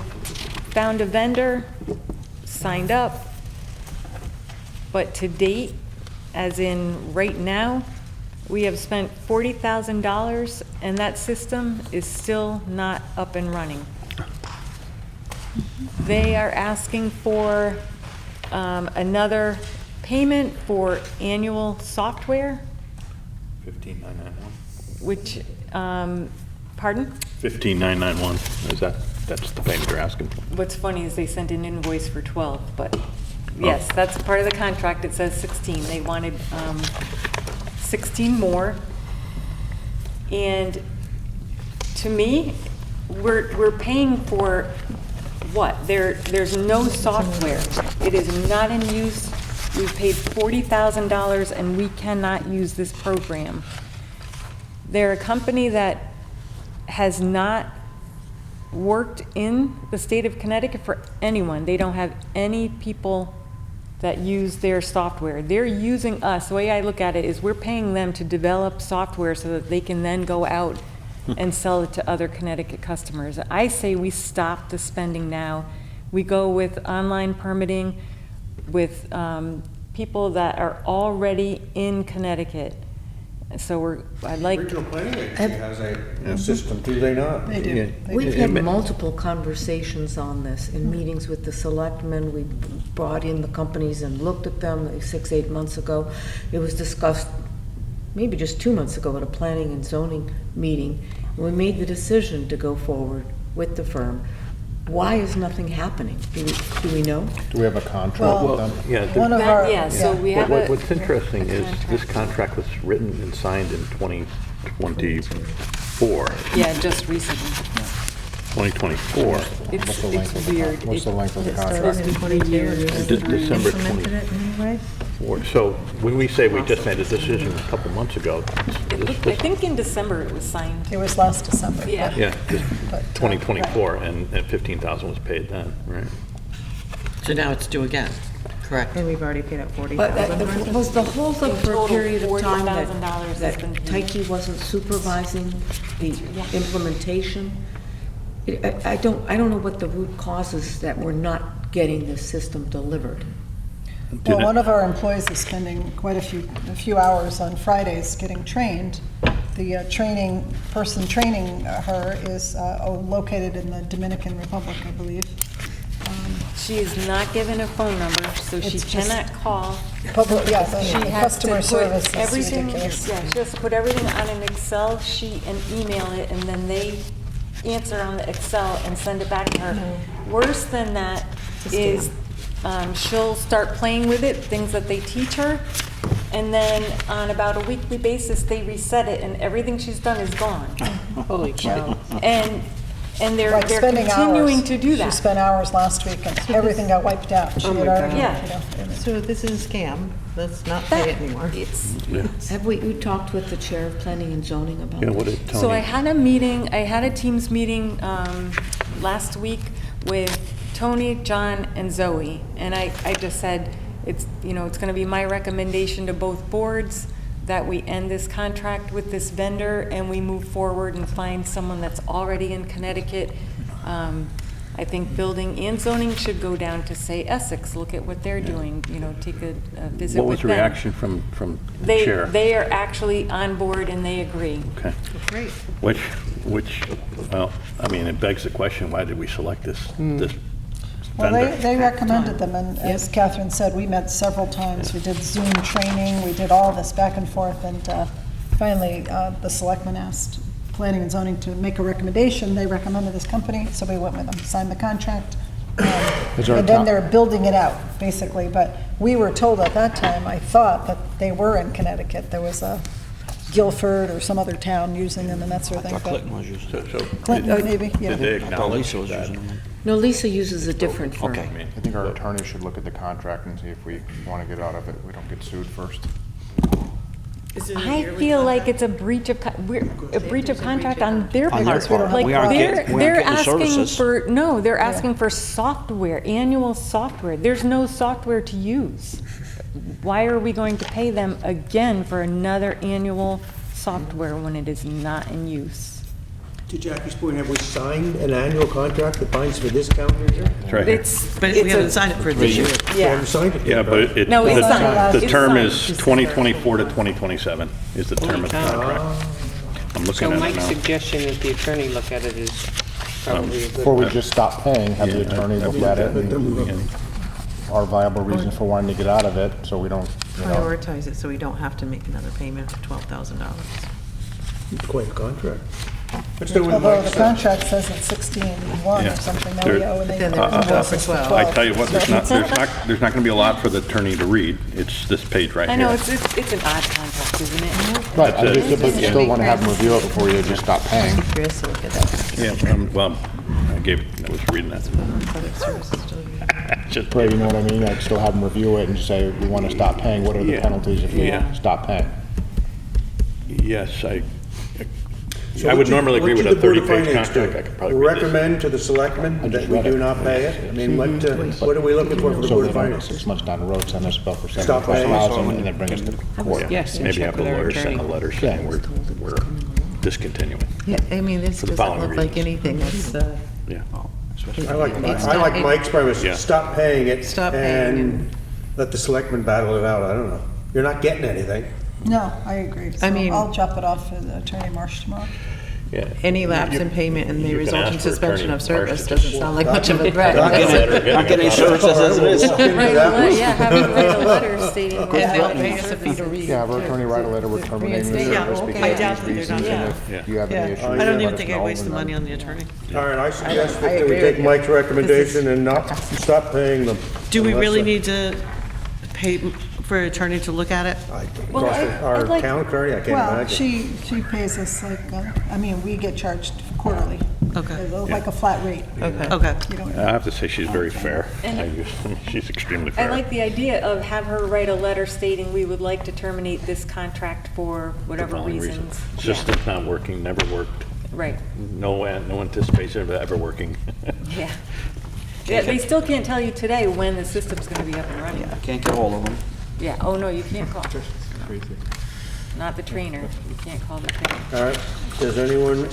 found a vendor, signed up, but to date, as in right now, we have spent $40,000 and that system is still not up and running. They are asking for another payment for annual software, 15991. which, pardon? 15991, that's the payment you're asking for? What's funny is they sent an invoice for 12, but yes, that's part of the contract. It says 16. They wanted 16 more. And to me, we're paying for what? There's no software. It is not in use. We've paid $40,000 and we cannot use this program. They're a company that has not worked in the state of Connecticut for anyone. They don't have any people that use their software. They're using us. The way I look at it is we're paying them to develop software so that they can then go out and sell it to other Connecticut customers. I say we stop the spending now. We go with online permitting with people that are already in Connecticut. So I'd like. Regional Planning Agency has a system, do they not? They do. We've had multiple conversations on this in meetings with the selectmen. We brought in the companies and looked at them 6-8 months ago. It was discussed maybe just 2 months ago at a planning and zoning meeting. We made the decision to go forward with the firm. Why is nothing happening? Do we know? Do we have a contract with them? Yeah, One of our. Yeah, so we have a. what's interesting a is this contract was written and signed in 2024. Yeah, just recently. 2024, It's length of the weird. What's the length of the It contract? started 20 years. December Implemented it anyway? 24. So when we say we just made a decision a couple months ago, I think in December it was signed. It was last December. Yeah. yeah, But, 2024, and 15,000 was paid then, right? So now it's due again, correct? And we've already paid up But 40,000. was the holdup In for a total, period of time $40,000 that has been paid. Tyke wasn't supervising the implementation? I don't know what the root causes that we're not getting this system delivered. Well, one of our employees is spending quite a few hours on Fridays getting trained. The training training her is located in the Dominican Republic, I believe. She is not given a phone number, so she It's just- cannot call. Yes, She the has to customer put service is everything, ridiculous. yeah, she has to put everything on an Excel sheet and email it, and then they answer on the Excel and send it back to her. Worse than that is she'll start playing with it, things that they teach her, and then on about a weekly basis, they reset it, and everything she's done is gone. Holy cow. And they're Like spending continuing hours. to do that. She spent hours last week and everything got wiped out. She had already, Yeah. So this is a scam, let's not pay it anymore. It's, Have we talked with the chair of planning and zoning about Yeah, this? what did Tony? So I had a Teams meeting last week with Tony, John, and Zoe, and I just said, it's going to be my recommendation to both boards that we end this contract with this vendor and we move forward and find someone that's already in Connecticut. I think building and zoning should go down to, say, Essex, look at what they're doing, take a visit What with was the them. reaction from the chair? They are actually on board and they agree. Okay. Great. Which, well, I mean, it begs the question, why did we select this Well, vendor? they recommended them, and as Catherine said, we met several times. We did Zoom training, we did all this back and forth, and finally, the selectmen asked planning and zoning to make a recommendation. They recommended this company, so we went with them, signed the contract. Is there a And then top- they're building it out, basically, but we were told at that time, I thought, that they were in Connecticut. There was a Guilford or some other town using them and that sort of I thing. thought but- Clinton was using it. So Clinton, maybe, yeah. did they I thought acknowledge Lisa was that? using them. No, Lisa uses a different firm. Okay. I think our attorney should look at the contract and see if we want to get out of it, we don't get sued first. Is it a I yearly feel like contract? it's a breach of, a breach of contract on their On their part. part. Like, We aren't they're, getting- we aren't they're getting the asking services. for, no, they're asking for software, annual software. There's no software to use. Why are we going to pay them again for another annual software when it is not in use? To Jackie's point, have we signed an annual contract that binds for this calendar year? That's right. It's, But we haven't signed it for this year. We yeah. haven't signed it Yeah, yet, but right? it, No, it's signed. the It's term signed. is 2024 to 2027 is the term of the contract. I'm looking So at it Mike's now. suggestion that the attorney look at it is probably a good Before we just stop paying, have the Yeah, attorney I've look at it looked and our viable reason for wanting to get out of it, so we don't, you know. Prioritize it so we don't have to make another payment of $12,000. It's quite a contract. Let's do it with Although Mike's. the contract says it's 16.1 Yeah. or something, now There- we owe, and they Then there's invoice one for us for 12. 12. I tell you what, there's not going to be a lot for the attorney to read. It's this page right I here. know, it's an odd contract, isn't it? Right, I just, but you still want to have them review it before you just stop paying. Chris, look at that. Yeah, well, I was reading that. Public services delivery. Just- Right, you know what I mean? I'd still have them review it and just say, we want to stop paying, what are the Yeah. penalties if we Yeah. stop paying? Yes, So I would you- normally agree what with a should the Board of 30-page Finance do? contract. I could probably read this. Recommend to the selectmen that just we read do it. not pay it? I mean, what are we looking for the So Board they of don't, Finance? 6 months down the road, send us a bill for Stop paying. $7,000 and then bring us to court. Yes, and Maybe check have the with our lawyer send a attorney. letter saying we're discontinuing. Yeah, I mean, this For the doesn't following look like reasons. anything that's, Yeah. I like, It's I not- like Mike's premise, Yeah. stop paying it. Stop paying And let the selectmen battle it out, I don't know. You're not getting anything. No, I agree. So mean- I'll drop it off for the Attorney Marsh tomorrow. Yeah. any lapse in payment and the You can resulting ask for suspension attorney of service Marsh to doesn't just- sound like much of a threat. Not getting any services as it is. We'll look into that. Yeah, have them write a letter stating. And they'll pay us a fee to read. Yeah, have our attorney write a letter, we're terminating the Reinstate. service Yeah, because okay. of I doubt these that they're not reasons, and Yeah. if you have any Yeah, issues, I don't let even us think I know, wasted and then- money on the attorney. All right, I suggest I that we agree take with you. Mike's recommendation and not stop paying them. Do we unless, really need to pay for an attorney to look at it? Well, Our I'd like- town attorney, I can't Well, imagine. she pays us like, I mean, we get charged quarterly. Okay. Like a flat rate. Okay. You don't, I have to say she's very fair. And- She's extremely I fair. like the idea of have her write a letter stating we would like to terminate this contract for The whatever following reasons. reason. System's not working, never worked. Yeah, right, No anticipation of it ever working. yeah. Yeah, they still can't tell you today when the system's gonna be up and running. Can't get hold of them. Yeah, oh no, you can't call. Not the trainer, you can't call the trainer. All right, does anyone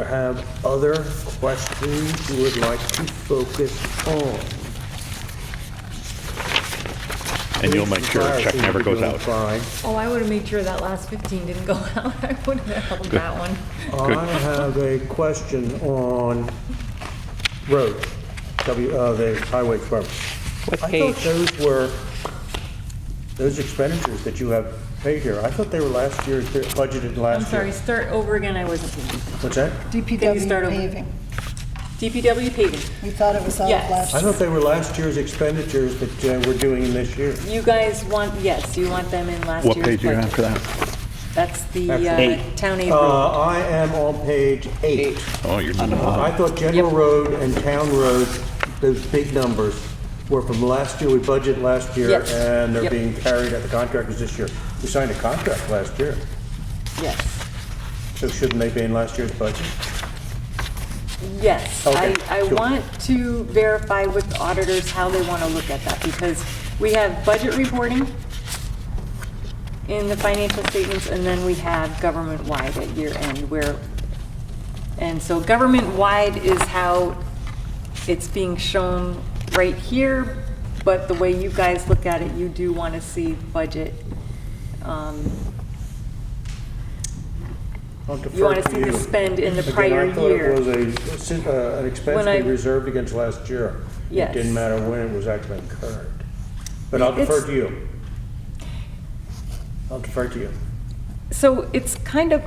have other questions you would like to focus on? And you'll make sure a check never goes out. Fine. Oh, I would've made sure that last 15 didn't go out. I would've held that one. I have a question on road, the highway department. What I page? thought those were, those expenditures that you have paid here, I thought they were last year's, budgeted last I'm year. sorry, start over again, I wasn't paying. What's that? Can you start DPW over? paving. DPW paving. We thought it was out of Yes. last I year. thought they were last year's expenditures that we're doing in this year. You guys want, yes, you want them in last year's What page are you on budget. for that? That's the Eight. town aid road. I am on page 8. Oh, you're. I thought general road and town road, those big numbers, were from last year, we budgeted last year, Yes. and they're Yep. being carried at the contractors this year. We signed a contract last year, Yes, so shouldn't they be in last year's budget? yes. Okay, I cool. want to verify with the auditors how they want to look at that, because we have budget reporting in the financial statements, and then we have government-wide at year end, and so government-wide is how it's being shown right here, but the way you guys look at it, you do want to see budget. I'll defer You want to to see you. the spend in the Again, prior I thought it year. was an expense When I- we reserved against last year. Yes. It didn't matter when it was actually incurred. But I'll defer It's- to you. I'll defer to you. So it's kind of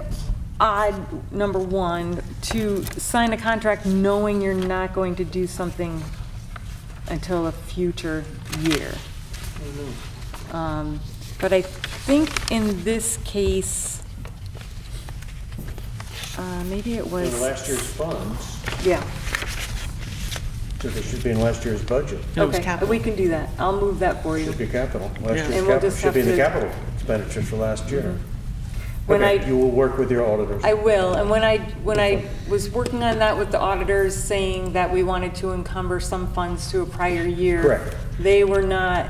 odd, number one, to sign a contract knowing you're not going to do something until a future year. But I think in this case, maybe it was. In last year's funds, Yeah, so they should be in last year's budget. It was okay, capital. we can do that. I'll move that for you. Should be capital. Last Yeah. year's And we'll capital, just should be in the have to- capital expenditures for last year. when Okay, you I, will work with your auditors. I will, and when I was working on that with the auditors, saying that we wanted to encumber some funds to a prior year. Correct. They were not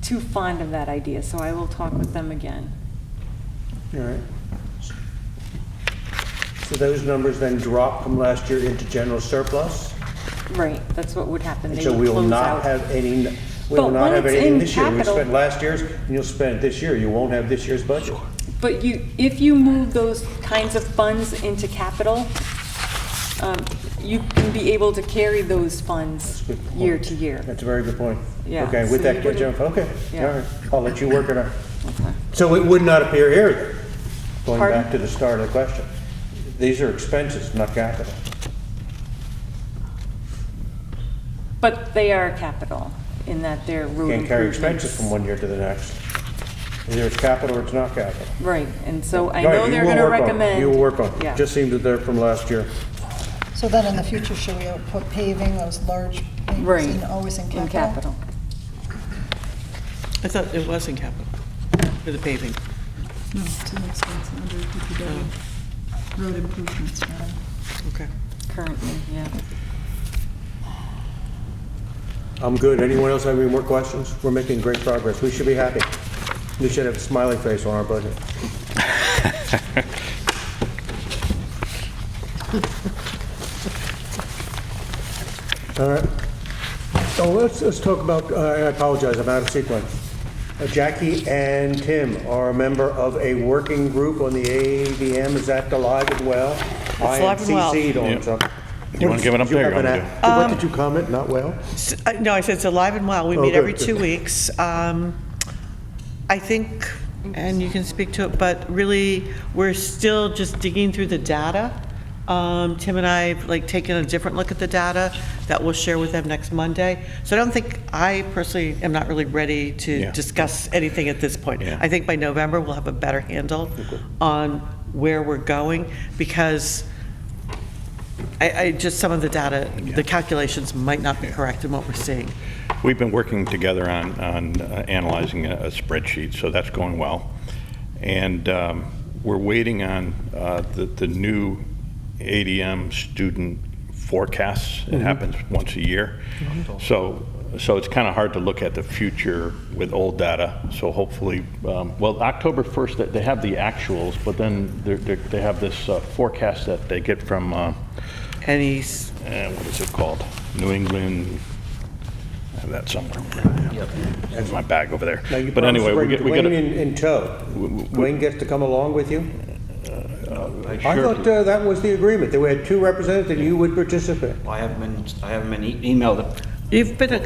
too fond of that idea, so I will talk with them again. All right. So those numbers then drop from last year into general surplus? Right, that's what would happen. And They so would we will close not out. have any, we But will not when have it's anything in this year. We capital- spent last year's, and you'll spend it this year. You won't have this year's budget. But if you move those kinds of funds into capital, you can be able to carry those funds Good point. year to year. That's a very good point. Yeah, Okay, so with that, you good wouldn't- jump, okay, Yeah. all right. I'll let you work it out. Okay. So it would not appear here, then, going Pardon? back to the start of the question. These are expenses, not capital. But they are capital in that they're road Can't carry improvements. expenses from one year to the next. Either it's capital or it's not capital. Right, and so I All right, know you they're will gonna work on it. recommend. You will work on it. Yeah. Just seemed that they're from last year. So then in the future, should we put paving, those large things, Right. always in capital? In capital. I thought it was in capital for the paving. No, it's an expense under DPW. Road improvements, madam. Okay. Currently, yeah. I'm good. Anyone else have any more questions? We're making great progress. We should be happy. We should have a smiley face on our budget. All right. So let's talk about, I apologize, I'm out of sequence. Jackie and Tim are a member of a working group on the ADM. Is that alive and well? I am alive and well. CC'd on Yep. something. Do you wanna give it up Did you there or have you an wanna a- What did you comment? Not well? No, I said it's alive and well. We Oh, meet good, every good. 2 weeks. I think, and you can speak to it, but really, we're still just digging through the data. Tim and I have taken a different look at the data that we'll share with them next Monday. So I don't think, I personally am not really ready to Yeah. discuss anything at this point. Yeah. I think by November, we'll have a better handle on where we're going, because I just, some of the data, the calculations might not be correct in what we're seeing. We've been working together on analyzing a spreadsheet, so that's going well. And we're waiting on the new ADM student forecasts. It happens once a year. So it's kind of hard to look at the future with old data. So hopefully, well, October 1st, they have the actuals, but then they have this forecast that they get from, And he's, what is it called? New England. I have that somewhere. That's my bag over there. Now, you But promised anyway, to we bring get, we get. Dwayne in tow. Dwayne gets to come along with you? I thought that was the agreement, that we had two representatives and you would participate. I haven't been emailed. you've been, I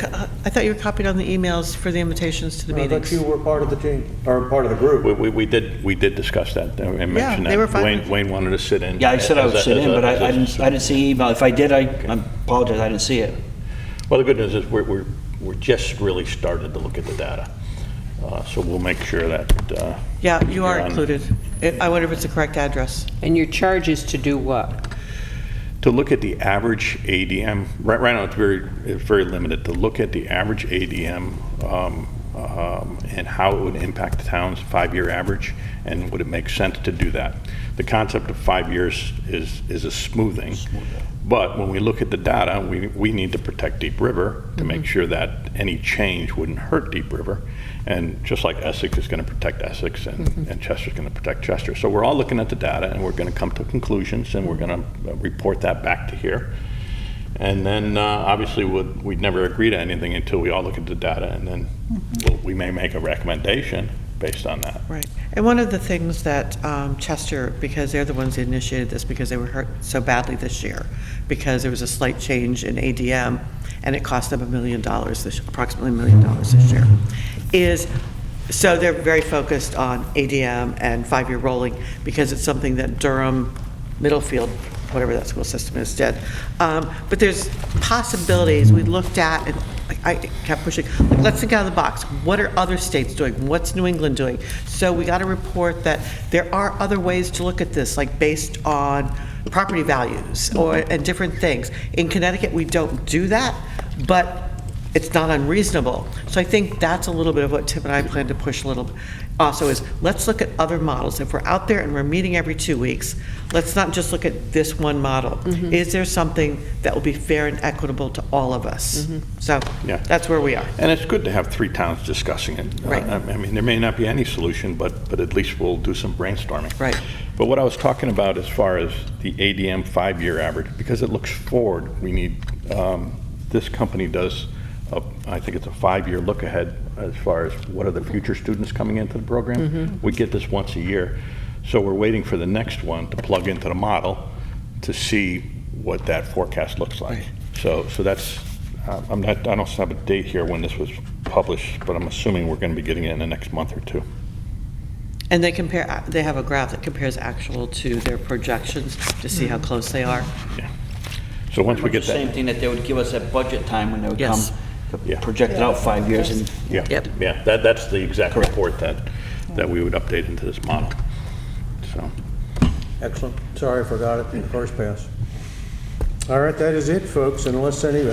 thought you were copied on the emails for the invitations to the I meetings. thought you were part of the team, or part of the group. We did discuss that and mention that. they were fine with Wayne wanted to sit in. Yeah, I said I would as a- sit as in, a- but as a- I didn't see email. If I did, I apologize, I didn't see it. Well, the good news is we're just really started to look at the data. So we'll make sure that, Yeah, you are You're on. included. I wonder if it's the correct address. And your charge is to do what? to look at the average ADM, right now it's very limited, to look at the average ADM and how it would impact the town's 5-year average, and would it make sense to do that? The concept of 5 years is a smoothing, but when we look at the data, we need to protect Deep River to make sure that any change wouldn't hurt Deep River. And just like Essex is going to protect Essex, and Chester's going to protect Chester. So we're all looking at the data, and we're going to come to conclusions, and we're going to report that back to here. And then, obviously, we'd never agree to anything until we all look at the data, and then we may make a recommendation based on that. Right. And one of the things that Chester, because they're the ones that initiated this, because they were hurt so badly this year, because there was a slight change in ADM, and it cost them $1 million, approximately $1 million this year, is, so they're very focused on ADM and 5-year rolling, because it's something that Durham, Middlefield, whatever that school system is, did. But there's possibilities we looked at, and I kept pushing, let's think out of the box. What are other states doing? What's New England doing? So we got a report that there are other ways to look at this, like based on property values and different things. In Connecticut, we don't do that, but it's not unreasonable. So I think that's a little bit of what Tim and I plan to push a little also is, let's look at other models. If we're out there and we're meeting every 2 weeks, let's not just look at this one model. Is there something that will be fair and equitable to all of us? So Yeah. that's where we are. And it's good to have 3 towns discussing it. Right. I mean, there may not be any solution, but at least we'll do some brainstorming. Right. But what I was talking about as far as the ADM 5-year average, because it looks forward, we need, this company does, I think it's a 5-year look ahead as far as what are the future students coming into the program. We get this once a year. So we're waiting for the next one to plug into the model to see what that forecast looks like. So that's, I don't have a date here when this was published, but I'm assuming we're going to be getting it in the next month or 2. And they compare, they have a graph that compares actual to their projections to see how close they are. Yeah. So once we get Same that, thing that they would give us at budget time when they would come, Yes. Yeah. project it out 5 years and yeah, Yep. yeah, that's the exact report that we would update into this model. So, Excellent. Sorry, I forgot it in the first pass. All right, that is it, folks, unless any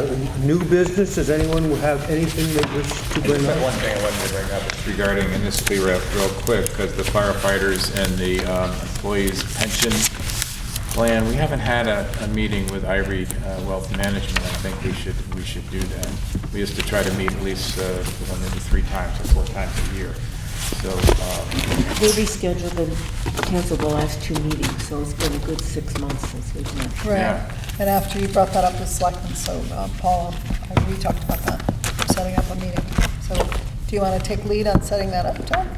new business, does anyone have anything they wish to bring up? One thing I wanted to bring up is regarding, and this will be real quick, because the firefighters and the employees' pension plan, we haven't had a meeting with Ivory Wealth Management. I think we should do that. We used to try to meet at least maybe 3 times or 4 times a year. So, They rescheduled and canceled the last 2 meetings, so it's been a good 6 months since we've met. Right. Yeah. And after you brought that up with Selectmen, so Paul, we talked about that, setting up a meeting. So do you want to take lead on setting that up, Tom?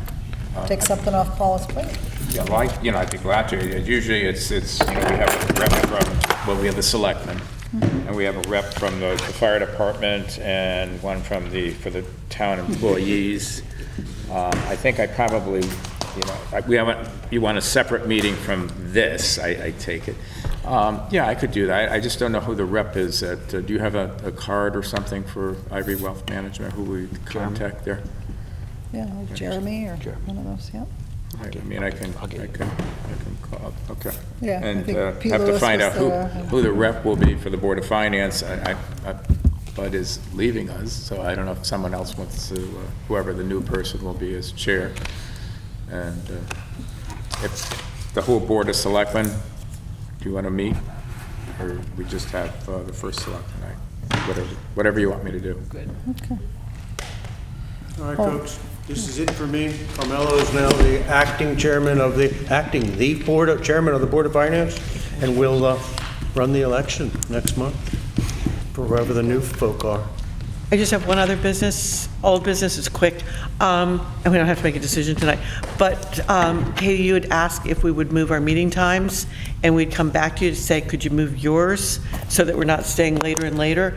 Take something off Paul's plate? yeah, well, I'd be glad to. Usually it's we have a rep from, we have the selectmen, and we have a rep from the fire department and one from for the town employees. I think I probably, you want a separate meeting from this, I take it. Yeah, I could do that. I just don't know who the rep is. Do you have a card or something for Ivory Wealth Management, who we contact there? Yeah, like Jeremy or one of those, yeah. I mean, I can call, okay. Yeah, I And think Pete have to Lewis find was out there. who the rep will be for the Board of Finance. Bud is leaving us, so I don't know if someone else wants to, whoever the new person will be as chair. And if the whole Board of Selectmen, do you want to meet? Or we just have the first selectman night? Whatever you want me to do. Good. All right, folks, this is it for me. Carmelo is now the acting chairman of the chairman of the Board of Finance, and will run the election next month for whoever the new folk are. I just have one other business, old business, it's quick, and we don't have to make a decision tonight. But Katie, you had asked if we would move our meeting times, and we'd come back to you to say, could you move yours so that we're not staying later and later?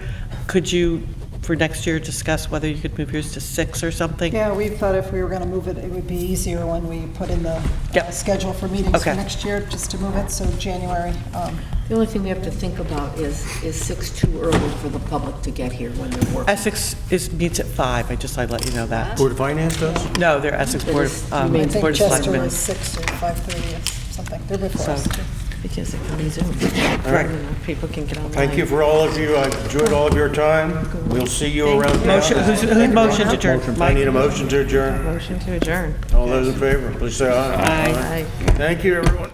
Could you, for next year, discuss whether you could move yours to 6 or something? Yeah, we thought if we were going to move it, it would be easier when we put in the Yep. schedule for meetings for Okay. next year, just to move it, so January. The only thing we have to think about is 6 too early for the public to get here when they're working? Essex meets at 5, I'd let you know that. Board of Finance does? No, they're Essex Board I of think Board of Chester Selectmen. was 6 or 5:30 or something. They're before us, So- too. Because it comes Zoom. Right. People can get online. Thank you for all of you. I enjoyed all of your time. We'll see you around town. Motion, who motioned to adjourn? I need a motion to adjourn. Motion to adjourn. All those in favor, please say aye. Aye. Thank you, everyone.